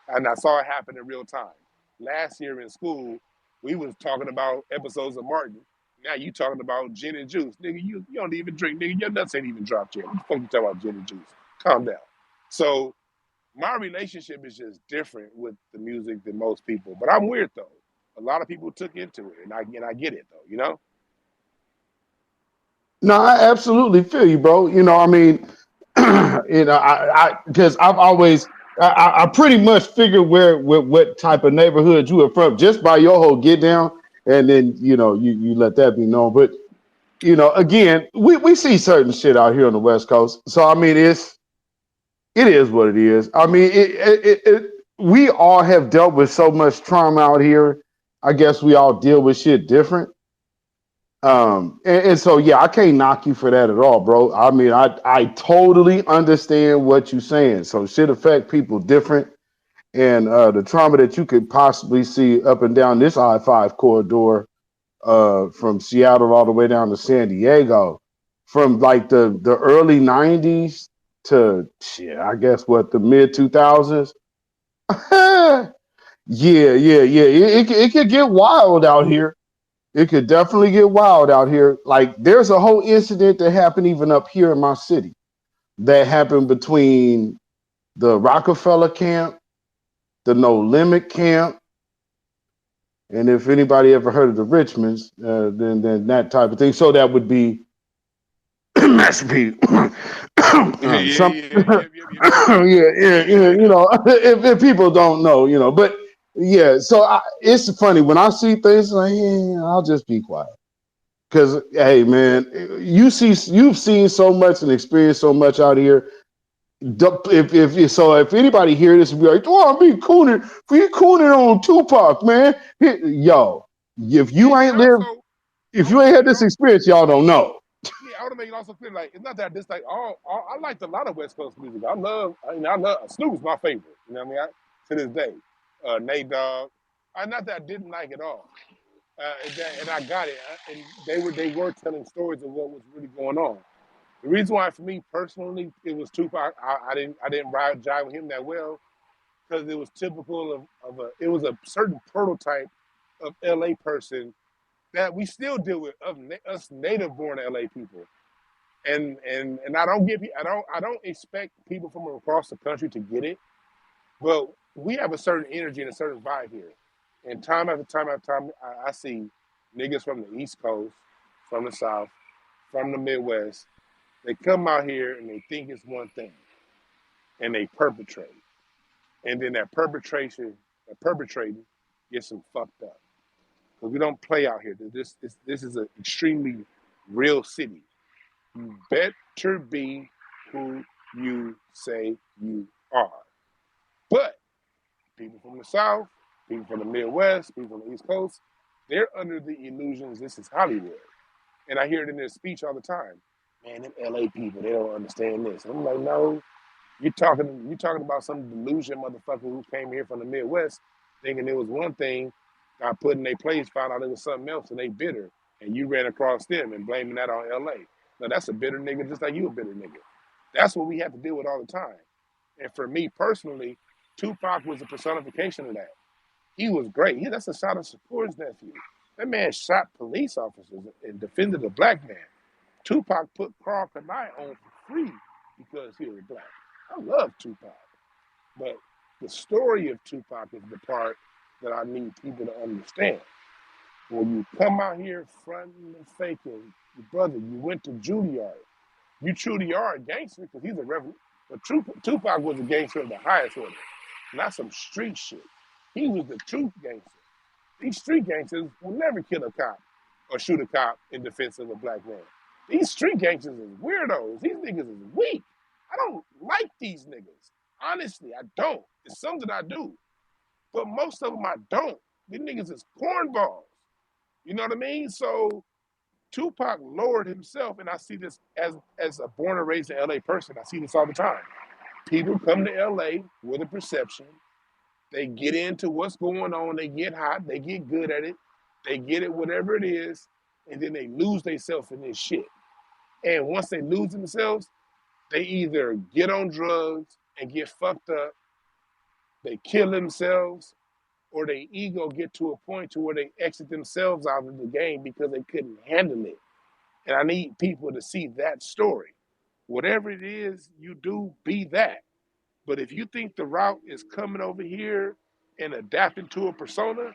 And I saw it happen in real time. Last year in school, we was talking about episodes of Martin. Now you talking about gin and juice. Nigga, you don't even drink. Nigga, your nuts ain't even dropped yet. What the fuck you talking about gin and juice? Calm down. So my relationship is just different with the music than most people. But I'm weird though. A lot of people took into it, and I get it though, No, I absolutely feel you, bro. I mean, I because I pretty much figured what type of neighborhood you were from just by your whole get down, and then you let that be known. But again, we see certain shit out here on the West Coast, so I mean it is what it is. I mean we all have dealt with so much trauma out here. I guess we all deal with shit different. And so yeah, I can't knock you for that at all, bro. I mean, I totally understand what you're saying. So shit affect people different, and the trauma that you could possibly see up and down this I-5 corridor, from Seattle all the way down to San Diego, from like the early '90s to shit, I guess the mid 2000s. Yeah. It could get wild out here. It could definitely get wild out here. Like there's a whole incident that happened even up here in my city that happened between the Rockefeller camp, the No Limit camp, And if anybody ever heard of the Richmonds, then that type of thing. So that would be Master P. Some, yeah, you know, if people don't know, you know, but yeah. So it's funny when I see things like, yeah, I'll just be quiet. Because hey, man, you've seen so much and experienced so much out here. If anybody hear this and be like, "Oh, I'm being cooning on Tupac, man," yo, if you ain't lived, if you ain't had this experience, y'all don't know. Yeah, I want to make it also clear, like, it's not that I dislike I liked a lot of West Coast music. I love Snoop's my favorite. You know what I mean? To this day, Nate Dogg. Not that I didn't like it all, and I got it. And they were telling stories of what was really going on. The reason why, for me personally, it was Tupac. I didn't ride jive with him that well because it was typical it was a certain prototype of LA person that we still deal with of us native born LA people. And I don't expect people from across the country to get it, but we have a certain energy and a certain vibe here. And time after time, I see niggas from the East Coast, from the South, from the Midwest. They come out here and they think it's one thing, and they perpetrate, and then that perpetrating gets them fucked up because we don't play out here. This is an extremely real city. You better be who you say you are. But people from the South, people from the Midwest, people from the East Coast, they're under the illusions this is Hollywood. And I hear it in their speech all the time. Man, them LA people, they don't understand this. I'm like, no, you're talking about some delusion motherfucker who came here from the Midwest thinking it was one thing, got put in their place, found out it was something else, and they bitter. And you ran across them and blaming that on LA. No, that's a bitter nigga just like you a bitter nigga. That's what we have to deal with all the time. And for me personally, Tupac was a personification of that. He was great. That's a shot of Shakur's nephew. That man shot police officers and defended a black man. Tupac put Carl Kanai on for free because he was black. I love Tupac. But the story of Tupac is the part that I need people to understand. When you come out here fronting and faking, brother, you went to Juilliard. You truly are a gangster because he's a revolution. But Tupac was a gangster of the highest order, not some street shit. He was the truth gangster. These street gangsters will never kill a cop or shoot a cop in defense of a black man. These street gangsters is weirdos. These niggas is weak. I don't like these niggas. Honestly, I don't. It's something I do. But most of them I don't. These niggas is cornballs. You know what I mean? So Tupac lowered himself, and I see this as a born and raised in LA person. I see this all the time. People come to LA with a perception. They get into what's going on. They get hot. They get good at it. They get it, whatever it is, and then they lose themselves in this shit. And once they lose themselves, they either get on drugs and get fucked up, they kill themselves, or their ego get to a point to where they exit themselves out of the game because they couldn't handle it. And I need people to see that story. Whatever it is you do, be that. But if you think the route is coming over here and adapting to a persona,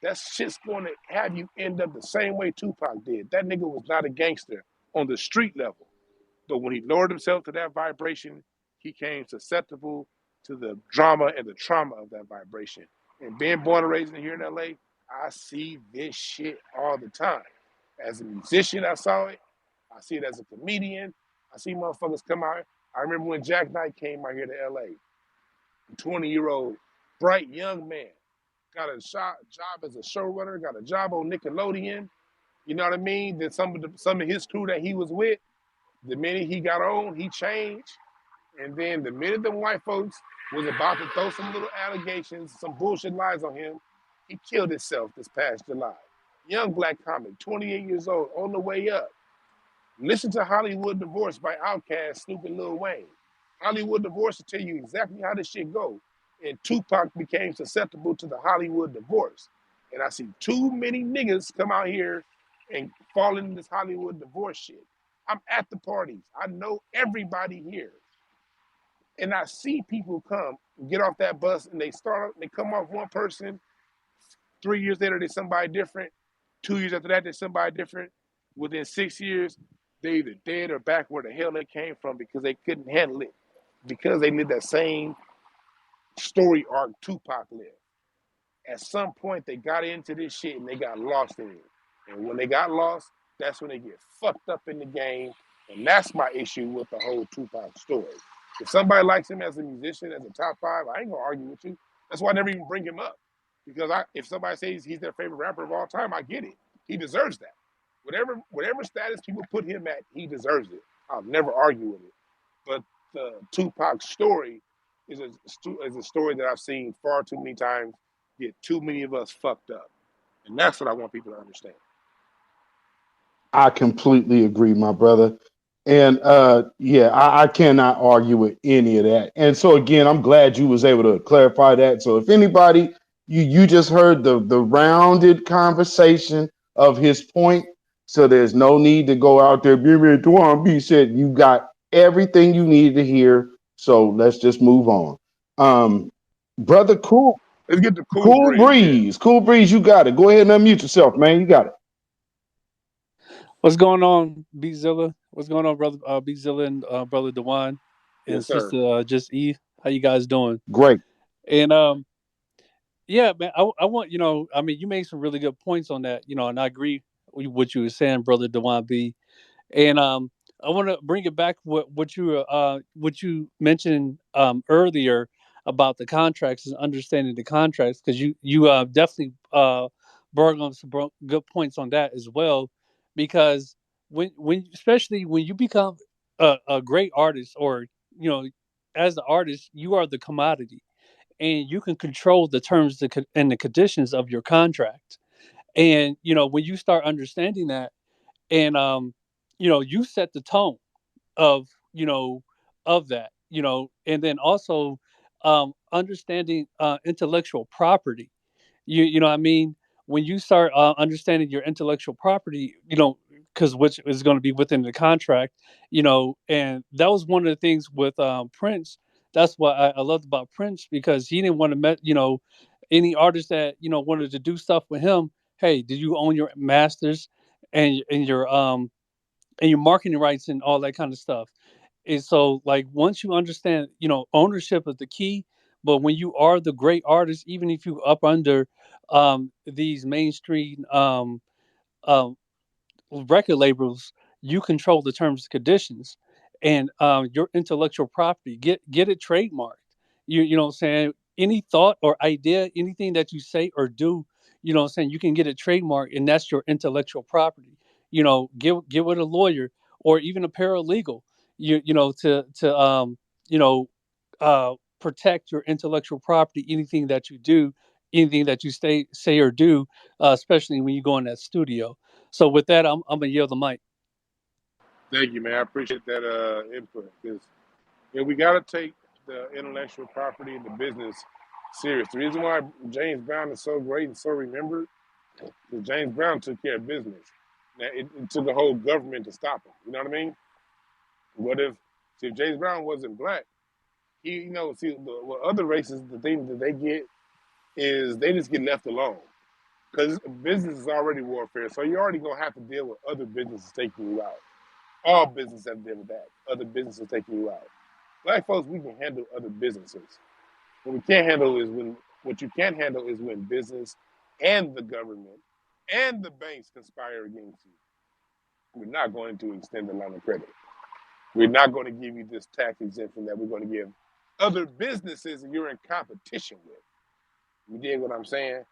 that shit's going to have you end up the same way Tupac did. That nigga was not a gangster on the street level. But when he lowered himself to that vibration, he came susceptible to the drama and the trauma of that vibration. And being born and raised here in LA, I see this shit all the time. As a musician, I saw it. I see it as a comedian. I see motherfuckers come out. I remember when Jack Knight came out here to LA. 20-year-old, bright young man. Got a job as a showrunner, got a job on Nickelodeon. You know what I mean? Then some of his crew that he was with, the minute he got on, he changed. And then the minute the white folks was about to throw some little allegations, some bullshit lies on him, he killed himself this past July. Young black comic, 28 years old, on the way up. Listen to Hollywood Divorce by Outkast, Snoop and Lil Wayne. Hollywood Divorce will tell you exactly how this shit go. And Tupac became susceptible to the Hollywood Divorce. And I see too many niggas come out here and fall into this Hollywood Divorce shit. I'm at the parties. I know everybody here. And I see people come and get off that bus and they come off one person 3 years later, they're somebody different. 2 years after that, they're somebody different. Within 6 years, they either dead or back where the hell they came from because they couldn't handle it. Because they lived that same story arc Tupac lived. At some point, they got into this shit and they got lost in it. And when they got lost, that's when they get fucked up in the game. And that's my issue with the whole Tupac story. If somebody likes him as a musician, as a top five, I ain't gonna argue with you. That's why I never even bring him up. Because if somebody says he's their favorite rapper of all time, I get it. He deserves that. Whatever status people put him at, he deserves it. I'll never argue with it. But the Tupac story is a story that I've seen far too many times get too many of us fucked up. And that's what I want people to understand. I completely agree, my brother. And yeah, I cannot argue with any of that. And so again, I'm glad you was able to clarify that. So if anybody, you just heard the rounded conversation of his point. So there's no need to go out there. Dwan B said you got everything you needed to hear. So let's just move on. Brother Cool. Let's get to Cool Breeze. Yeah. Cool Breeze, you got it. Go ahead and unmute yourself, man. You got it. What's going on, Beatzilla? What's going on, brother Beatzilla and brother Dwan and sister Just Eve? How you guys doing? Great. And yeah, man, I want I mean, you made some really good points on that, and I agree with what you were saying, brother Dwan B. And I want to bring it back what you mentioned earlier about the contracts and understanding the contracts, because you definitely brought on some good points on that as well. Because when especially when you become a great artist, or as the artist, you are the commodity, and you can control the terms and the conditions of your contract. And when you start understanding that, and you set the tone of of that, and then also understanding intellectual property. You know what I mean? When you start understanding your intellectual property, because which is going to be within the contract, and that was one of the things with Prince. That's what I loved about Prince, because he didn't want to met any artist that wanted to do stuff with him. Hey, did you own your masters and your marketing rights and all that kind of stuff? And so, like, once you understand, ownership is the key. But when you are the great artist, even if you up under these mainstream um, record labels, you control the terms and conditions, and your intellectual property. Get it trademarked. You know what I'm saying? Any thought or idea, anything that you say or do, you know what I'm saying, you can get it trademarked, and that's your intellectual property. Get with a lawyer or even a paralegal. To protect your intellectual property. Anything that you do, anything that you say or do, especially when you go in that studio. So with that, I'm gonna yield the mic. Thank you, man. I appreciate that input, because we got to take the intellectual property and the business serious. The reason why James Brown is so great and so remembered is James Brown took care of business. Now, it took a whole government to stop him. You know what I mean? What if James Brown wasn't black? What other races, the thing that they get is they just get left alone. Because business is already warfare, so you're already going to have to deal with other businesses taking you out. All businesses have to deal with that. Other businesses taking you out. Black folks, we can handle other businesses. What you can't handle is when business and the government and the banks conspire against you. We're not going to extend the line of credit. We're not going to give you this tax exemption that we're going to give other businesses that you're in competition with. You dig what I'm saying?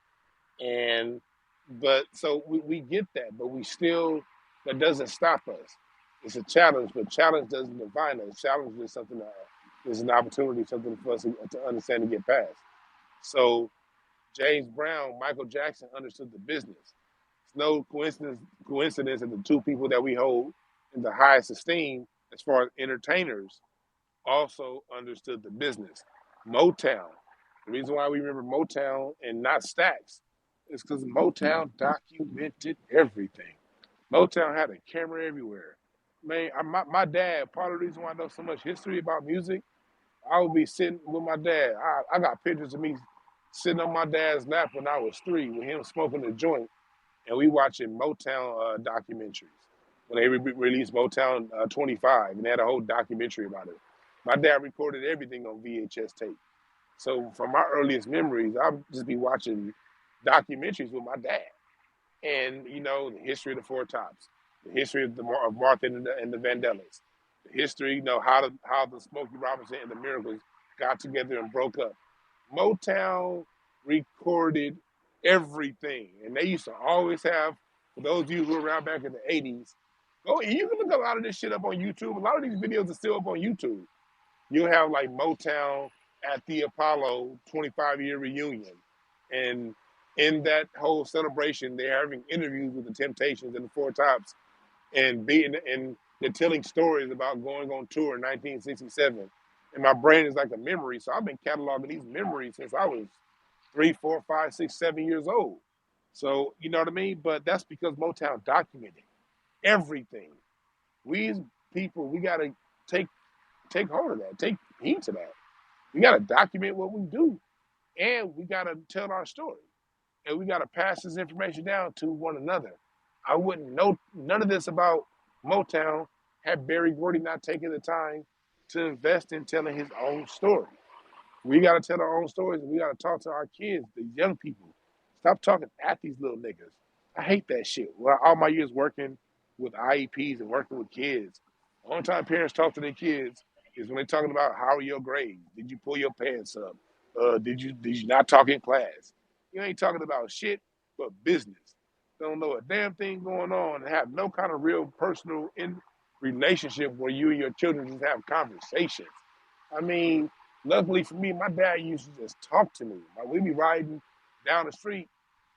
But so we get that, but that doesn't stop us. It's a challenge, but challenge doesn't define us. Challenge is something that is an opportunity, something for us to understand and get past. So James Brown, Michael Jackson understood the business. It's no coincidence that the two people that we hold in the highest esteem as far as entertainers also understood the business. Motown. The reason why we remember Motown and not Stax is because Motown documented everything. Motown had a camera everywhere. Man, my dad, part of the reason why I know so much history about music, I would be sitting with my dad. I got pictures of me sitting on my dad's lap when I was 3 with him smoking a joint, and we watching Motown documentaries. When they released Motown 25, and they had a whole documentary about it. My dad recorded everything on VHS tape. So from my earliest memories, I'll just be watching documentaries with my dad. And, you know, the history of the Four Tops, the history of Martha and the Vandellas, the history, you know, how the Smokey Robinson and the Miracles got together and broke up. Motown recorded everything. And they used to always have, for those of you who were around back in the 80s, go and you can look a lot of this shit up on YouTube. A lot of these videos are still up on YouTube. You'll have like Motown at the Apollo 25-year reunion. And in that whole celebration, they're having interviews with the Temptations and the Four Tops, and they're telling stories about going on tour in 1967. And my brain is like a memory, so I've been cataloging these memories since I was 3, 4, 5, 6, 7 years old. So you know what I mean? But that's because Motown documented everything. We as people, we gotta take hold of that, take heed to that. We gotta document what we do, and we gotta tell our story. And we got to pass this information down to one another. I wouldn't know none of this about Motown had Berry Gordy not taken the time to invest in telling his own story. We got to tell our own stories, and we got to talk to our kids, the young people. Stop talking at these little niggas. I hate that shit. Well, all my years working with IEPs and working with kids, the only time parents talk to their kids is when they're talking about how are your grades? Did you pull your pants up? Did you not talk in class? You ain't talking about shit but business. Don't know a damn thing going on and have no kind of real personal relationship where you and your children just have conversations. I mean, luckily for me, my dad used to just talk to me. Like we'd be riding down the street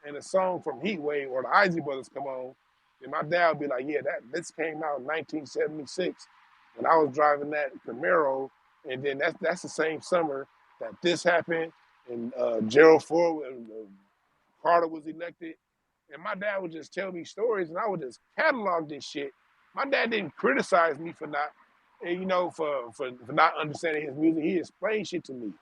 and a song from Heatwave or the Isley Brothers come on, and my dad would be like, yeah, this came out in 1976 when I was driving that Camaro, and then that's the same summer that this happened, and Gerald Ford and Carter was elected, and my dad would just tell me stories, and I would just catalog this shit. My dad didn't criticize me for not, you know, for not understanding his music. He explained shit to me.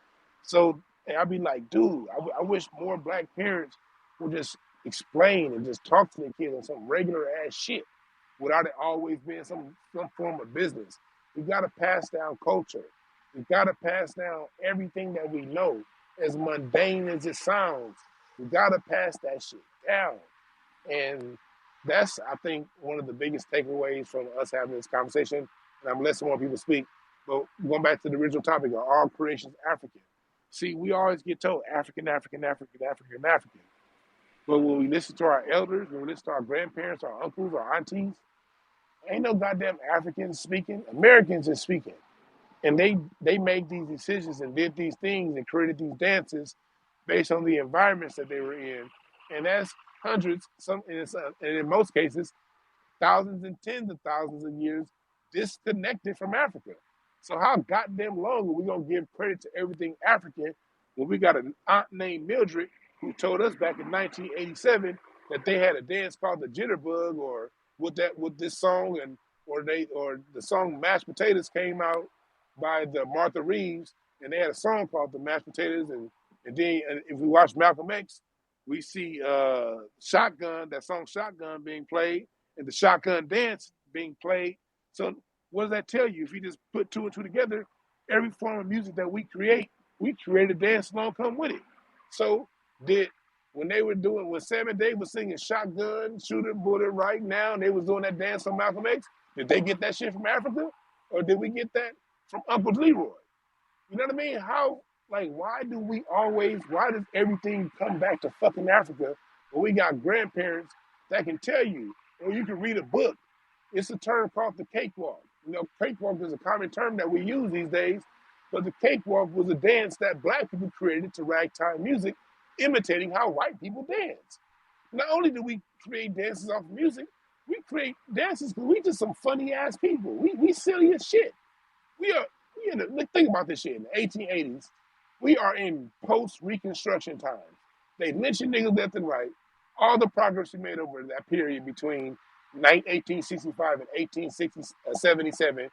So I'd be like, dude, I wish more black parents would just explain and just talk to their kids on some regular ass shit without it always being some form of business. We gotta pass down culture. We gotta pass down everything that we know, as mundane as it sounds. We gotta pass that shit down. And that's, I think, one of the biggest takeaways from us having this conversation. And I'm letting more people speak. But going back to the original topic, are all creations African? See, we always get told African, African, African, African, African. But when we listen to our elders, when we listen to our grandparents, our uncles, our aunties, ain't no goddamn Africans speaking. Americans is speaking. And they made these decisions and did these things and created these dances based on the environments that they were in. And that's hundreds, and in most cases, thousands and tens of thousands of years disconnected from Africa. So how goddamn long are we gonna give credit to everything African when we got an aunt named Mildred who told us back in 1987 that they had a dance called the Jitterbug, or with this song, or the song Mashed Potatoes came out by the Martha Reeves, and they had a song called the Mashed Potatoes, and then if we watch Malcolm X, we see Shotgun, that song Shotgun being played, and the Shotgun dance being played. So what does that tell you? If you just put two and two together, every form of music that we create a dance song come with it. So when Sam and Dave was singing Shotgun, Shoot It, Bullet Right Now, and they was doing that dance on Malcolm X, did they get that shit from Africa? Or did we get that from Uncle Leroy? You know what I mean? Why does everything come back to fucking Africa when we got grandparents that can tell you, or you can read a book? It's a term called the cakewalk. You know, cakewalk is a common term that we use these days, but the cakewalk was a dance that black people created to ragtime music, imitating how white people dance. Not only do we create dances off of music, we create dances because we just some funny ass people. We silly as shit. Think about this shit. In the 1880s, we are in post-Reconstruction times. They lynching niggas left and right. All the progress we made over that period between 1865 and 1877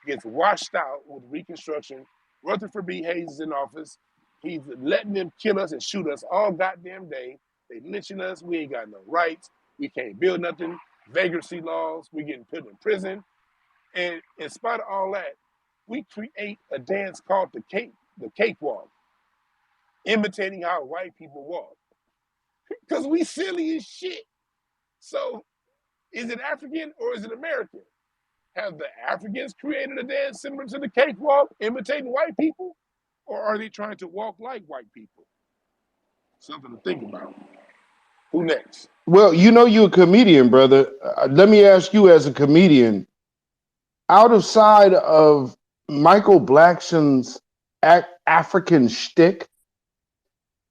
gets washed out with Reconstruction. Rutherford B. Hayes is in office. He's letting them kill us and shoot us all goddamn day. They lynching us. We ain't got no rights. We can't build nothing. Vagrancy laws. We getting put in prison. And in spite of all that, we create a dance called the cakewalk, imitating how white people walk. Because we silly as shit. So is it African or is it American? Have the Africans created a dance similar to the cakewalk, imitating white people? Or are they trying to walk like white people? Something to think about. Who next? Well, you know you're a comedian, brother. Let me ask you, as a comedian, outside of Michael Blackson's African shtick,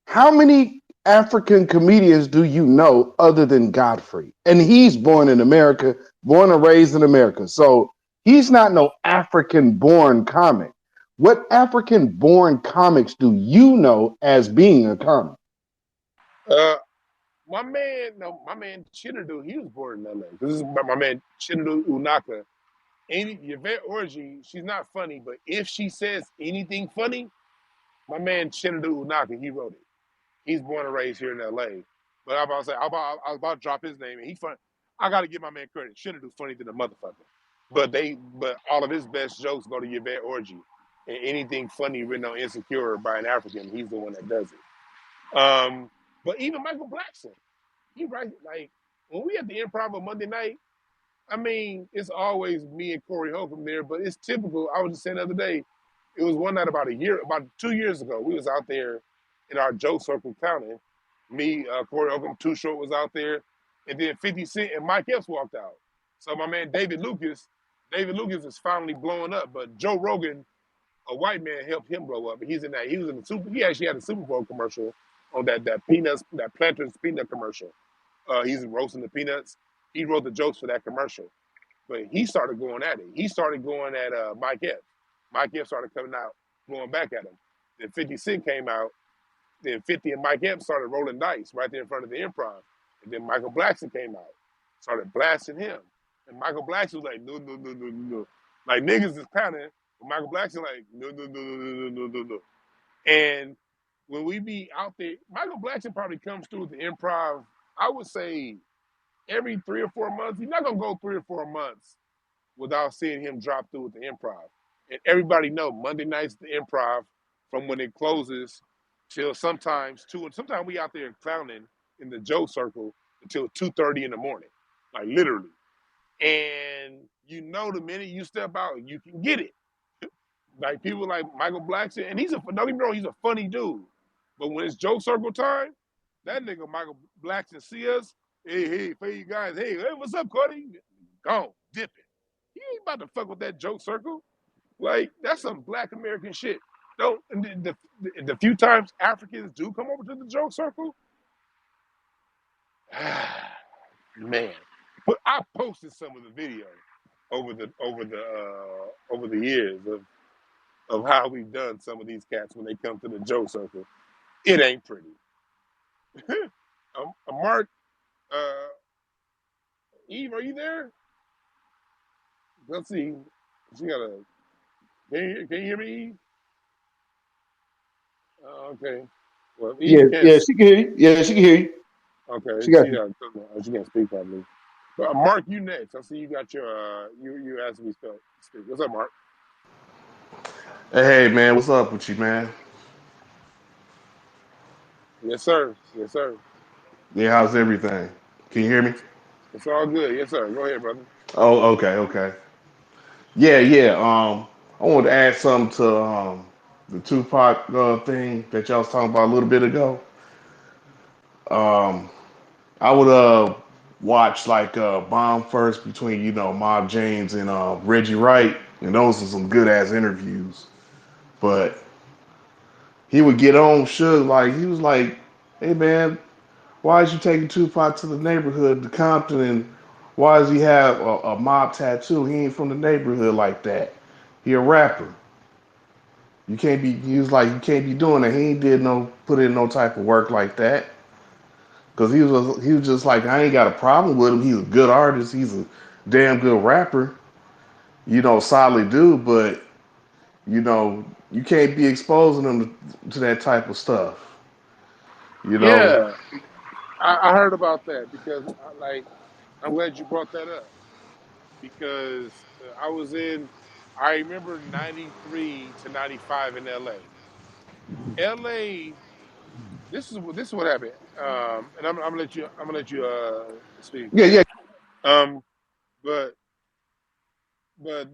how many African comedians do you know other than Godfrey? And he's born in America, born and raised in America. So he's not no African-born comic. What African-born comics do you know as being a comic? My man Chinadu, he was born in LA. This is my man Chinadu Unaka. Yvette Orji, she's not funny, but if she says anything funny, my man Chinadu Unaka, he wrote it. He's born and raised here in LA. But I was about to drop his name, and he fun. I got to give my man credit. Chinadu funny than a motherfucker. But all of his best jokes go to Yvette Orji. And anything funny written on Insecure by an African, he's the one that does it. But even Michael Blackson, he writes, like, when we at the Improv on Monday night, I mean, it's always me and Corey Holcomb there, but it's typical. I was just saying the other day, it was one night about 2 years ago, we was out there in our joke circle counting. Me, Corey Holcomb, Too Short was out there, and then 50 Cent and Mike Epps walked out. So my man David Lucas is finally blowing up, but Joe Rogan, a white man, helped him blow up. He actually had a Super Bowl commercial on that Planters peanut commercial. He's roasting the peanuts. He wrote the jokes for that commercial. But he started going at it. He started going at Mike Epps. Mike Epps started coming out, going back at him. Then 50 Cent came out. Then 50 and Mike Epps started rolling dice right there in front of the Improv. And then Michael Blackson came out, started blasting him. And Michael Blackson was like, no. Like, niggas is clowning, but Michael Blackson like, no. And when we be out there, Michael Blackson probably comes through the Improv, I would say, every 3 or 4 months. He's not gonna go 3 or 4 months without seeing him drop through at the Improv. And everybody know Monday nights the Improv, from when it closes till sometimes 2, and sometimes we out there clowning in the Joe circle until 2:30 in the morning, like literally. And you know, the minute you step out, you can get it. Like people like Michael Blackson, and don't get me wrong, he's a funny dude. But when it's Joe circle time, that nigga Michael Blackson see us, hey, for you guys, hey, what's up, Cody? Gone, dipping. He ain't about to fuck with that Joke circle. Like, that's some Black American shit. The few times Africans do come over to the Joke circle, man. But I posted some of the video over the years of how we've done some of these cats when they come to the Joke circle. It ain't pretty. Mark, Eve, are you there? Let's see. She got a. Can you hear me, Eve? Okay. Well, Eve She can hear you. Yeah, she can hear you. Okay. She got you. She can't speak probably. But Mark, you next. I see you got your you asked me to speak. What's up, Mark? Hey man, what's up with you, man? Yes, sir. Yes, sir. Yeah, how's everything? Can you hear me? It's all good. Yes, sir. Go ahead, brother. Oh, okay. Yeah. I wanted to add something to the Tupac thing that y'all was talking about a little bit ago. I would watch like Bomb First between Mob James and Reggie Wright, and those are some good ass interviews. But he would get on Suge, like he was like, "Hey man, why is you taking Tupac to the neighborhood, to Compton, and why does he have a mob tattoo? He ain't from the neighborhood like that. He a rapper. You can't be." He was like, "You can't be doing that. He ain't put in no type of work like that." Because he was just like, I ain't got a problem with him. He's a good artist. He's a damn good rapper. Solid dude. But You can't be exposing them to that type of stuff. You know, Yeah, I heard about that because like I'm glad you brought that up because I remember '93 to '95 in LA. LA, this is what happened. And I'm gonna let you speak. yeah, yeah, Um, but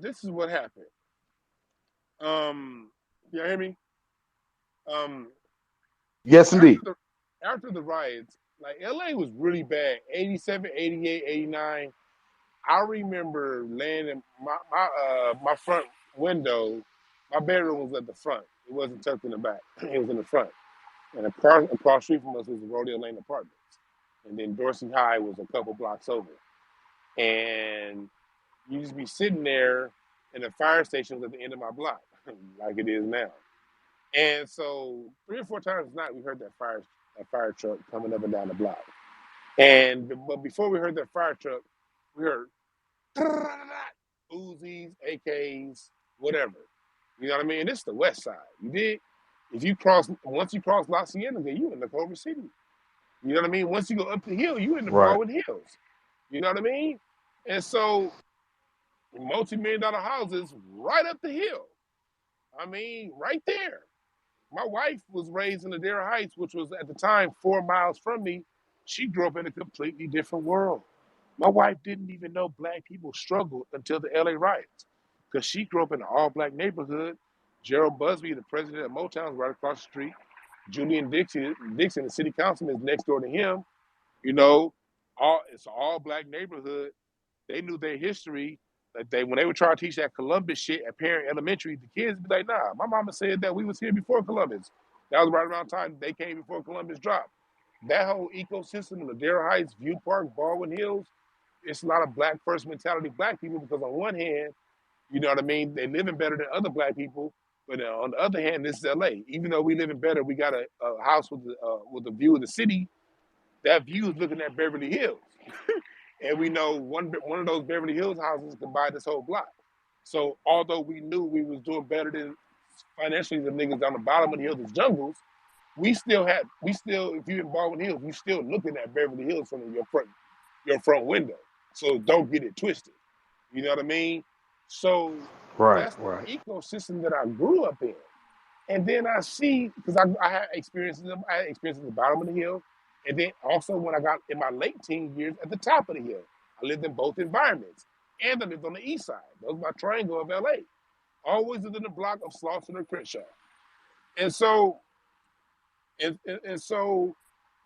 this is what happened. You hear me? Um, Yes, after indeed. the riots, like LA was really bad. 87, 88, 89. I remember laying in my front window. My bedroom was at the front. It wasn't tucked in the back. It was in the front. And across street from us was the Rodeo Lane Apartments. And then Dorsey High was a couple blocks over. And you just be sitting there, and the fire station was at the end of my block, like it is now. And so 3 or 4 times a night, we heard that fire truck coming up and down the block. But before we heard that fire truck, we heard Uzis, AKs, whatever. You know what I mean? And this is the West Side. You dig? Once you cross La Cienega, you in the Culver City. You know what I mean? Once you go up the hill, you in the right. Baldwin Hills. You know what I mean? And so multi-million-dollar houses right up the hill. I mean, right there. My wife was raised in Ladera Heights, which was at the time 4 miles from me. She grew up in a completely different world. My wife didn't even know black people struggled until the LA riots because she grew up in an all black neighborhood. Gerald Busby, the president of Motown, is right across the street. Julian Dixon, the city councilman, is next door to him. You know, it's an all black neighborhood. They knew their history. Like when they would try to teach that Columbus shit at Parent Elementary, the kids would be like, nah, my mama said that we was here before Columbus. That was right around the time they came before Columbus dropped. That whole ecosystem in Ladera Heights, View Park, Baldwin Hills, it's a lot of black first mentality black people because on one hand, you know what I mean, they living better than other black people. But on the other hand, this is LA. Even though we living better, we got a house with a view of the city. That view is looking at Beverly Hills. And we know one of those Beverly Hills houses can buy this whole block. So although we knew we was doing better than financially the niggas on the bottom of the hills, the jungles, we still, if you in Baldwin Hills, you still looking at Beverly Hills from your front window. So don't get it twisted. You know what I mean? So Right, that's the right. ecosystem that I grew up in. And then I see, because I had experiences at the bottom of the hill, and then also when I got in my late teen years at the top of the hill. I lived in both environments. And I lived on the east side. That was my triangle of LA. Always within the block of Slauson and Crenshaw. And so, and so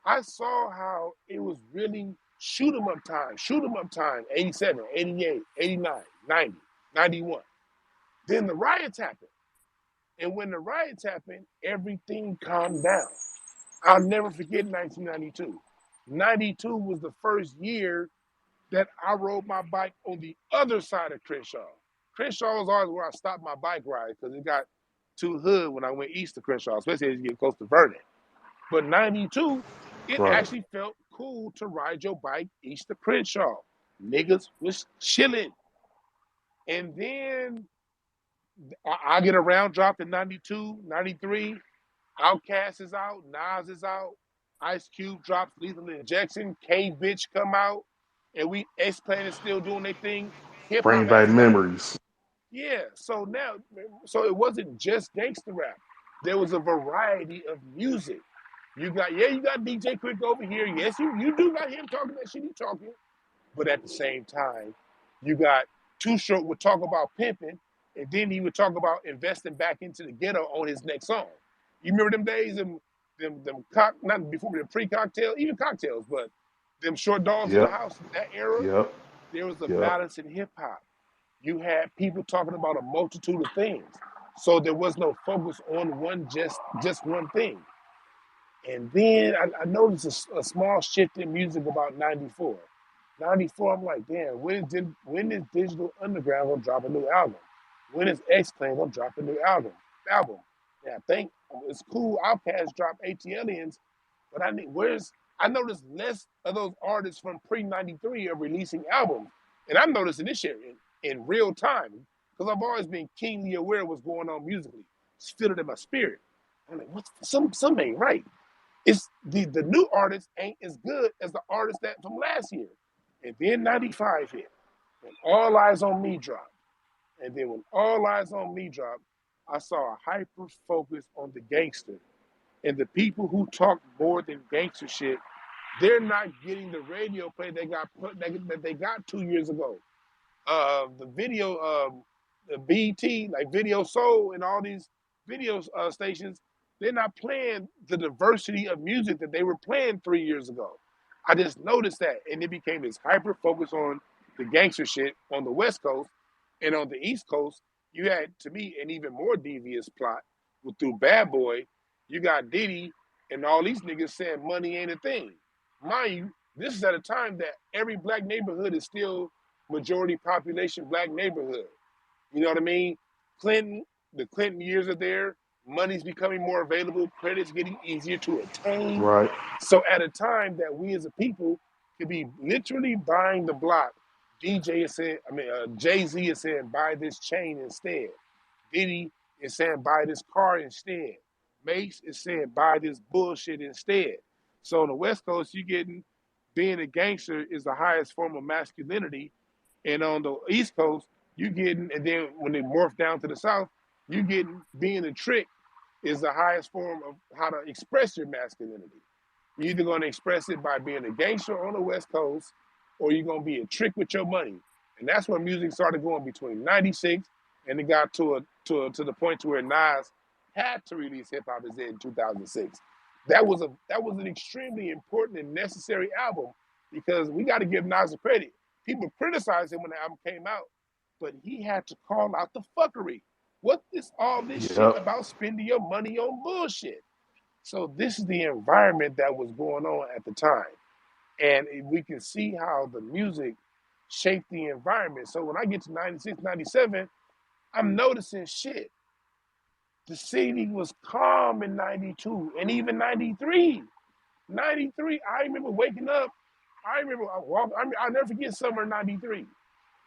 I saw how it was really shoot 'em up time, 87, 88, 89, 90, 91. Then the riots happened. And when the riots happened, everything calmed down. I'll never forget 1992. 92 was the first year that I rode my bike on the other side of Crenshaw. Crenshaw was always where I stopped my bike ride because it got too hood when I went east to Crenshaw, especially as you get close to Vernon. But 92, it Right. actually felt cool to ride your bike east to Crenshaw. Niggas was chilling. And then I get a round drop in 92, 93. Outkast is out, Nas is out, Ice Cube drops Lethal Injection, K Bitch come out, and X Clan is still doing their thing. Hip Bring hop back has got, memories. yeah. So it wasn't just gangster rap. There was a variety of music. You got DJ Quick over here. Yes, you do got him talking that shit he talking. But at the same time, you got Too Short would talk about pimping, and then he would talk about investing back into the ghetto on his next song. You remember them days, not before the pre-cocktail, even cocktails, but them short dogs in the Yep, house, that era, yep, there was a yep. balance in hip hop. You had people talking about a multitude of things. So there was no focus on just one thing. And then I noticed a small shift in music about 94. 94, I'm like, damn, when is Digital Underground gonna drop a new album? When is X Clan gonna drop a new album? Yeah, I think it's cool. Outkast dropped ATLians, but I noticed less of those artists from pre-93 are releasing albums. And I'm noticing this shit in real time because I've always been keenly aware of what's going on musically. just feel it in my spirit. I'm like, what's some ain't right. It's the new artist ain't as good as the artist that from last year. And then 95 hit. And All Eyes on Me dropped. And then when All Eyes on Me dropped, I saw a hyper focus on the gangster. And the people who talk more than gangster shit, they're not getting the radio play that they got 2 years ago. The video, the BT, like Video Soul and all these video stations, they're not playing the diversity of music that they were playing 3 years ago. I just noticed that, and it became this hyper focus on the gangster shit on the West Coast, and on the East Coast, you had, to me, an even more devious plot with through Bad Boy. You got Diddy and all these niggas saying money ain't a thing. Mind you, this is at a time that every black neighborhood is still majority population black neighborhood. You know what I mean? The Clinton years are there. Money's becoming more available. Credit's getting easier to attain. Right. So at a time that we as a people could be literally buying the block, Jay-Z is saying, buy this chain instead. Diddy is saying, buy this car instead. Mace is saying, buy this bullshit instead. So on the West Coast, you getting being a gangster is the highest form of masculinity. And on the East Coast, you getting, and then when they morph down to the South, you getting being a trick is the highest form of how to express your masculinity. You're either going to express it by being a gangster on the West Coast, or you're going to be a trick with your money. And that's when music started going between 96 and it got to the point to where Nas had to release Hip Hop Is Dead in 2006. That was an extremely important and necessary album, because we got to give Nas the credit. People criticized him when the album came out, but he had to call out the fuckery. What is all this shit about spending your money on bullshit? So this is the environment that was going on at the time. And we can see how the music shaped the environment. So when I get to 96, 97, I'm noticing shit. The city was calm in 92 and even 93. 93, I remember waking up. I'll never forget summer 93.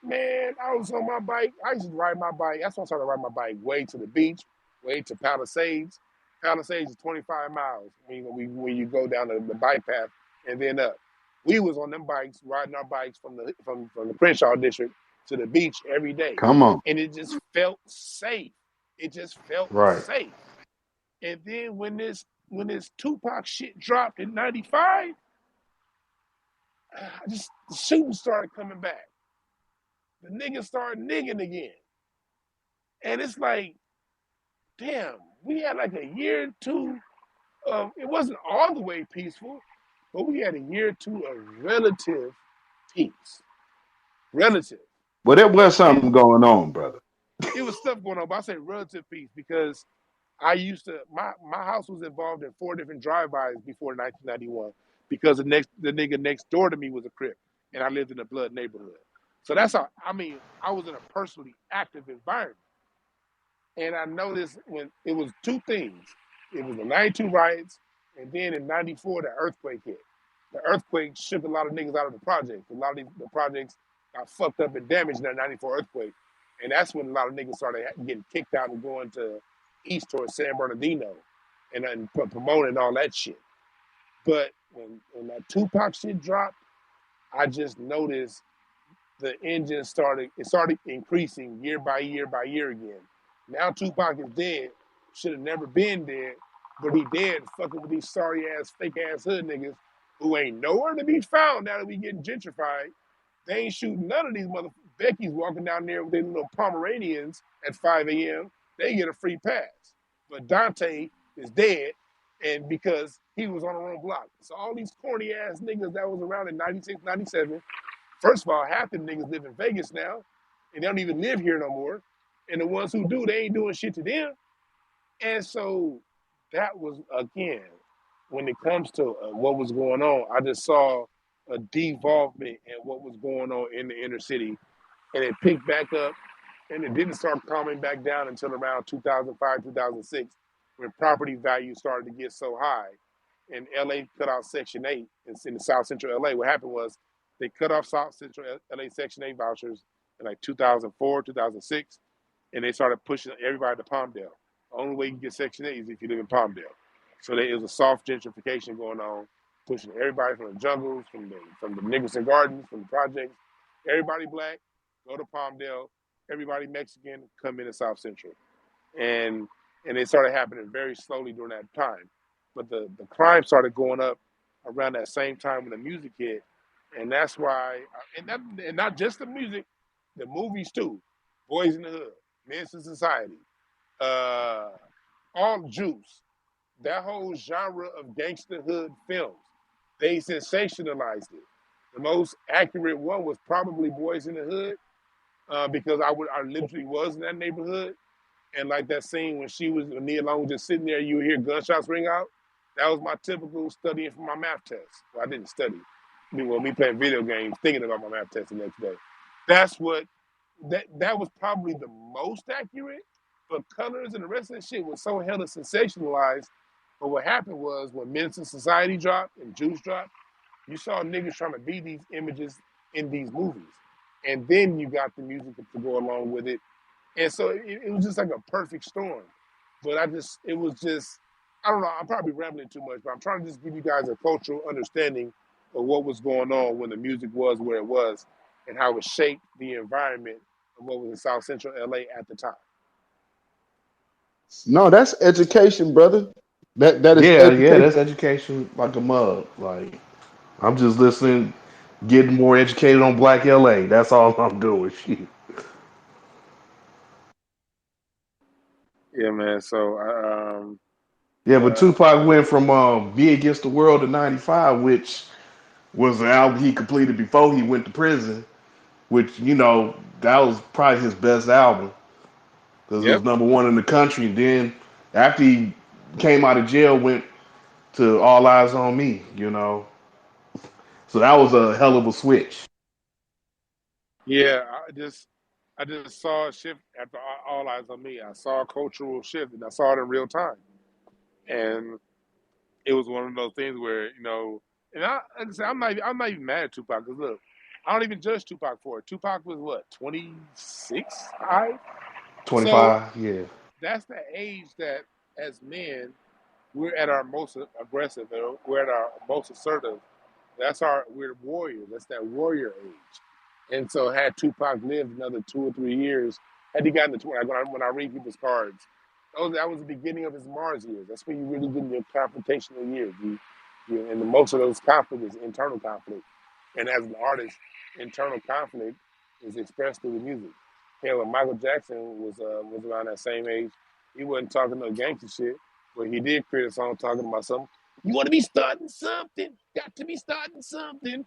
Man, I was on my bike. I used to ride my bike. That's when I started riding my bike way to the beach, way to Palisades. Palisades is 25 miles when you go down the bike path and then up. We was on them bikes, riding our bikes from the Crenshaw district to the beach every day. Come on. And it just felt safe. It just felt Right. safe. And then when this Tupac shit dropped in 95, the shooting started coming back. The niggas started nigging again. And it's like, damn, we had like a year or two of, it wasn't all the way peaceful, but we had a year or two of relative peace. Relative. Well, there was something going on, brother. It was stuff going on, but I say relative peace because I used to, my house was involved in 4 different drive-bys before 1991 because the nigga next door to me was a Crip, and I lived in a blood neighborhood. So that's how, I was in a personally active environment. And I noticed when it was 2 things. It was the 92 riots, and then in 94, the earthquake hit. The earthquake shook a lot of niggas out of the projects. A lot of the projects got fucked up and damaged in that 94 earthquake. And that's when a lot of niggas started getting kicked out and going to east towards San Bernardino and Pomona and all that shit. But when that Tupac shit dropped, I just noticed the engine started increasing year by year by year again. Now Tupac is dead, should have never been dead, but he dead fucking with these sorry ass, fake ass hood niggas who ain't nowhere to be found now that we getting gentrified. They ain't shooting none of these motherfuckers. Becky's walking down there with their little Pomeranians at 5 a.m. They get a free pass. But Dante is dead, and because he was on the wrong block. So all these corny ass niggas that was around in 96, 97, first of all, half the niggas live in Vegas now, and they don't even live here no more. And the ones who do, they ain't doing shit to them. And so that was, again, when it comes to what was going on, I just saw a devolvement in what was going on in the inner city. And it picked back up, and it didn't start calming back down until around 2005, 2006, when property values started to get so high. And LA cut out Section 8 in the South Central LA. What happened was they cut off South Central LA Section 8 vouchers in like 2004, 2006, and they started pushing everybody to Palmdale. The only way you can get Section 8 is if you live in Palmdale. So there is a soft gentrification going on, pushing everybody from the jungles, from the Nicholson Gardens, from the projects. Everybody black, go to Palmdale. Everybody Mexican, come into South Central. And it started happening very slowly during that time. But the crime started going up around that same time when the music hit. And that's why, and not just the music, the movies too. Boys in the Hood, Men's in Society, uh, all Juice, that whole genre of gangster hood films, they sensationalized it. The most accurate one was probably Boys in the Hood, because I literally was in that neighborhood, and like that scene when Nia Long was just sitting there, you would hear gunshots ring out. That was my typical studying for my math test. Well, I didn't study. Me playing video games, thinking about my math test the next day. That's what that was probably the most accurate. But Colors and the rest of the shit was so hella sensationalized. But what happened was when Menace to Society dropped and Juice dropped, you saw niggas trying to be these images in these movies. And then you got the music to go along with it. And so it was just like a perfect storm. But it was just, I don't know, I'm probably rambling too much, but I'm trying to just give you guys a cultural understanding of what was going on when the music was where it was and how it shaped the environment of what was in South Central LA at the time. No, that's education, brother. That is Yeah, education. that's education like a mug. Like I'm just listening, getting more educated on Black LA. That's all I'm doing. Shit. Yeah, man. So, Yeah, but Tupac went from "Be Against the World" to '95, which was an album he completed before he went to prison. Which that was probably his best album because it was yep. #1 in the country. And then after he came out of jail, went to All Eyes on Me. So that was a hell of a switch. Yeah, I just saw a shift after All Eyes on Me. I saw a cultural shift, and I saw it in real time. And it was one of those things where and like I said, I'm not even mad at Tupac because look, I don't even judge Tupac for it. Tupac was what 26, high. So 25, yeah. that's the age that as men we're at our most aggressive, we're at our most assertive. We're warriors. That's that warrior age. And so had Tupac lived another 2 or 3 years, had he gotten to 20, like when I read people's cards, that was the beginning of his Mars years. That's when you really get in your confrontational years. And most of those conflict is internal conflict. And as an artist, internal conflict is expressed through the music. Hell, when Michael Jackson was around that same age, he wasn't talking no gangster shit, but he did create a song talking about something. You want to be starting something, got to be starting something.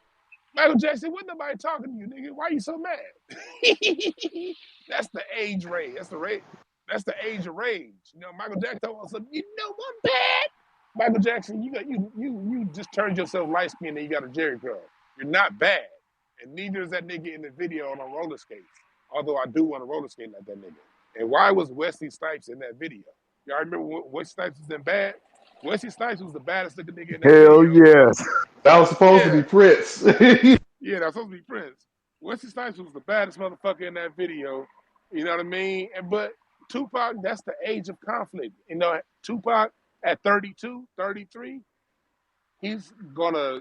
Michael Jackson, wasn't nobody talking to you, nigga. Why you so mad? That's the age rage. That's the rage. That's the age of rage. Michael Jackson told us something. I'm bad. Michael Jackson, you just turned yourself light skinned and you got a Jerry curl. You're not bad, and neither is that nigga in the video on roller skates. Although I do want to roller skate like that nigga. And why was Wesley Snipes in that video? Y'all remember Wesley Snipes was in bad? Wesley Snipes was the baddest looking nigga in that Hell video. yes. That was supposed to Yeah. be Prince. Yeah, that's supposed to be Prince. Wesley Snipes was the baddest motherfucker in that video. You know what I mean? But Tupac, that's the age of conflict. Tupac at 32, 33, he's gonna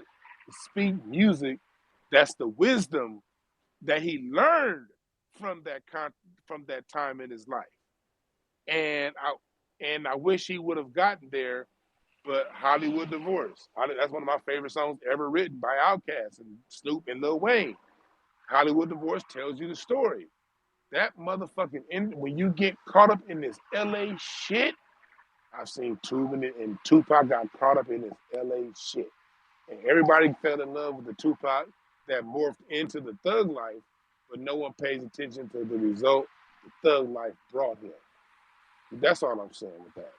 speak music that's the wisdom that he learned from that time in his life. And I wish he would have gotten there, but Hollywood Divorce. That's one of my favorite songs ever written by Outkast and Snoop and Lil Wayne. Hollywood Divorce tells you the story. That motherfucking when you get caught up in this LA shit, I've seen Tubman and Tupac got caught up in this LA shit. And everybody fell in love with the Tupac that morphed into the thug life, but no one pays attention to the result the thug life brought him. That's all I'm saying with that.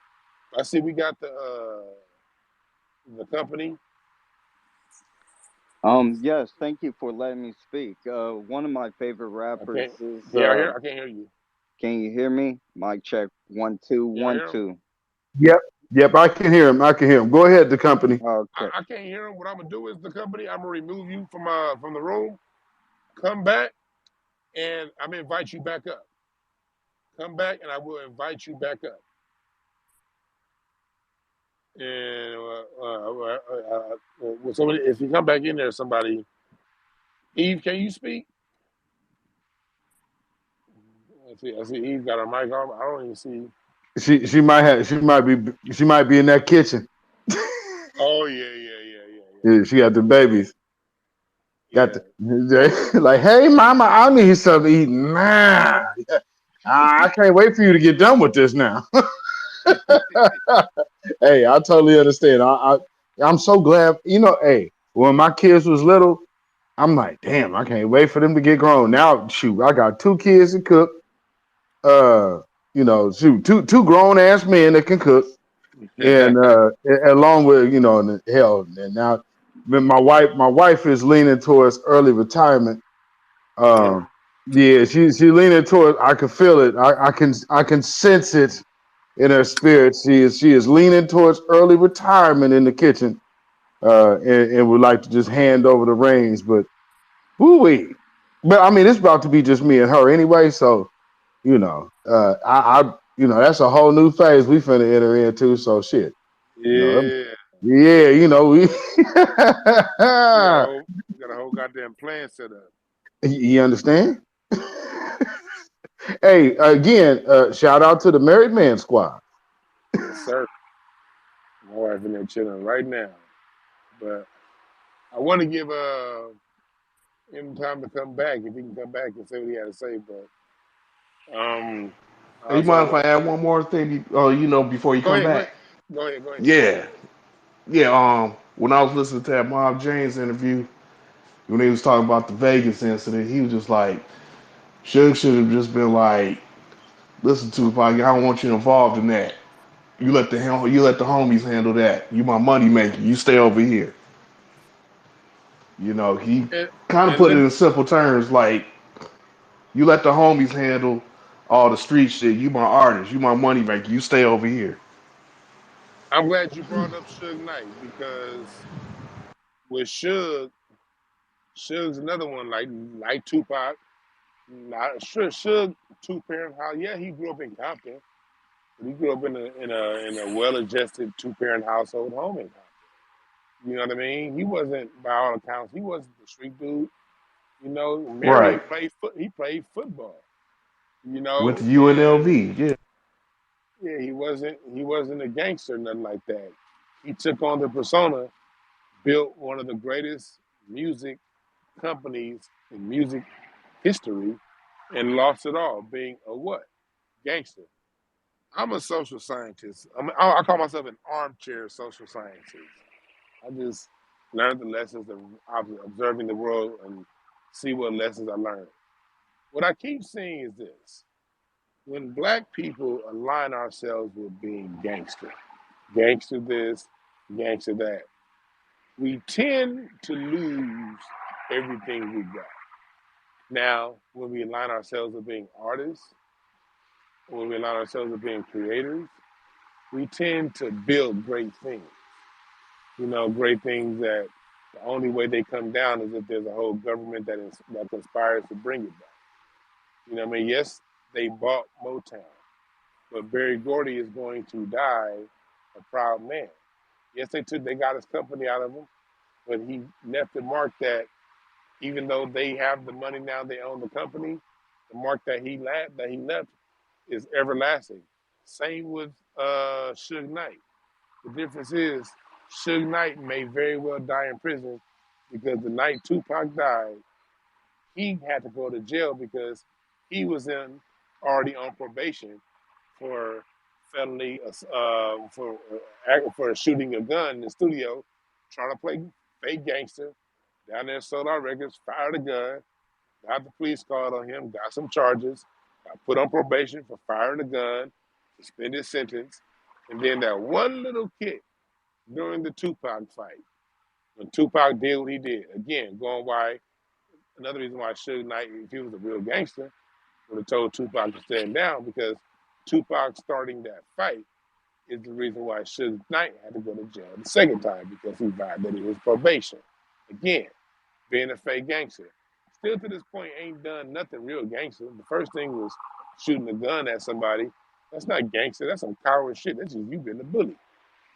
I see we got the company. Yes, thank you for letting me speak. One of my favorite rappers is I can't hear you. can you hear me? Mic check 1 2 Yeah, I 1 hear him. 2. Yep, I can hear him. Go ahead, the company. Okay. I can't hear him. What I'm gonna do is the company. I'm gonna remove you from the room. Come back, and I'm gonna invite you back up. Come back, and I will invite you back up. And somebody, if you come back in there, somebody, Eve, can you speak? I see Eve got her mic on. I don't even see. She might be in that kitchen. Oh yeah. Yeah, she got the babies. Got Yeah. the like, hey mama, I need something to eat. Nah. I can't wait for you to get done with this now. Hey, I totally understand. I'm so glad. Hey, when my kids was little, I'm like, damn, I can't wait for them to get grown. Now, shoot, I got 2 kids to cook. Shoot, two grown ass men that can cook, and along with and hell, and now my wife is leaning towards early retirement. Mm. Yeah, she leaning towards. I can feel it. I can sense it in her spirit. She is leaning towards early retirement in the kitchen, and would like to just hand over the reins. But woo-wee. But I mean, it's about to be just me and her anyway. So that's a whole new phase we finna enter into. So shit, you know, Yeah. yeah, we. You got a whole goddamn plan set up. You understand? Hey, again, shout out to the Married Man Squad. Yes, sir. My wife in there chilling right now. But I want to give him time to come back if he can come back and say what he had to say. But I Hey, you also mind if want. I add one more thing? Before you Go come ahead. Go ahead. back. Go ahead. Go ahead. Yeah, yeah. When I was listening to that Mob James interview, when he was talking about the Vegas incident, he was just like, Suge should have just been like, listen, Tupac, I don't want you involved in that. You let the homies handle that. You my money maker. You stay over here. He And, kind of and put it let, in simple terms, like you let the homies handle all the street shit. You my artist. You my money maker. You stay over here. I'm glad you brought up Suge Knight because with Suge's another one like Tupac. Not sure Suge two-parent house. Yeah, he grew up in Compton. But he grew up in a well-adjusted two-parent household home in Compton. You know what I mean? He wasn't, by all accounts, he wasn't the street dude. Marion Right. played he played football. Went to And UNLV. Yeah. yeah, he wasn't a gangster, nothing like that. He took on the persona, built one of the greatest music companies in music history, and lost it all, being a what? Gangster. I'm a social scientist. I call myself an armchair social scientist. I just learned the lessons of observing the world and see what lessons I learned. What I keep seeing is this: when black people align ourselves with being gangster, gangster this, gangster that, we tend to lose everything we got. Now, when we align ourselves with being artists, when we align ourselves with being creators, we tend to build great things. Great things that the only way they come down is if there's a whole government that conspires to bring it back. Yes, they bought Motown, but Berry Gordy is going to die a proud man. Yes, they got his company out of him, but he left the mark that even though they have the money now, they own the company. The mark that he left is everlasting. Same with Suge Knight. The difference is Suge Knight may very well die in prison because the night Tupac died, he had to go to jail because he was already on probation for felony for shooting a gun in the studio, trying to play fake gangster. Down there, sold our records, fired a gun, got the police called on him, got some charges, got put on probation for firing a gun, suspended sentence, and then that one little kick during the Tupac fight. When Tupac did what he did, again, going why another reason why Suge Knight, if he was a real gangster, would have told Tupac to stand down because Tupac starting that fight is the reason why Suge Knight had to go to jail the second time because he violated his probation. Again, being a fake gangster. Still to this point ain't done nothing real gangster. The first thing was shooting a gun at somebody. That's not gangster. That's some coward shit. That's just you being a bully.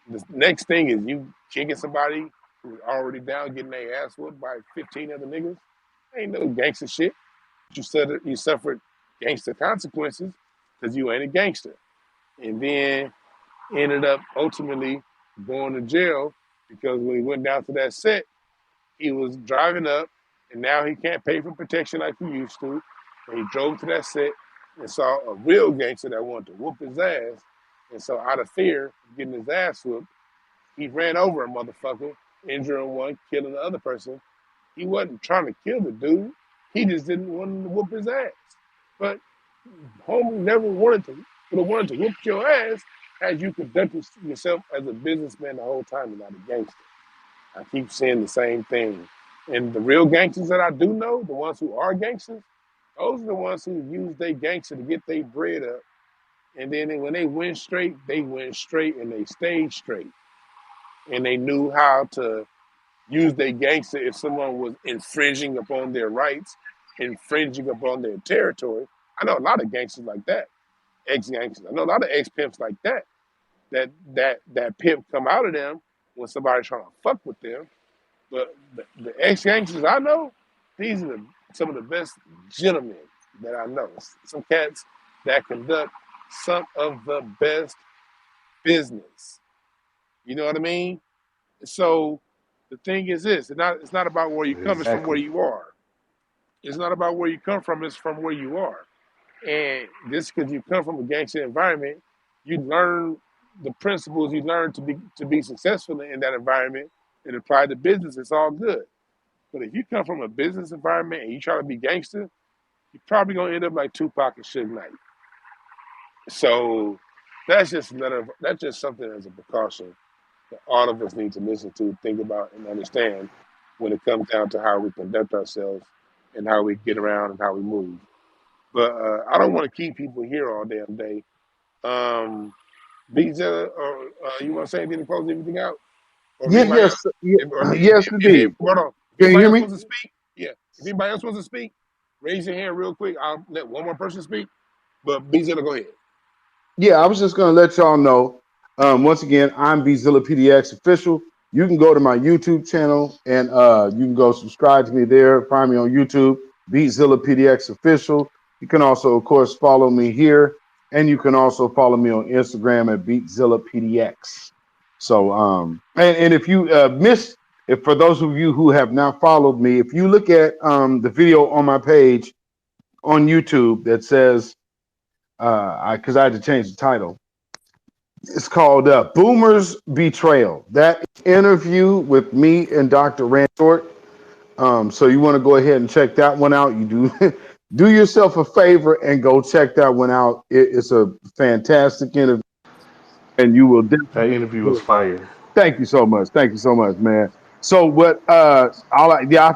The next thing is you kicking somebody who's already down, getting their ass whooped by 15 other niggas. Ain't no gangster shit. You suffered gangster consequences because you ain't a gangster. And then ended up ultimately going to jail because when he went down to that set, he was driving up and now he can't pay for protection like he used to. And he drove to that set and saw a real gangster that wanted to whoop his ass. And so out of fear of getting his ass whooped, he ran over a motherfucker, injuring one, killing the other person. He wasn't trying to kill the dude. He just didn't want him to whoop his ass. But homie never would have wanted to whoop your ass had you conducted yourself as a businessman the whole time and not a gangster. I keep saying the same thing. And the real gangsters that I do know, the ones who are gangsters, those are the ones who use their gangster to get their bread up. And then when they went straight and they stayed straight. And they knew how to use their gangster if someone was infringing upon their rights, infringing upon their territory. I know a lot of gangsters like that, ex-gangsters. I know a lot of ex-pimps like that. That pimp come out of them when somebody's trying to fuck with them. But the ex-gangsters I know, these are some of the best gentlemen that I know. Some cats that conduct some of the best business. You know what I mean? So the thing is this: it's not about where you come; it's from where Exactly. you are. It's not about where you come from; it's from where you are. And just because you come from a gangster environment, you learn the principles. You learn to be successful in that environment and apply to business. It's all good. But if you come from a business environment and you try to be gangster, you're probably gonna end up like Tupac and Suge Knight. So that's just something as a precaution that all of us need to listen to, think about, and understand when it comes down to how we conduct ourselves and how we get around and how we move. But I don't want to keep people here all damn day. Biza, or you want to say anything to close everything out? Or if Yeah, anybody yes, else, yes, indeed. hold on, if Can you anybody hear else me? wants to speak, yeah. If anybody else wants to speak, raise your hand real quick. I'll let one more person speak. But Biza, go ahead. Yeah, I was just going to let y'all know. Once again, I'm Bzilla PDX official. You can go to my YouTube channel and you can go subscribe to me there. Find me on YouTube, Bzilla PDX official. You can also, of course, follow me here, and you can also follow me on Instagram at Beatzilla PDX. So, and if you missed, if for those of you who have not followed me, if you look at the video on my page on YouTube that says, because I had to change the title. It's called Boomer's Betrayal. That interview with me and Dr. Rand Short. So you want to go ahead and check that one out. You do do yourself a favor and go check that one out. It's a fantastic interview, and you will That definitely interview enjoy was it. fire. Thank you so much. Thank you so much, man. So what? I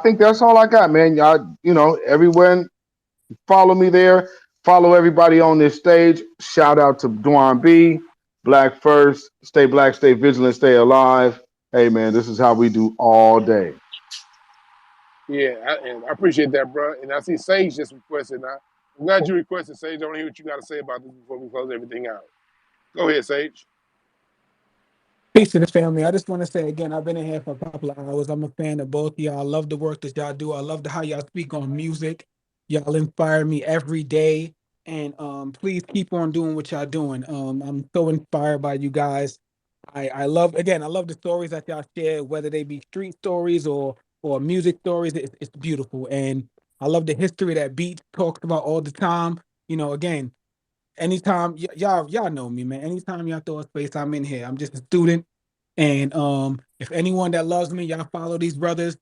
think that's all I got, man. Y'all, everywhere. Follow me there. Follow everybody on this stage. Shout out to Dwan B. Black first. Stay black, stay vigilant, stay alive. Hey, man, this is how we do all day. Yeah, and I appreciate that, bro. And I see Sage just requested. I'm glad you requested, Sage. I want to hear what you got to say about this before we close everything out. Go ahead, Sage. Peace to the family. I just want to say again, I've been in here for a couple of hours. I'm a fan of both of y'all. I love the work that y'all do. I love how y'all speak on music. Y'all inspire me every day. And please keep on doing what y'all doing. I'm so inspired by you guys. I love the stories that y'all share, whether they be street stories or music stories. It's beautiful. And I love the history that Beat talks about all the time. Again, anytime y'all know me, man. Anytime y'all throw a space, I'm in here. I'm just a student. And if anyone that loves me, y'all follow these brothers,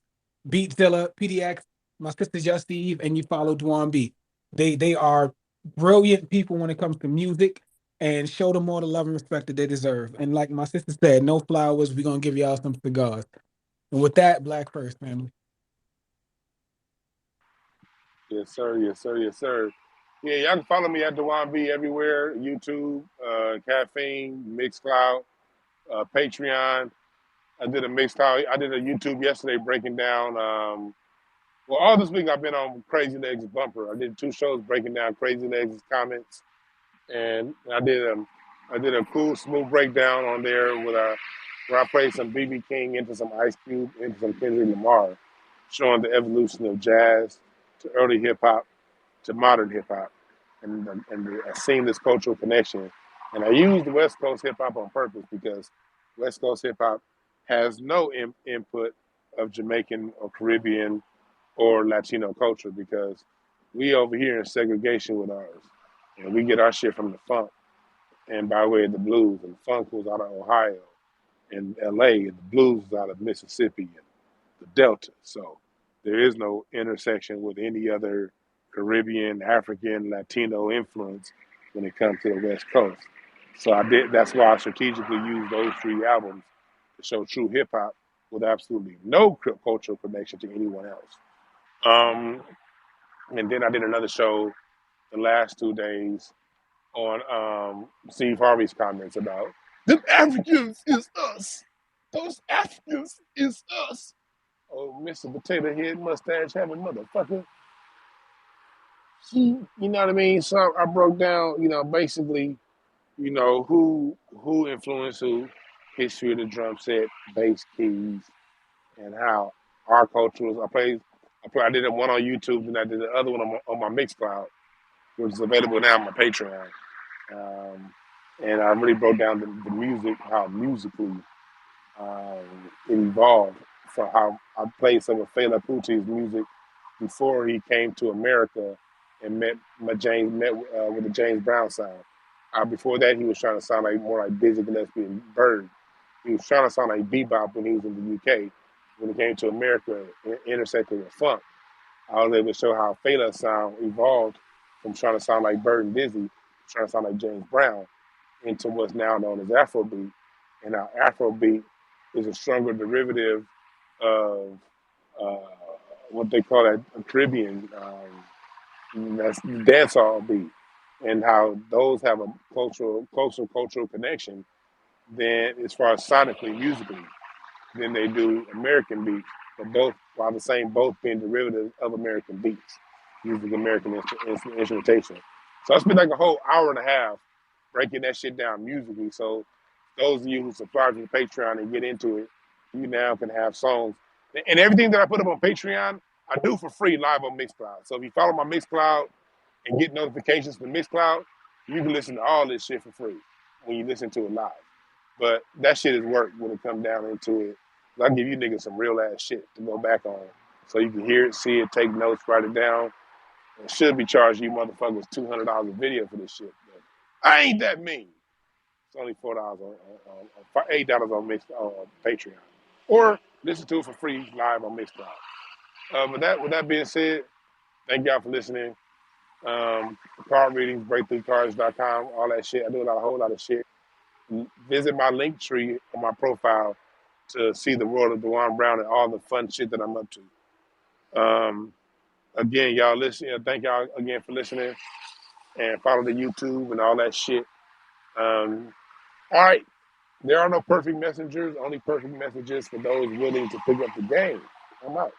Beatzilla, PDX, my sister Just Eve, and you follow Dwan B. They are brilliant people when it comes to music, and show them all the love and respect that they deserve. And like my sister said, no flowers, we're gonna give y'all some cigars. And with that, Black First, family. Yes, sir. Yes, sir. Yes, sir. Yeah, y'all can follow me at Dewan B everywhere: YouTube, Caffeine, Mixcloud, Patreon. I did a Mixcloud. I did a YouTube yesterday breaking down. Well, all this week I've been on Crazy Legs Bumper. I did 2 shows breaking down Crazy Legs comments, and I did I did a cool, smooth breakdown on there where I played some BB King into some Ice Cube into some Kendrick Lamar, showing the evolution of jazz to early hip hop to modern hip hop, and the seamless cultural connection. And I used the West Coast hip hop on purpose because West Coast hip hop has no input of Jamaican or Caribbean or Latino culture because we over here in segregation with ours, and we get our shit from the funk and by way of the blues, and the funk was out of Ohio and L.A., and the blues was out of Mississippi and the Delta. So there is no intersection with any other Caribbean, African, Latino influence when it comes to the West Coast. So I did. That's why I strategically used those three albums to show true hip hop with absolutely no cultural connection to anyone else. Um, and then I did another show the last 2 days on Steve Harvey's comments about the Africans is us. Those Africans is us. Oh, Mr. Potato Head mustache having motherfucker. You know what I mean? So I broke down, basically, who influenced who, history of the drum set, bass keys, and how our culture was. I did one on YouTube, and I did the other one on my Mixcloud, which is available now on my Patreon. And I really broke down the music, how musically it evolved. For how I played some of Fela Kuti's music before he came to America and met with the James Brown sound. Before that, he was trying to sound like more like Dizzy Gillespie and Bird. He was trying to sound like bebop when he was in the UK. When he came to America, and intersected with funk, I was able to show how Fela's sound evolved from trying to sound like Bird and Dizzy, trying to sound like James Brown, into what's now known as Afrobeat. And now Afrobeat is a stronger derivative of what they call a Caribbean that's dancehall beat, and how those have a closer cultural connection than as far as sonically, musically, than they do American beats. But both being derivatives of American beats, using American instrumentation. So I spent like a whole hour and a half breaking that shit down musically. So those of you who subscribe to the Patreon and get into it, you now can have songs. And everything that I put up on Patreon, I do for free live on Mixcloud. So if you follow my Mixcloud and get notifications from Mixcloud, you can listen to all this shit for free when you listen to it live. But that shit is work when it comes down into it. I'll give you niggas some real ass shit to go back on. So you can hear it, see it, take notes, write it down. It should be charging you motherfuckers $200 a video for this shit. But I ain't that mean. It's only $4 on $8 on Patreon, or listen to it for free live on Mixcloud. With that being said, thank y'all for listening. Card readings, breakthroughcards.com, all that shit. I do a whole lot of shit. Visit my link tree on my profile to see the world of DwannBrown and all the fun shit that I'm up to. Again, y'all listen. Thank y'all again for listening, and follow the YouTube and all that shit. All right. There are no perfect messengers, only perfect messages for those willing to pick up the game. I'm out.